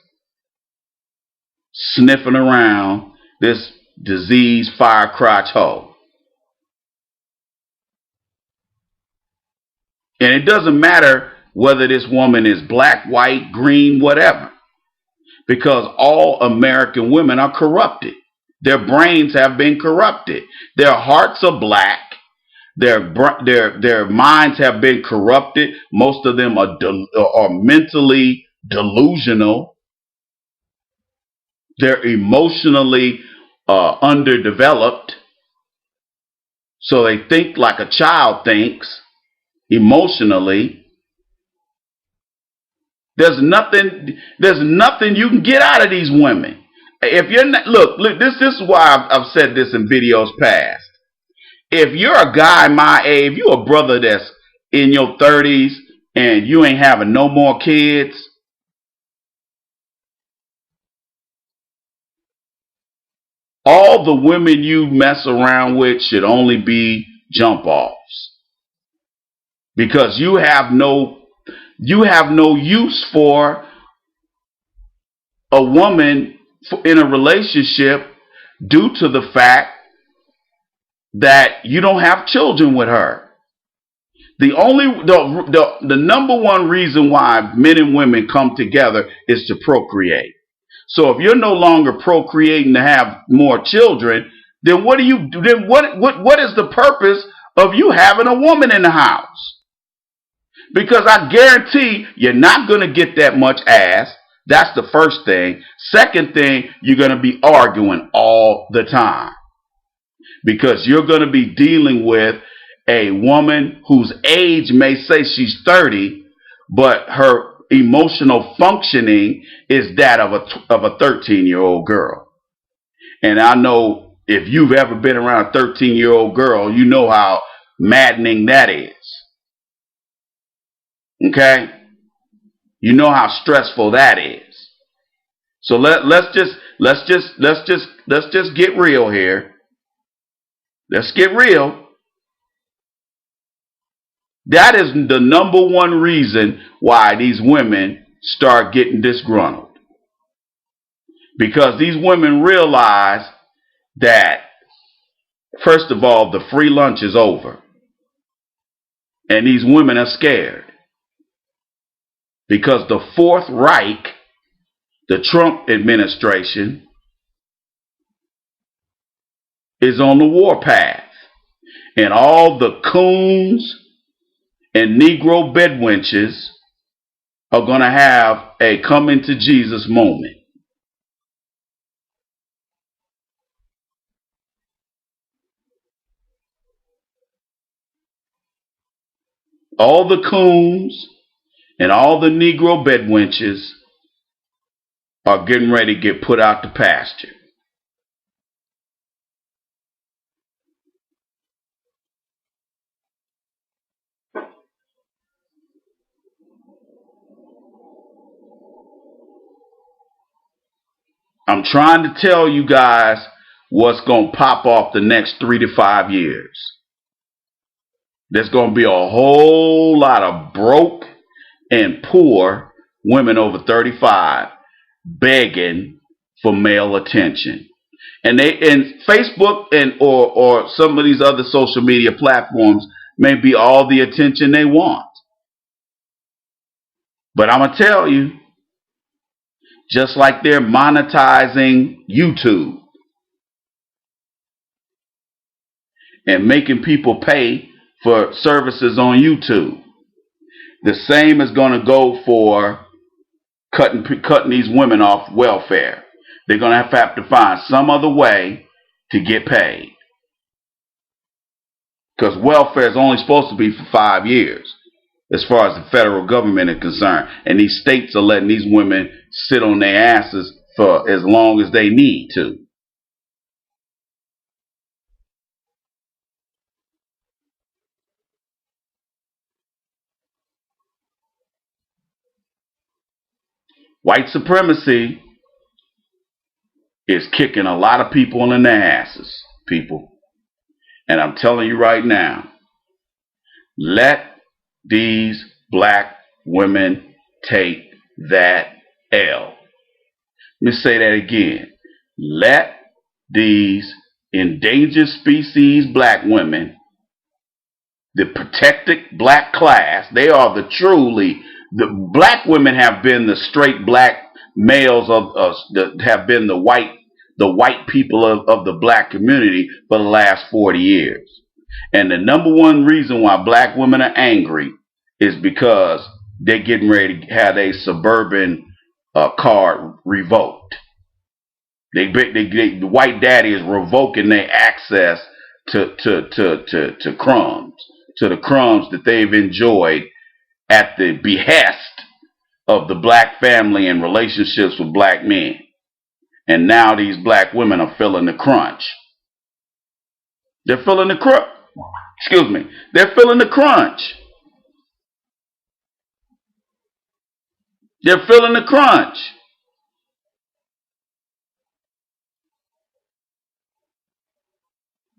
sniffing around this diseased fire crotch hoe. And it doesn't matter whether this woman is black, white, green, whatever. Because all American women are corrupted. Their brains have been corrupted. Their hearts are black. Their minds have been corrupted. Most of them are mentally delusional. They're emotionally underdeveloped. So they think like a child thinks emotionally. There's nothing you can get out of these women. If you're not, look, this is why I've said this in videos past. If you're a guy my age, if you're a brother that's in your 30s and you ain't having no more kids, all the women you mess around with should only be jump offs. Because you have no use for a woman in a relationship due to the fact that you don't have children with her. The number one reason why men and women come together is to procreate. So if you're no longer procreating to have more children, then what is the purpose of you having a woman in the house? Because I guarantee you're not going to get that much ass. That's the first thing. Second thing, you're going to be arguing all the time. Because you're going to be dealing with a woman whose age may say she's 30, but her emotional functioning is that of a 13-year-old girl. And I know if you've ever been around a 13-year-old girl, you know how maddening that is. Okay? You know how stressful that is. So let's just get real here. Let's get real. That is the number one reason why these women start getting disgruntled. Because these women realize that, first of all, the free lunch is over. And these women are scared. Because the Fourth Reich, the Trump administration, is on the warpath. And all the coons and Negro bedwenches are going to have a coming to Jesus moment. All the coons and all the Negro bedwenches are getting ready to get put out to pasture. I'm trying to tell you guys what's going to pop off the next 3 to 5 years. There's going to be a whole lot of broke and poor women over 35 begging for male attention. And Facebook and or some of these other social media platforms may be all the attention they want. But I'm going to tell you, just like they're monetizing YouTube and making people pay for services on YouTube, the same is going to go for cutting these women off welfare. They're going to have to find some other way to get paid. Because welfare is only supposed to be for 5 years, as far as the federal government is concerned. And these states are letting these women sit on their asses for as long as they need to. White supremacy is kicking a lot of people in their asses, people. And I'm telling you right now, let these black women take that L. Let me say that again. Let these endangered species black women, the protected black class, they are the black women have been the straight black males of us, have been the white people of the black community for the last 40 years. And the number one reason why black women are angry is because they're getting ready to have a suburban card revoked. The white daddy is revoking their access to crumbs, to the crumbs that they've enjoyed at the behest of the black family and relationships with black men. And now these black women are feeling the crunch. They're feeling the crunch. Excuse me. They're feeling the crunch. They're feeling the crunch.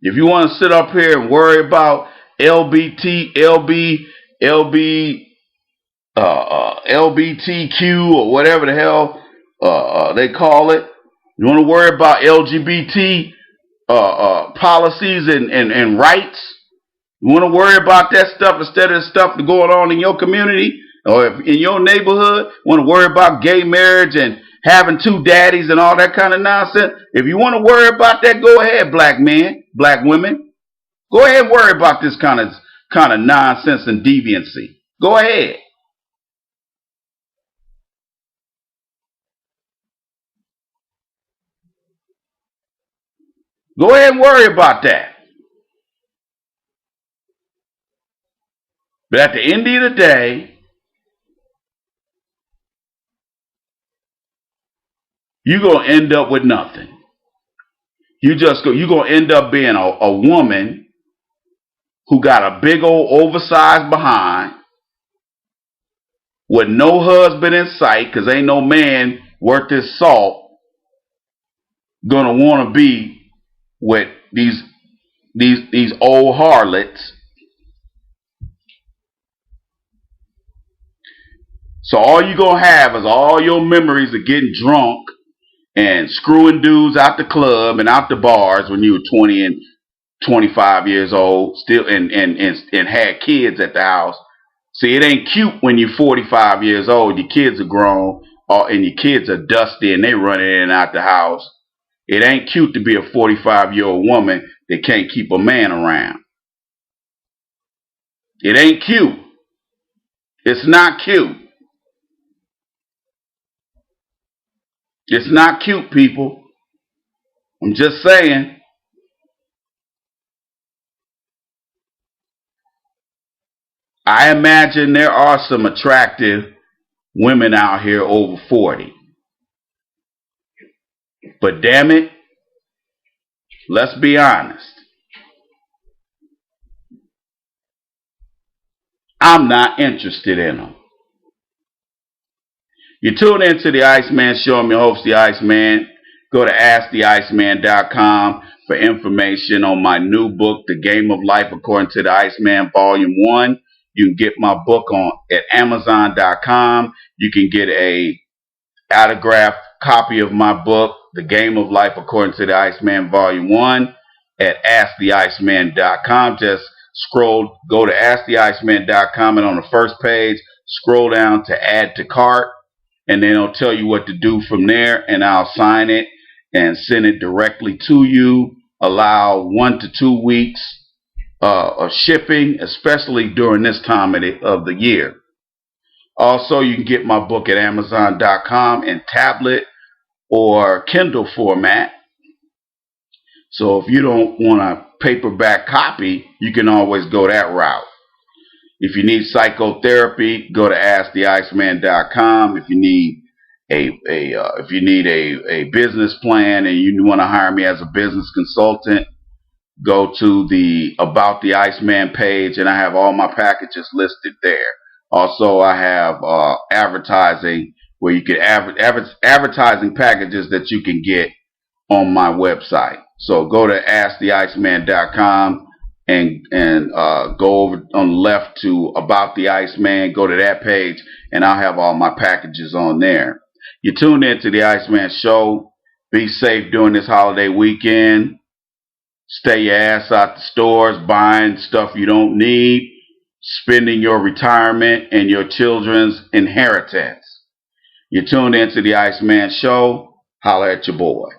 If you want to sit up here and worry about LBTQ or whatever the hell they call it, you want to worry about LGBT policies and rights, you want to worry about that stuff instead of the stuff that's going on in your community or in your neighborhood, want to worry about gay marriage and having 2 daddies and all that kind of nonsense. If you want to worry about that, go ahead, black men, black women. Go ahead and worry about this kind of nonsense and deviancy. Go ahead. Go ahead and worry about that. But at the end of the day, you're going to end up with nothing. You're going to end up being a woman who got a big old oversized behind with no husband in sight, because ain't no man worth his salt going to want to be with these old harlots. So all you're going to have is all your memories of getting drunk and screwing dudes out the club and out the bars when you were 20 and 25 years old, still and had kids at the house. See, it ain't cute when you're 45 years old, your kids are grown, and your kids are dusty and they running in and out the house. It ain't cute to be a 45-year-old woman that can't keep a man around. It ain't cute. It's not cute. It's not cute, people. I'm just saying. I imagine there are some attractive women out here over 40. But damn it, let's be honest. I'm not interested in them. You tune into the Iceman Show. I'm your host, the Iceman. Go to AskTheIceman.com for information on my new book, The Game of Life According to the Iceman, Volume 1. You can get my book at Amazon.com. You can get a autographed copy of my book, The Game of Life According to the Iceman, Volume 1, at AskTheIceman.com. Just go to AskTheIceman.com, and on the first page, scroll down to Add to Cart, and then it'll tell you what to do from there, and I'll sign it and send it directly to you. Allow 1 to 2 weeks of shipping, especially during this time of the year. Also, you can get my book at Amazon.com in tablet or Kindle format. So if you don't want a paperback copy, you can always go that route. If you need psychotherapy, go to AskTheIceman.com. If you need a business plan and you want to hire me as a business consultant, go to the About the Iceman page, and I have all my packages listed there. Also, I have advertising where you can advertising packages that you can get on my website. So go to AskTheIceman.com and go over on the left to About the Iceman. Go to that page, and I'll have all my packages on there. You tuned in to the Iceman Show. Be safe during this holiday weekend. Stay your ass out the stores, buying stuff you don't need, spending your retirement and your children's inheritance. You tuned in to the Iceman Show. Holla at your boy.